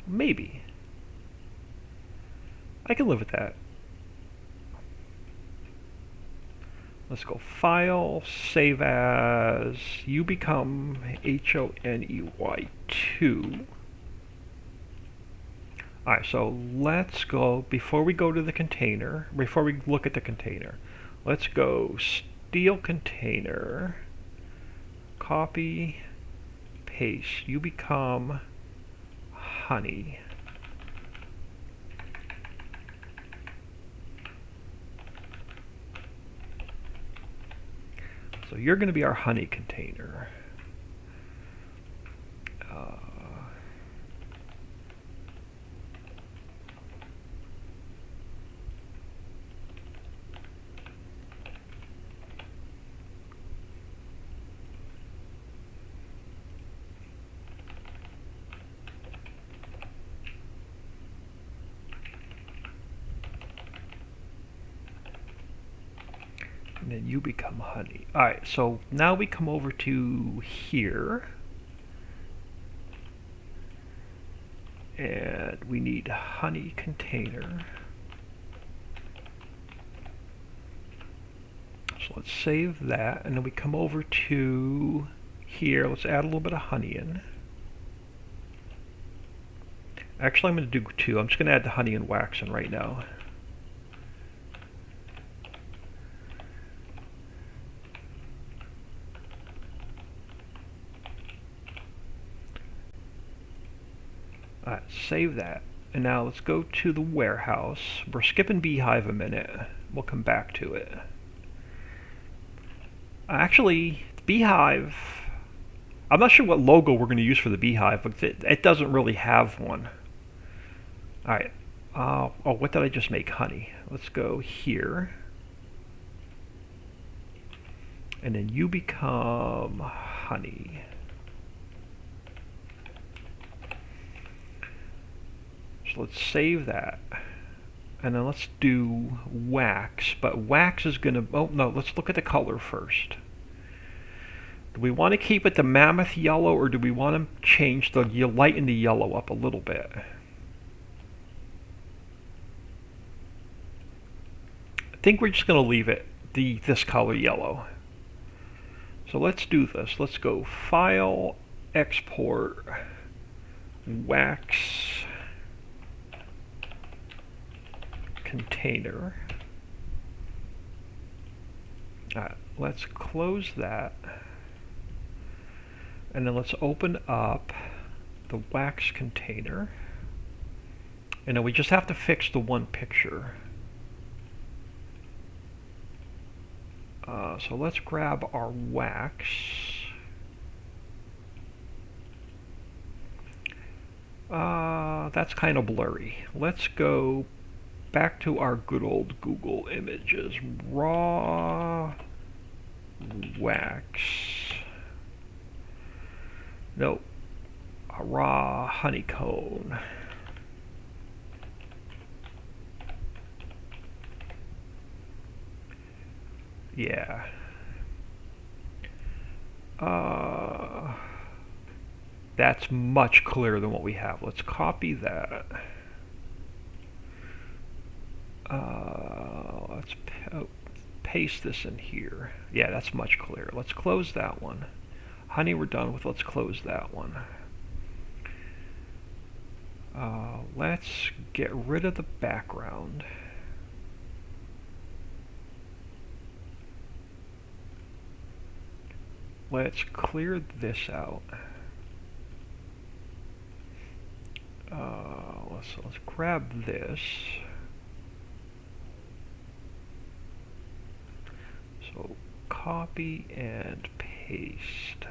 Maybe. I can live with that. Let's go File, Save As, you become Honey2. Alright, so let's go, before we go to the container, before we look at the container, let's go Steel Container, copy, paste, you become Honey. So you're going to be our honey container. And then you become honey. Alright, so now we come over to here. And we need honey container. So let's save that. And then we come over to here. Let's add a little bit of honey in. Actually, I'm going to do two. I'm just going to add the honey and wax in right now. Alright, save that. And now let's go to the warehouse. We're skipping Beehive a minute. We'll come back to it. Actually, Beehive, I'm not sure what logo we're going to use for the Beehive, but it doesn't really have one. Alright. Oh, what did I just make? Honey. Let's go here. And then you become honey. So let's save that. And then let's do wax. But wax is going to... Oh, no, let's look at the color first. Do we want to keep it the mammoth yellow, or do we want to change the... lighten the yellow up a little bit? I think we're just going to leave it this color yellow. So let's do this. Let's go File, Export, Wax, Container. Let's close that. And then let's open up the wax container. And then we just have to fix the one picture. So let's grab our wax. That's kind of blurry. Let's go back to our good old Google Images. Raw wax. Nope. A raw honeycomb. Yeah. That's much clearer than what we have. Let's copy that. Let's paste this in here. Yeah, that's much clearer. Let's close that one. Honey we're done with. Let's close that one. Let's get rid of the background. Let's clear this out. Let's grab this. So copy and paste.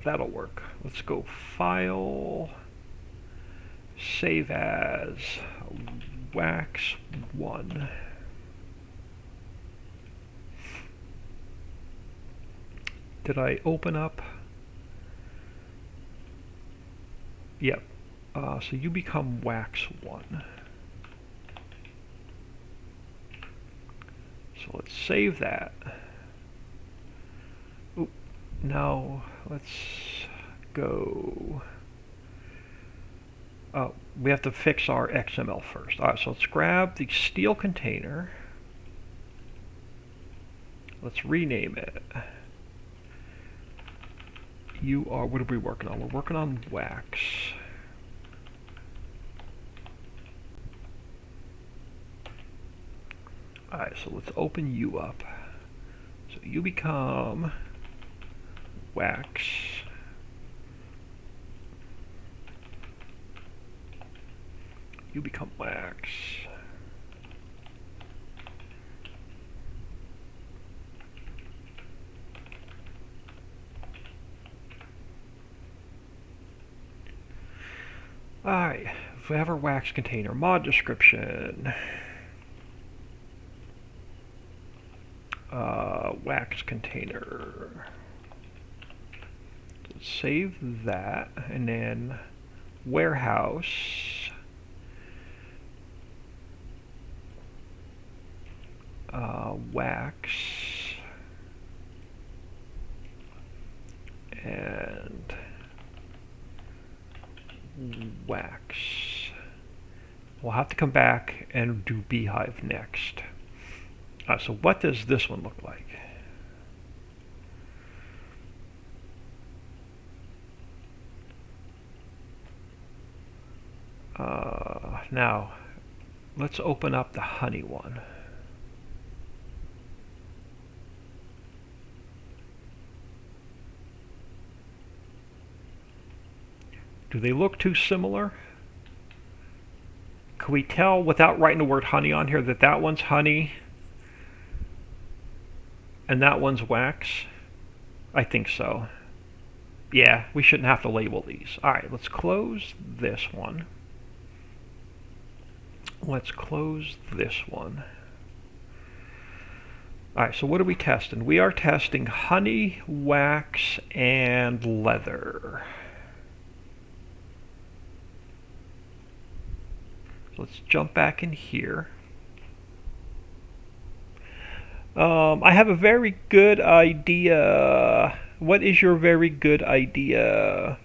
That'll work. Let's go File, Save As, Wax 1. Did I open up? Yep. So you become Wax 1. So let's save that. Oop. Now let's go We have to fix our XML first. All right, so let's grab the steel container. Let's rename it. What are we working on? We're working on wax. Alright, so let's open you up. So you become wax. You become wax. Alright, if we have our wax container, mod description. Wax container. So save that, and then warehouse. Wax. And wax. We'll have to come back and do beehive next. So what does this one look like? Now, let's open up the honey one. Do they look too similar? Can we tell without writing the word honey on here that that one's honey and that one's wax? I think so. Yeah, we shouldn't have to label these. Alright, let's close this one. Let's close this one. Alright, so what are we testing? We are testing honey, wax, and leather. Let's jump back in here. I have a very good idea. What is your very good idea?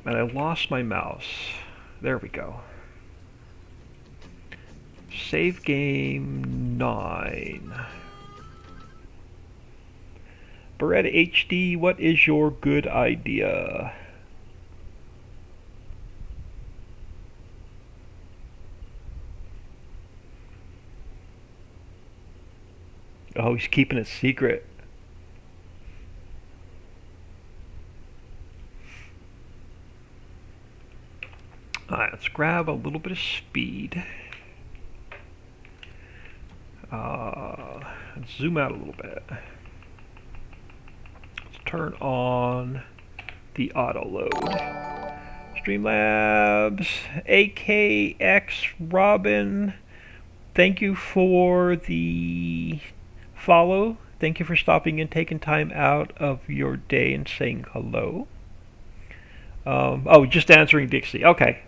And I lost my mouse. There we go. Save game 9. Beretta HD, what is your good idea? Oh, he's keeping it secret. Alright, let's grab a little bit of speed. Let's zoom out a little bit. Let's turn on the auto load. Streamlabs, AKX Robin, thank you for the follow. Thank you for stopping and taking time out of your day and saying hello. Oh, just answering Dixie. Okay.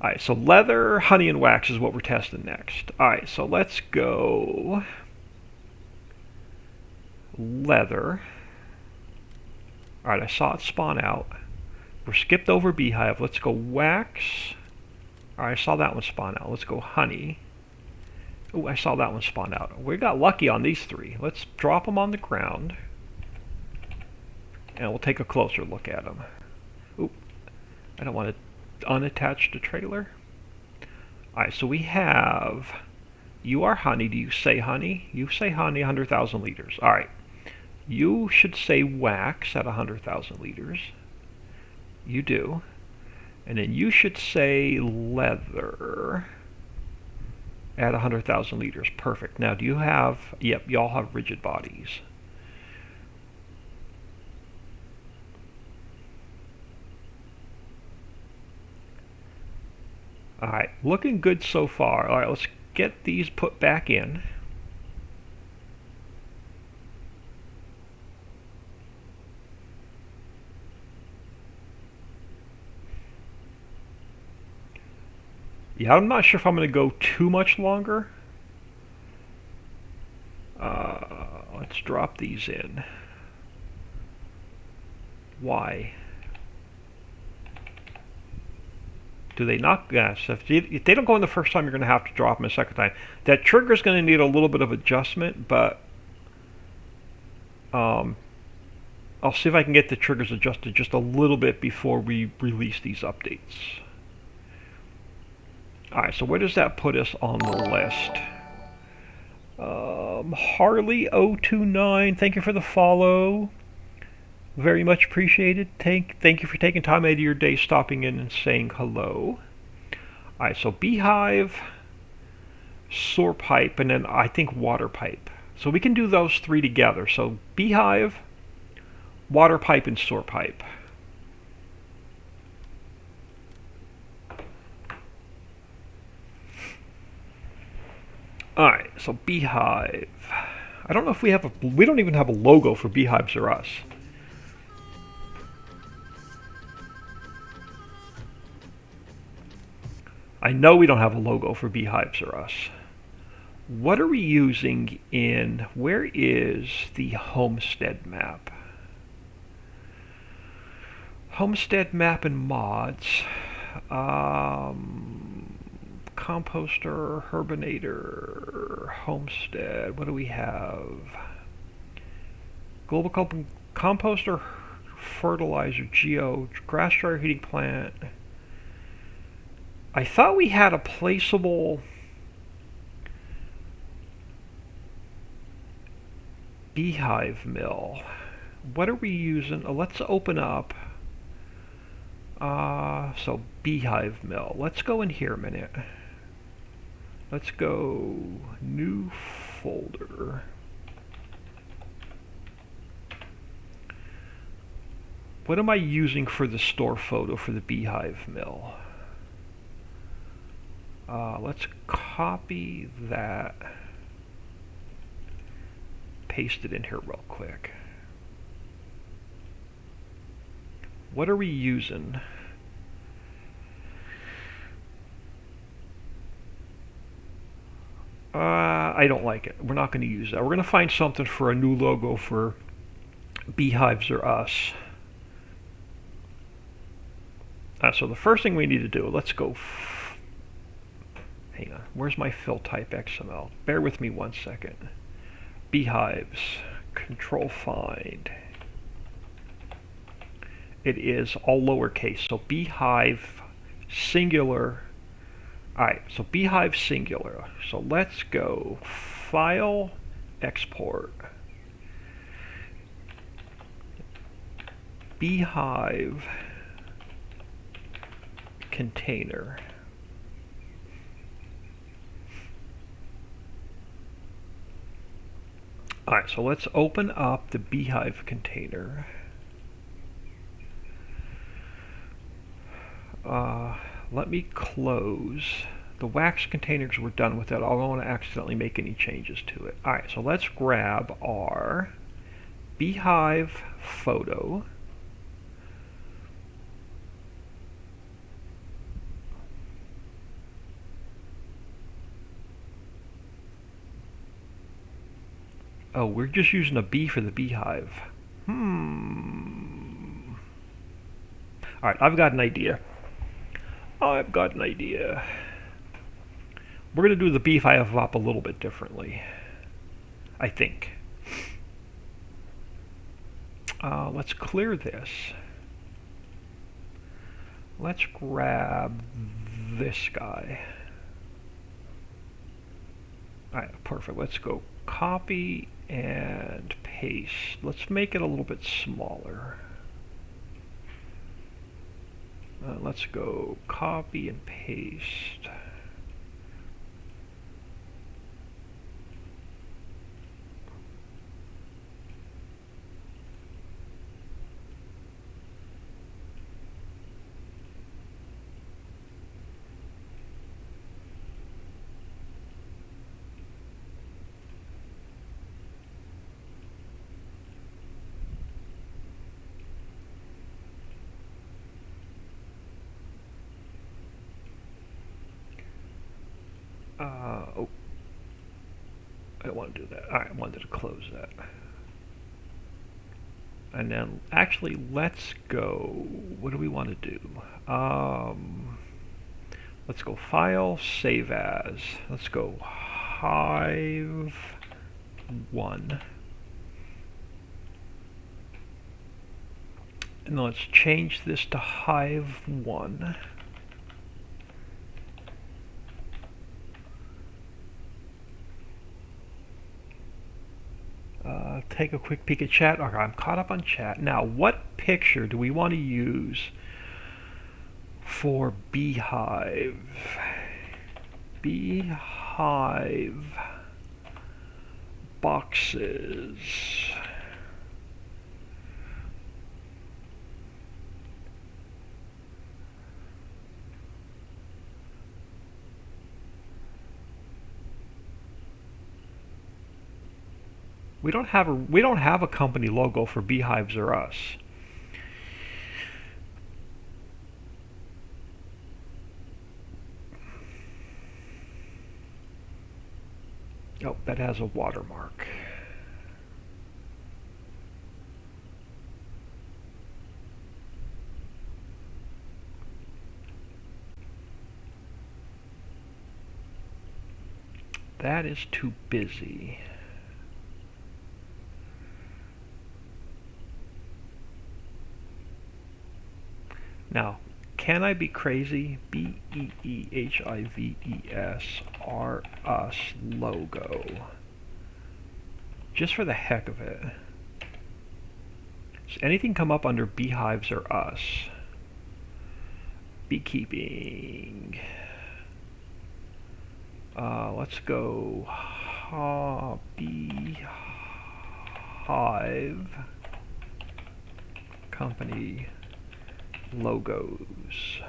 Alright, so leather, honey, and wax is what we're testing next. Alright, so let's go leather. Alright, I saw it spawn out. We're skipped over beehive. Let's go wax. Alright, I saw that one spawn out. Let's go honey. Oh, I saw that one spawn out. We got lucky on these three. Let's drop them on the ground. And we'll take a closer look at them. Oop, I don't want to unattach the trailer. Alright, so we have, you are honey. Do you say honey? You say honey, 100,000 liters. Alright, you should say wax at 100,000 liters. You do. And then you should say leather at 100,000 liters. Perfect. Now, do you have, yep, y'all have rigid bodies. Alright, looking good so far. Alright, let's get these put back in. Yeah, I'm not sure if I'm going to go too much longer. Let's drop these in. Why? Do they not? Yes. If they don't go in the first time, you're going to have to drop them a second time. That trigger is going to need a little bit of adjustment, but I'll see if I can get the triggers adjusted just a little bit before we release these updates. Alright, so where does that put us on the list? Harley029, thank you for the follow. Very much appreciated. Thank you for taking time out of your day, stopping in and saying hello. Alright, so beehive, soar pipe, and then I think water pipe. So we can do those three together. So beehive, water pipe, and soar pipe. Alright, so beehive. I don't know if we don't even have a logo for Beehives R Us. I know we don't have a logo for Beehives R Us. What are we using in, where is the homestead map? Homestead map and mods. Composter, Herbinator, Homestead. What do we have? Global Composter, Fertilizer, Geo, Grass Dryer Heating Plant. I thought we had a placeable beehive mill. What are we using? Let's open up. So beehive mill. Let's go in here a minute. Let's go new folder. What am I using for the store photo for the beehive mill? Let's copy that. Paste it in here real quick. What are we using? I don't like it. We're not going to use that. We're going to find something for a new logo for Beehives R Us. So the first thing we need to do, let's go. Hang on. Where's my fill type XML? Bear with me 1 second. Beehives. Control find. It is all lowercase. So beehive singular. Alright, so beehive singular. So let's go file, export. Beehive container. Alright, so let's open up the beehive container. Let me close. The wax containers we're done with that. I don't want to accidentally make any changes to it. Alright, so let's grab our beehive photo. Oh, we're just using a bee for the beehive. Alright, I've got an idea. We're going to do the beehive up a little bit differently, I think. Let's clear this. Let's grab this guy. Alright, perfect. Let's go copy and paste. Let's make it a little bit smaller. Let's go copy and paste. I don't want to do that. Alright, I wanted to close that. And then, actually, let's go, what do we want to do? Let's go File, Save As. Let's go Hive 1. And then let's change this to Hive 1. Take a quick peek at chat. Okay, I'm caught up on chat. Now, what picture do we want to use for Beehive? Beehive boxes. We don't have a company logo for Beehives or Us. Oh, that has a watermark. That is too busy. Now, can I be crazy? Beehives are Us logo. Just for the heck of it. Does anything come up under Beehives or Us? Beekeeping. Let's go Beehive company logos.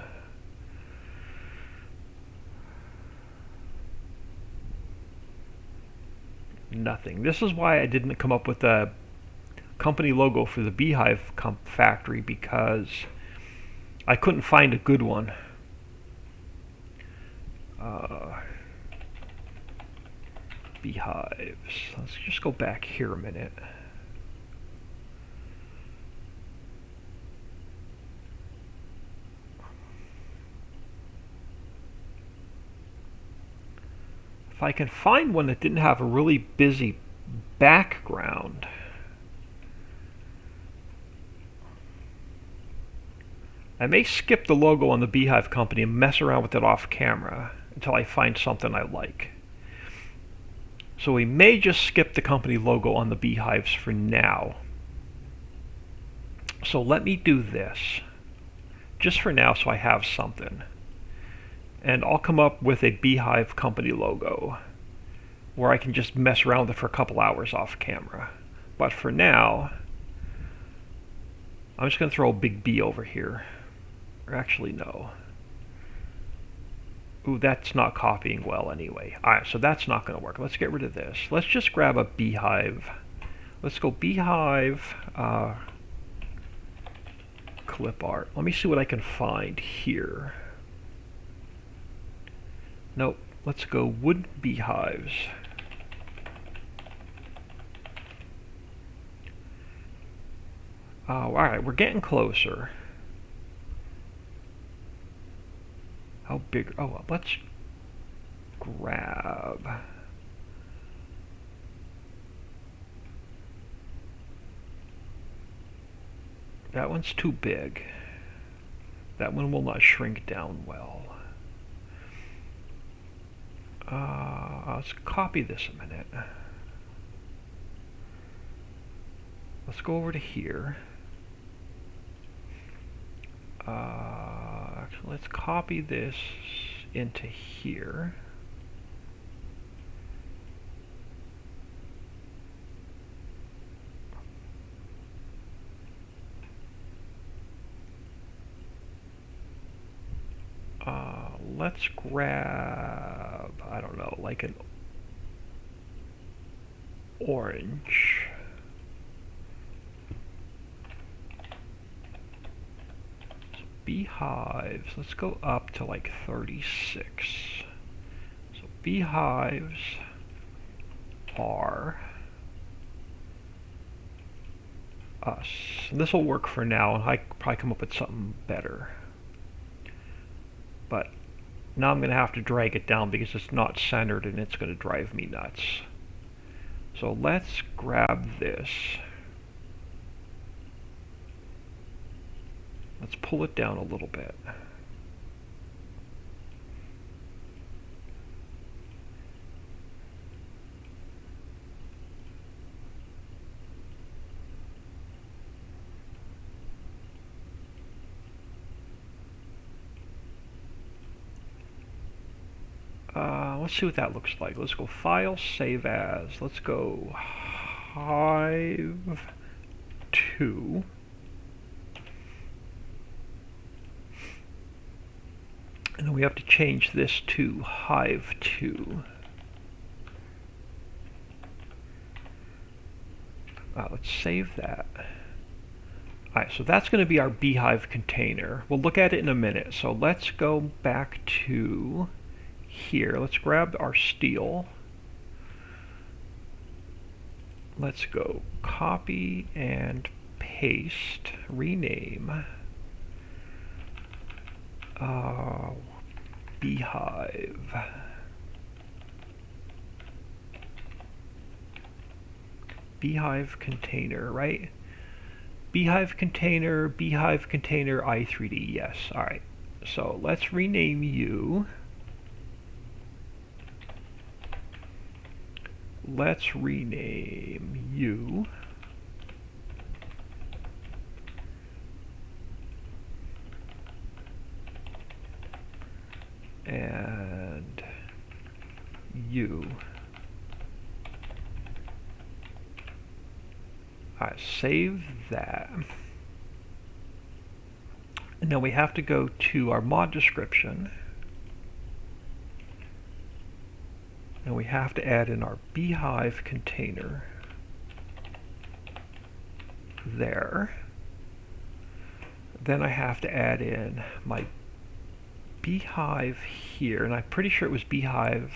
Nothing. This is why I didn't come up with a company logo for the Beehive factory, because I couldn't find a good one. Beehives. Let's just go back here a minute. If I can find one that didn't have a really busy background. I may skip the logo on the Beehive company and mess around with it off camera until I find something I like. So we may just skip the company logo on the Beehives for now. So let me do this, just for now, so I have something. And I'll come up with a Beehive company logo where I can just mess around with it for a couple hours off camera. But for now, I'm just going to throw a big B over here. Or actually, no. Ooh, that's not copying well anyway. Alright, so that's not going to work. Let's get rid of this. Let's just grab a Beehive. Let's go Beehive clip art. Let me see what I can find here. Nope. Let's go wood beehives. Alright, we're getting closer. How big? Oh, let's grab. That one's too big. That one will not shrink down well. Let's copy this a minute. Let's go over to here. Actually, let's copy this into here. Let's grab, I don't know, like an orange. So beehives, let's go up to like 36. So beehives, var us. And this will work for now, and I could probably come up with something better. But now I'm going to have to drag it down because it's not centered and it's going to drive me nuts. So let's grab this. Let's pull it down a little bit. Let's see what that looks like. Let's go File, Save As. Let's go Hive 2. And then we have to change this to Hive 2. Let's save that. Alright, so that's going to be our beehive container. We'll look at it in a minute. So let's go back to here. Let's grab our steel. Let's go copy and paste, rename beehive. Beehive container, right? Beehive container i3D, yes. Alright, so let's rename you. Let's rename you and you. Alright, save that. And now we have to go to our mod description. And we have to add in our beehive container there. Then I have to add in my beehive here, and I'm pretty sure it was beehive,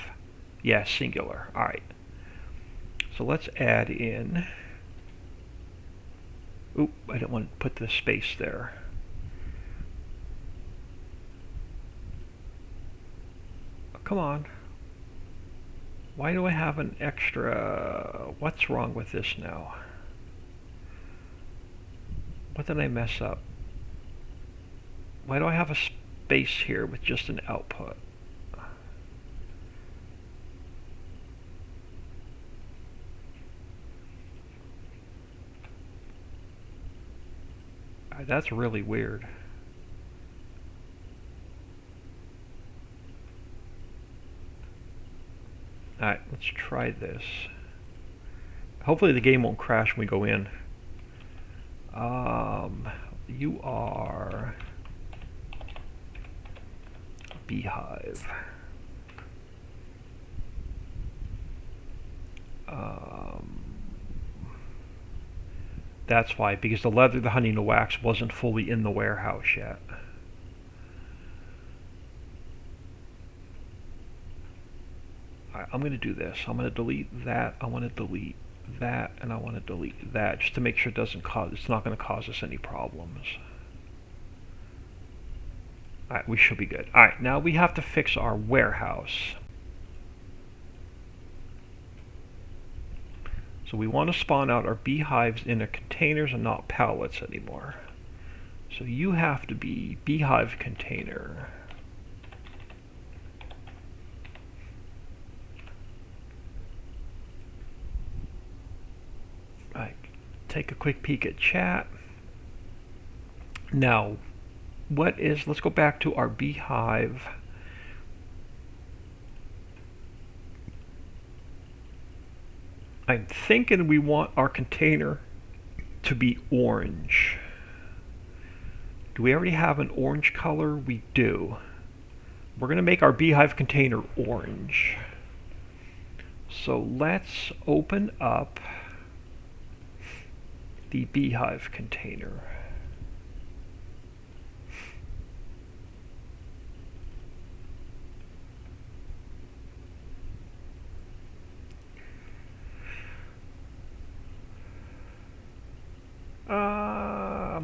yeah, singular. Alright. So let's add in, oop, I didn't want to put the space there. Oh, come on. Why do I have an extra? What's wrong with this now? What did I mess up? Why do I have a space here with just an output? That's really weird. Alright, let's try this. Hopefully the game won't crash when we go in. You are beehive. That's why, because the leather, the honey, and the wax wasn't fully in the warehouse yet. I'm going to do this. I'm going to delete that. I want to delete that, and I want to delete that, just to make sure it's not going to cause us any problems. Alright, we should be good. Alright, now we have to fix our warehouse. So we want to spawn out our beehives in the containers and not pallets anymore. So you have to be beehive container. Take a quick peek at chat. Now, let's go back to our beehive. I'm thinking we want our container to be orange. Do we already have an orange color? We do. We're going to make our beehive container orange. So let's open up the beehive container.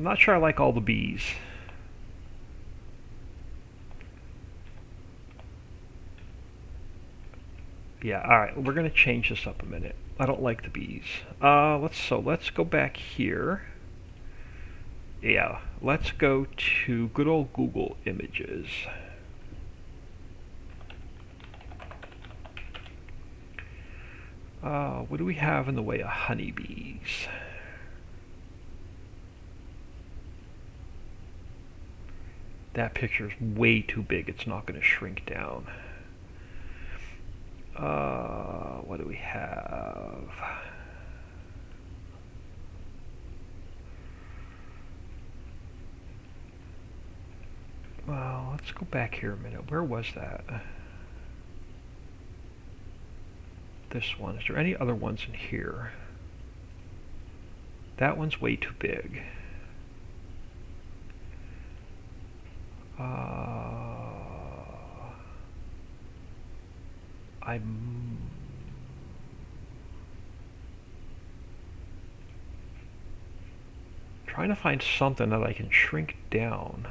not sure I like all the bees. Yeah, alright, we're going to change this up a minute. I don't like the bees. Let's go back here. Yeah, let's go to good old Google Images. What do we have in the way of honeybees? That picture's way too big. It's not going to shrink down. What do we have? Well, let's go back here a minute. Where was that? This one. Is there any other ones in here? That one's way too big. I'm trying to find something that I can shrink down.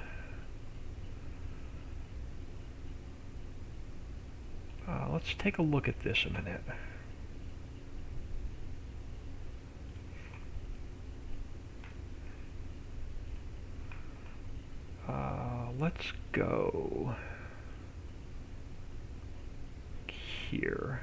Let's take a look at this a minute. Let's go here.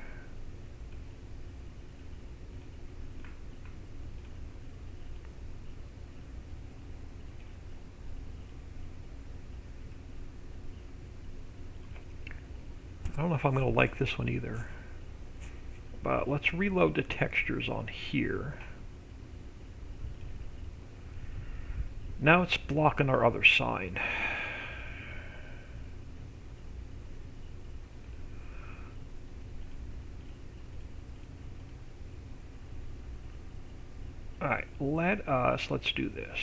I don't know if I'm going to like this one either. But let's reload the textures on here. Now it's blocking our other sign. Alright, let's do this.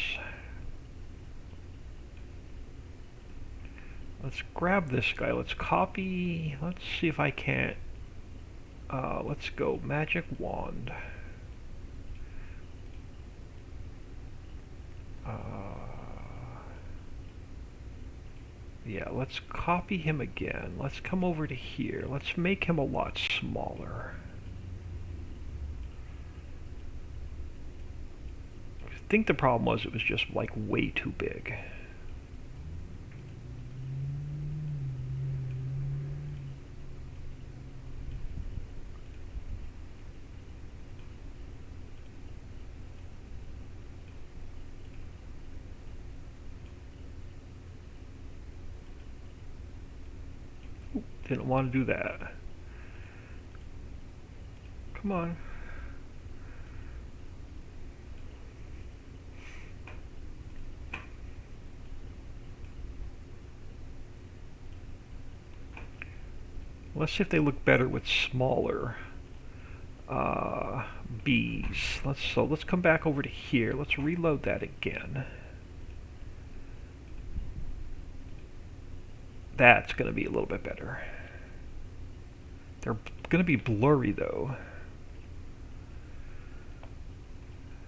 Let's grab this guy, let's copy, let's see if I can't, let's go magic wand. Yeah, let's copy him again. Let's come over to here. Let's make him a lot smaller. I think the problem was it was just like way too big. Didn't want to do that. Come on. Let's see if they look better with smaller bees. Let's come back over to here. Let's reload that again. That's going to be a little bit better. They're going to be blurry though.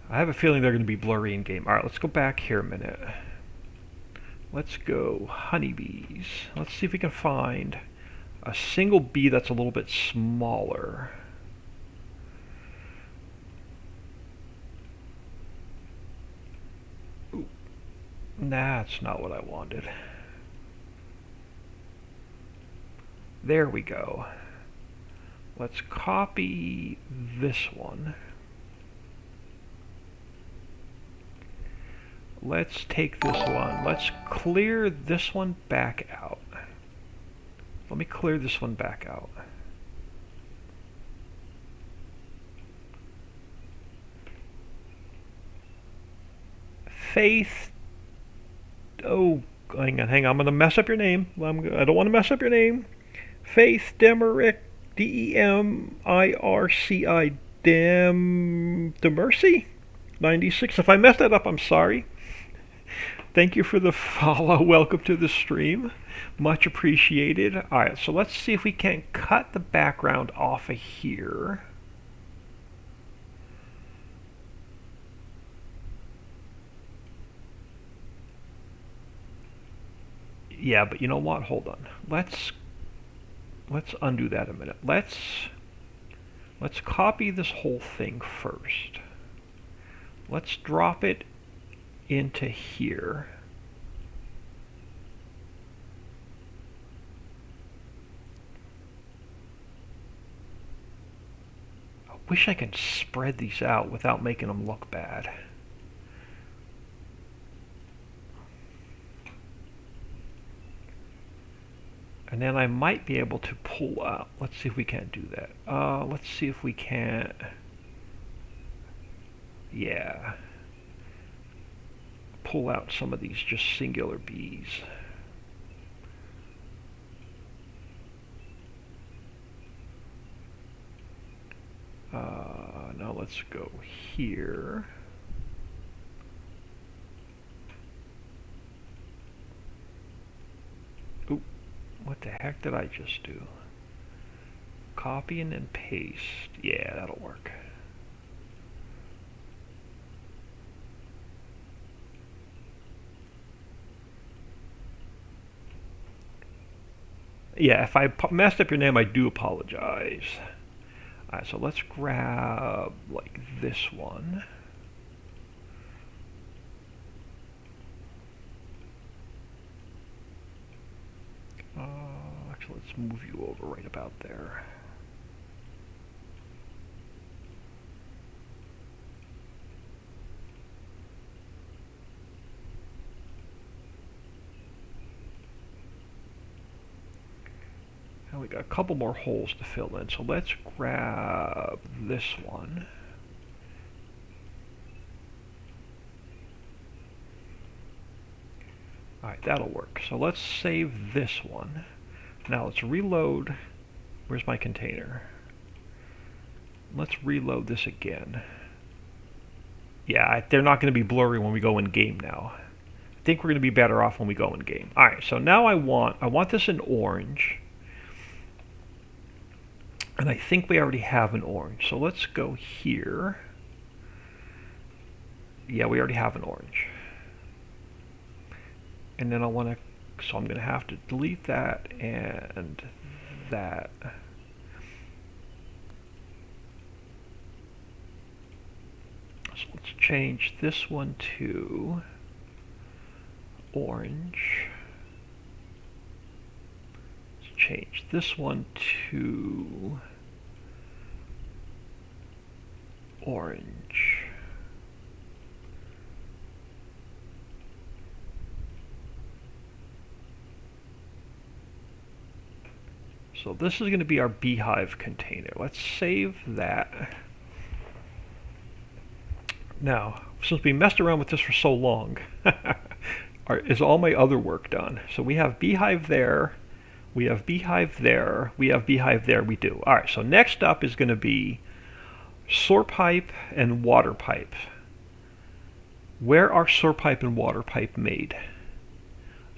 I have a feeling they're going to be blurry in game. Alright, let's go back here a minute. Let's go honeybees. Let's see if we can find a single bee that's a little bit smaller. Ooh, that's not what I wanted. There we go. Let's copy this one. Let's take this one. Let's clear this one back out. Let me clear this one back out. Faith. Oh, hang on. I'm going to mess up your name. I don't want to mess up your name. Faith Demirci, D-E-M-I-R-C-I, Demirci 96. If I messed that up, I'm sorry. Thank you for the follow. Welcome to the stream. Much appreciated. Alright, so let's see if we can cut the background off of here. Yeah, but you know what? Hold on. Let's undo that a minute. Let's copy this whole thing first. Let's drop it into here. I wish I could spread these out without making them look bad. And then I might be able to pull out. Let's see if we can't do that. Let's see if we can't. Yeah. Pull out some of these just singular bees. Now let's go here. Oop, what the heck did I just do? Copy and then paste. Yeah, that'll work. Yeah, if I messed up your name, I do apologize. Alright, so let's grab, like, this one. Actually, let's move you over right about there. Now we got a couple more holes to fill in, so let's grab this one. Alright, that'll work. So let's save this one. Now let's reload. Where's my container? Let's reload this again. Yeah, they're not going to be blurry when we go in game now. I think we're going to be better off when we go in game. Alright, so now I want this in orange. And I think we already have an orange. So let's go here. Yeah, we already have an orange. And then I want to, so I'm going to have to delete that and that. So let's change this one to orange. Let's change this one to orange. So this is going to be our beehive container. Let's save that. Now, since we messed around with this for so long, is all my other work done? So we have beehive there, we have beehive there, we have beehive there, we do. Alright, so next up is going to be soar pipe and water pipe. Where are soar pipe and water pipe made?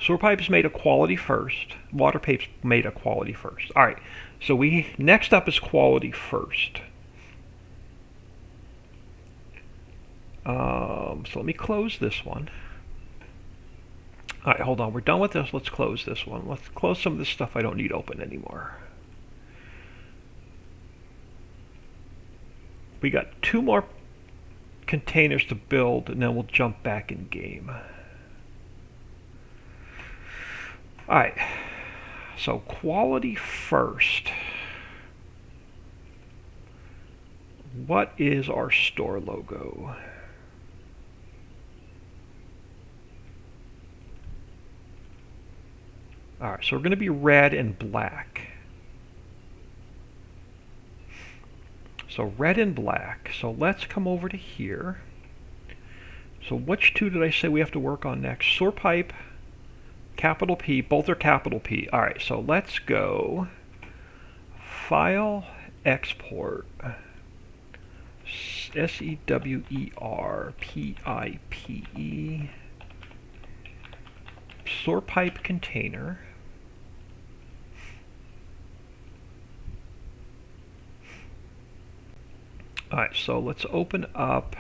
Soar pipe is made of quality first. Water pipe's made of quality first. Alright, so next up is quality first. So let me close this one. Alright, hold on. We're done with this. Let's close this one. Let's close some of this stuff I don't need open anymore. We got 2 more containers to build, and then we'll jump back in game. Alright, so quality first. What is our store logo? Alright, so we're going to be red and black. So red and black. So let's come over to here. So which 2 did I say we have to work on next? Soar pipe. Capital P, both are capital P. Alright, so let's go File, Export, SEWERPIPE, Soar Pipe Container. Alright, so let's open up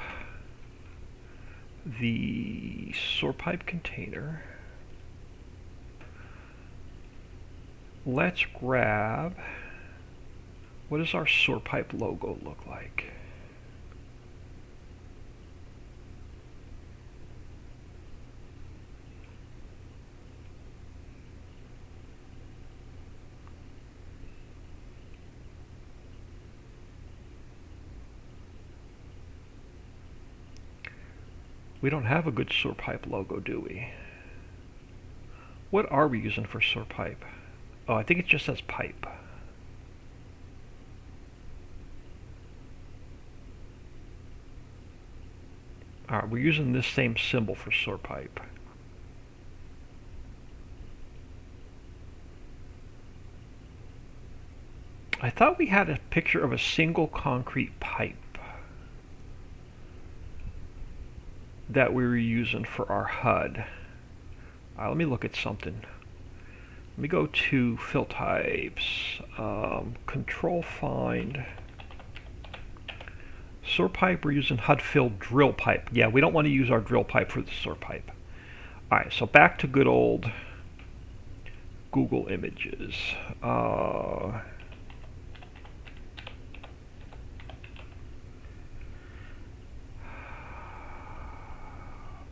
the Soar Pipe Container. let's grab, what does our sewer pipe logo look like? We don't have a good sewer pipe logo, do we? What are we using for sewer pipe? Oh, I think it just says pipe. Alright, we're using this same symbol for sewer pipe. I thought we had a picture of a single concrete pipe that we were using for our HUD. Let me look at something. Let me go to fill types, control find, sewer pipe. We're using HUD fill drill pipe. Yeah, we don't want to use our drill pipe for the sewer pipe. Alright, so back to good old Google Images.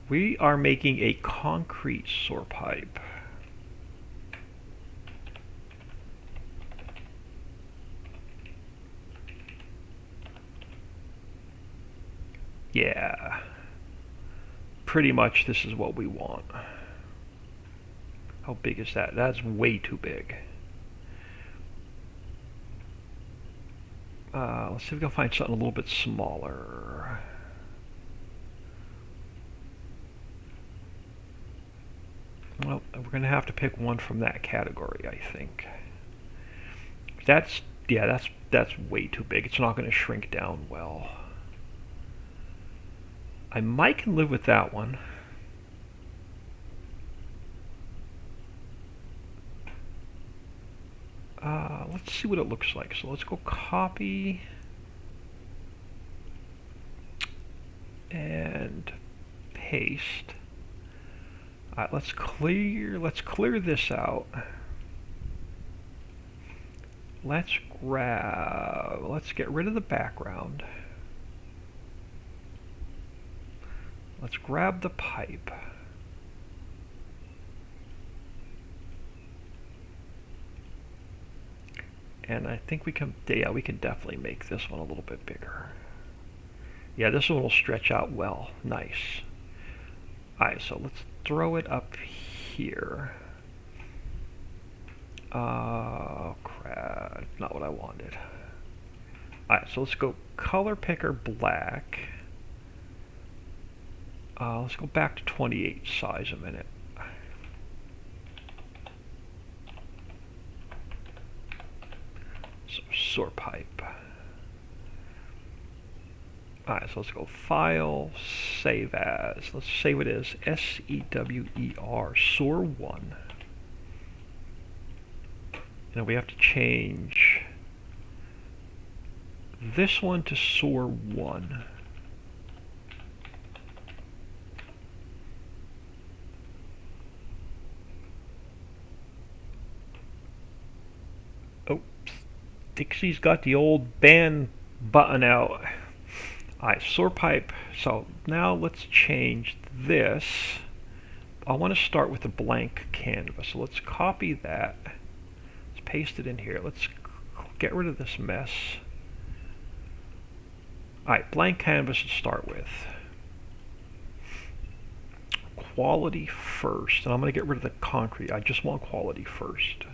We are making a concrete sewer pipe. Yeah. Pretty much this is what we want. How big is that? That's way too big. Let's see if we can find something a little bit smaller. Well, we're going to have to pick one from that category, I think. That's way too big. It's not going to shrink down well. I might can live with that one. Let's see what it looks like. So let's go copy and paste. Alright, let's clear this out. Let's get rid of the background. Let's grab the pipe. And I think we can definitely make this one a little bit bigger. Yeah, this one will stretch out well. Nice. Alright, so let's throw it up here. Oh, crap. Not what I wanted. Alright, so let's go color picker black. Let's go back to 28 size a minute. So, sewer pipe. Alright, so let's go File, Save As. Let's save it as SEWER, sewer 1. And we have to change this one to sewer 1. Oh, Dixie's got the old band button out. Alright, sewer pipe. So now let's change this. I want to start with a blank canvas. So let's copy that. Let's paste it in here. Let's get rid of this mess. Alright, blank canvas to start with. Quality first. And I'm going to get rid of the concrete. I just want quality first.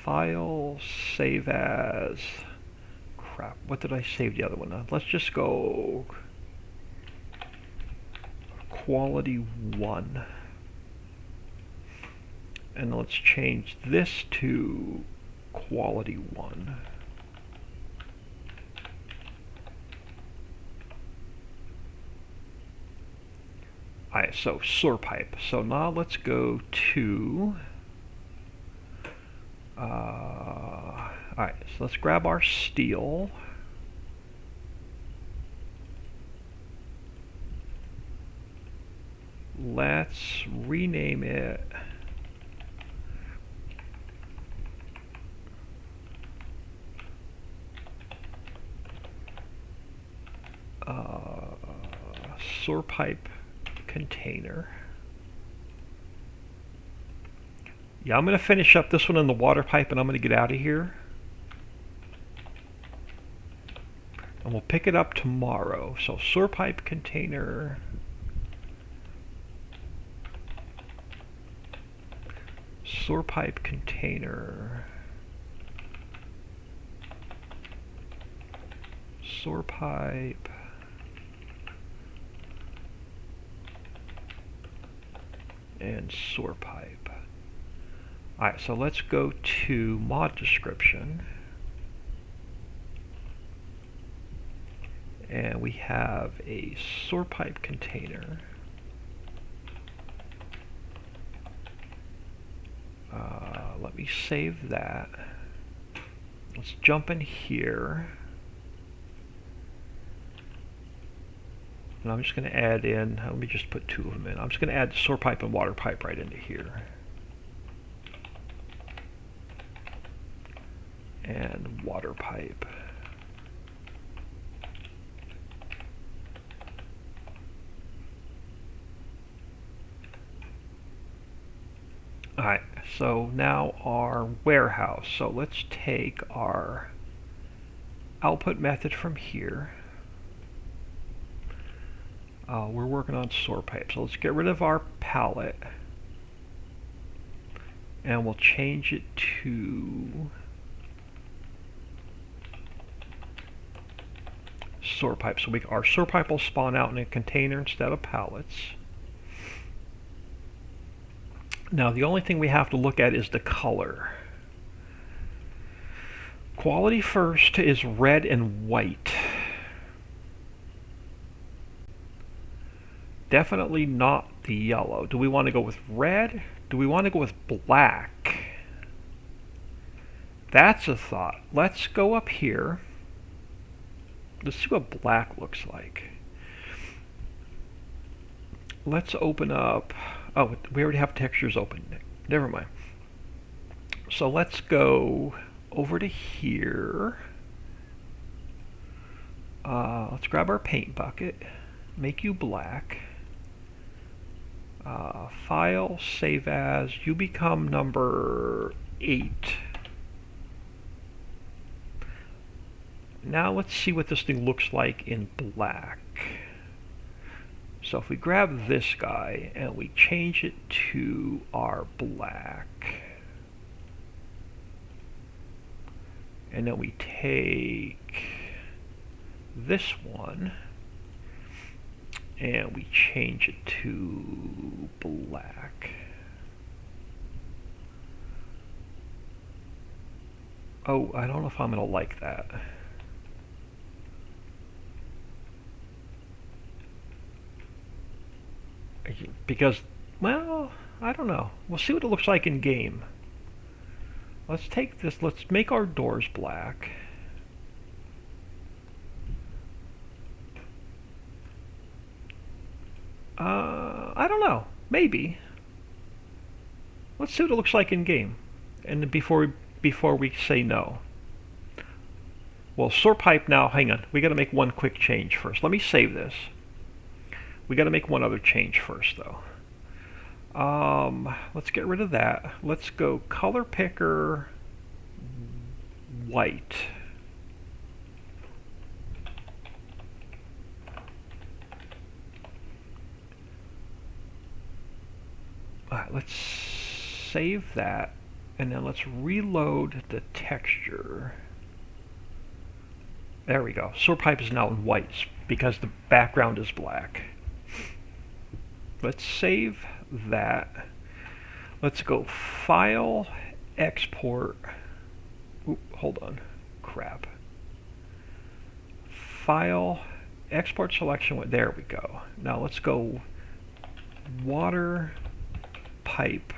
File, save as. Crap, what did I save the other one on? Let's just go quality 1. And let's change this to quality 1. Alright, so sewer pipe. So now let's go to alright, so let's grab our steel. let's rename it sewer pipe container. Yeah, I'm going to finish up this one in the water pipe and I'm going to get out of here. And we'll pick it up tomorrow. So sewer pipe container. Sewer pipe container. Sewer pipe. And sewer pipe. Alright, so let's go to mod description. And we have a sewer pipe container. Let me save that. Let's jump in here. And I'm just going to add in, let me just put two of them in. I'm just going to add the sewer pipe and water pipe right into here. And water pipe. Alright, so now our warehouse. So let's take our output method from here. We're working on sewer pipe, so let's get rid of our palette. And we'll change it to sewer pipe. So our sewer pipe will spawn out in a container instead of pallets. Now the only thing we have to look at is the color. Quality first is red and white. Definitely not the yellow. Do we want to go with red? Do we want to go with black? That's a thought. Let's go up here. Let's see what black looks like. Let's open up. Oh, we already have textures open. Never mind. So let's go over to here. Let's grab our paint bucket. Make you black. File, save as. You become number 8. Now let's see what this thing looks like in black. So if we grab this guy and we change it to our black, and then we take this one and we change it to black. Oh, I don't know if I'm going to like that. Because, well, I don't know. We'll see what it looks like in game. Let's take this, let's make our doors black. I don't know. Maybe. Let's see what it looks like in game. And before we say no. Well, sewer pipe now, hang on. We got to make one quick change first. Let me save this. We got to make one other change first, though. Let's get rid of that. Let's go color picker white. Alright, let's save that, and then let's reload the texture. There we go. Sewer pipe is now in white because the background is black. Let's save that. Let's go File, Export. Oop, hold on. Crap. File, Export Selection. There we go. Now let's go Water Pipe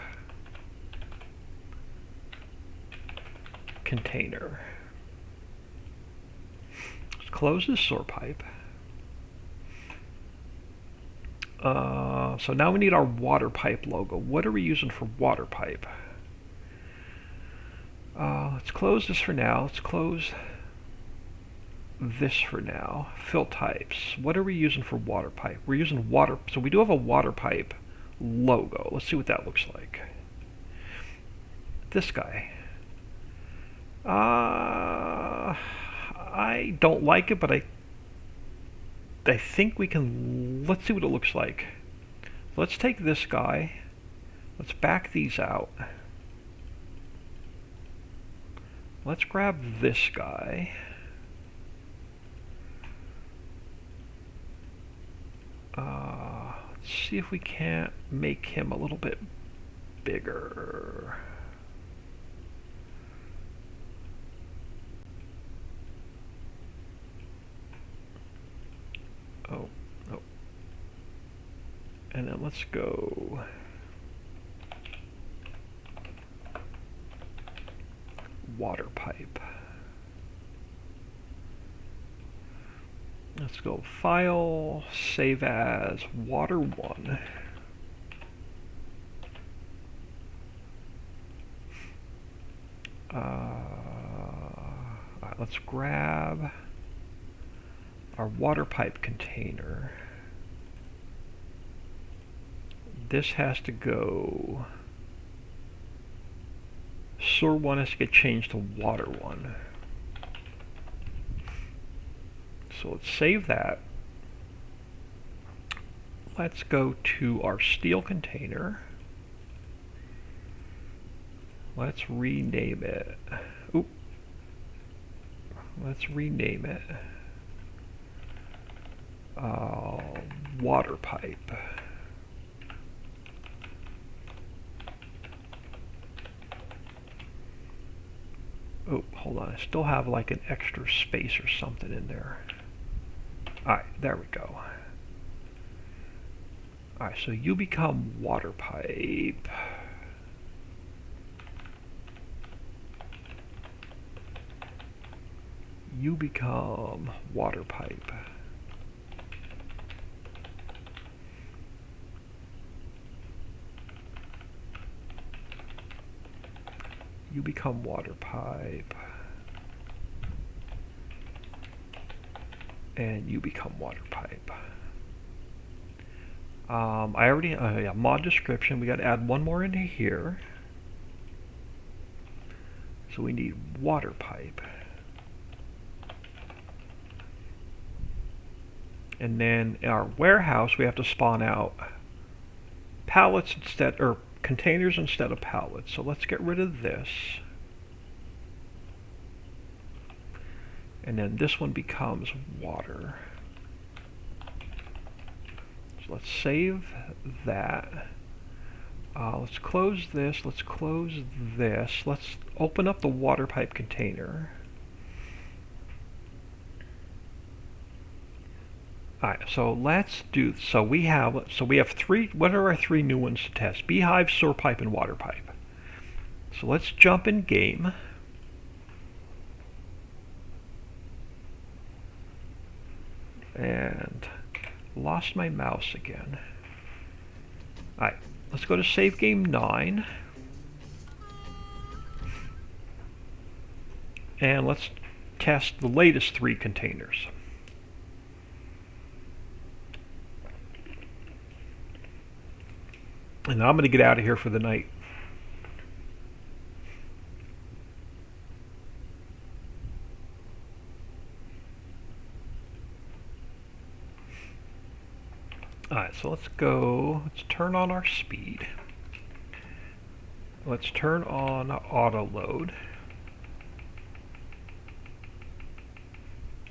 Container. Let's close the sewer pipe. So now we need our water pipe logo. What are we using for water pipe? Let's close this for now. Let's close this for now. Fill types. What are we using for water pipe? We're using water. So we do have a water pipe logo. Let's see what that looks like. This guy. I don't like it, but I think we can. Let's see what it looks like. Let's take this guy. Let's back these out. Let's grab this guy. Let's see if we can't make him a little bit bigger. Oh. And then let's go water pipe. Let's go file, save as water1. Alright, let's grab our water pipe container. This has to go. Sewer 1 has to get changed to water 1. So let's save that. Let's go to our steel container. Let's rename it. Oop. Let's rename it. Water pipe. Oh, hold on. I still have like an extra space or something in there. Alright, there we go. Alright, so you become water pipe. You become water pipe. You become water pipe. And you become water pipe. I already, yeah, mod description. We got to add one more into here. So we need water pipe. And then in our warehouse, we have to spawn out pallets instead, or containers instead of pallets. So let's get rid of this. And then this one becomes water. So let's save that. Let's close this. Let's close this. Let's open up the water pipe container. Alright, so let's do, so we have three, what are our three new ones to test? Beehive, sewer pipe, and water pipe. So let's jump in game. And lost my mouse again. Alright, let's go to save game 9. And let's test the latest 3 containers. And I'm going to get out of here for the night. Alright, so let's go, let's turn on our speed. Let's turn on auto load.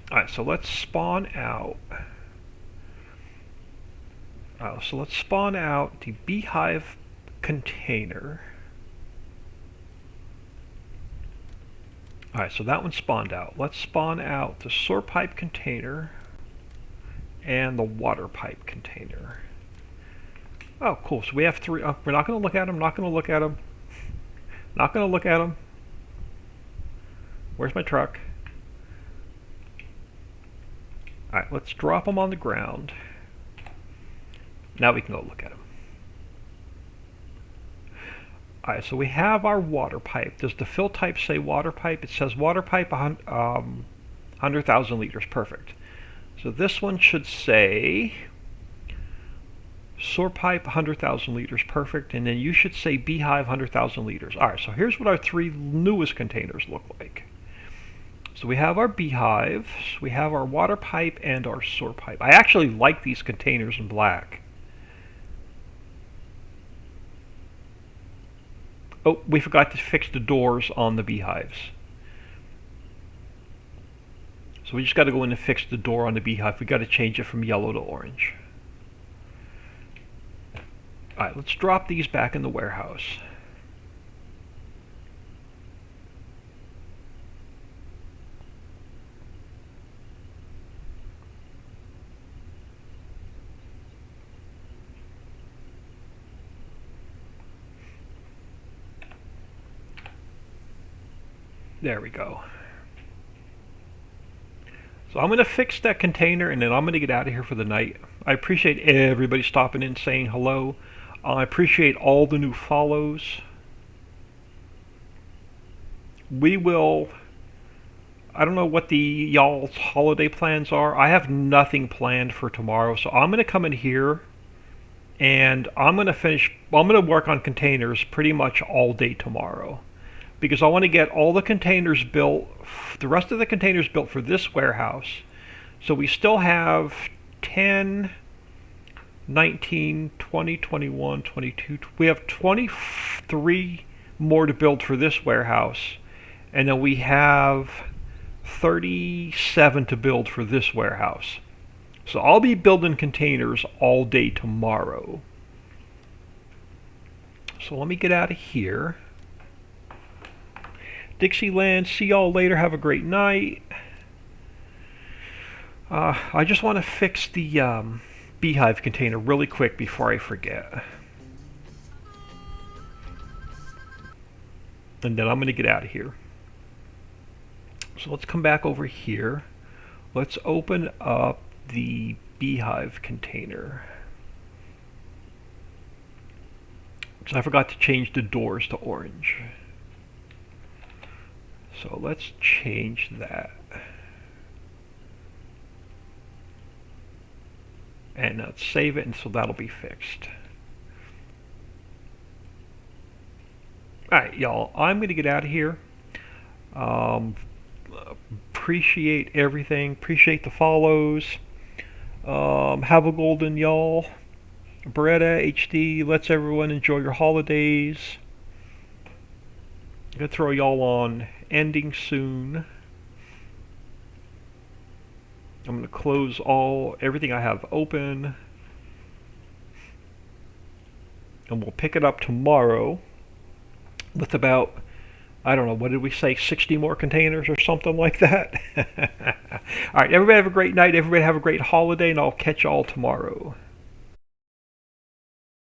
Alright, so let's spawn out. So let's spawn out the beehive container. Alright, so that one spawned out. Let's spawn out the sewer pipe container and the water pipe container. Oh, cool. So we have 3. Oh, we're not going to look at them. Not going to look at them. Not going to look at them. Where's my truck? Alright, let's drop them on the ground. Now we can go look at them. Alright, so we have our water pipe. Does the fill type say water pipe? It says water pipe 100,000 liters. Perfect. So this one should say sewer pipe 100,000 liters. Perfect. And then you should say beehive 100,000 liters. Alright, so here's what our three newest containers look like. So we have our beehive, we have our water pipe, and our sewer pipe. I actually like these containers in black. Oh, we forgot to fix the doors on the beehives. So we just got to go in and fix the door on the beehive. We got to change it from yellow to orange. Alright, let's drop these back in the warehouse. There we go. So I'm going to fix that container and then I'm going to get out of here for the night. I appreciate everybody stopping in saying hello. I appreciate all the new follows. We will... I don't know what the y'all's holiday plans are. I have nothing planned for tomorrow, so I'm going to come in here and I'm going to work on containers pretty much all day tomorrow. Because I want to get all the containers built, the rest of the containers built for this warehouse. So we still have 10, 19, 20, 21, 22, we have 23 more to build for this warehouse. And then we have 37 to build for this warehouse. So I'll be building containers all day tomorrow. So let me get out of here. Dixieland, see y'all later. Have a great night. I just want to fix the beehive container really quick before I forget. And then I'm going to get out of here. So let's come back over here. Let's open up the beehive container. So I forgot to change the doors to orange. So let's change that. And let's save it, and so that'll be fixed. Alright, y'all, I'm going to get out of here. Appreciate everything. Appreciate the follows. Have a golden, y'all. Beretta HD, let's everyone enjoy your holidays. I'm going to throw y'all on ending soon. I'm going to close everything I have open. And we'll pick it up tomorrow with about, I don't know, what did we say, 60 more containers or something like that? Alright, everybody have a great night. Everybody have a great holiday, and I'll catch y'all tomorrow.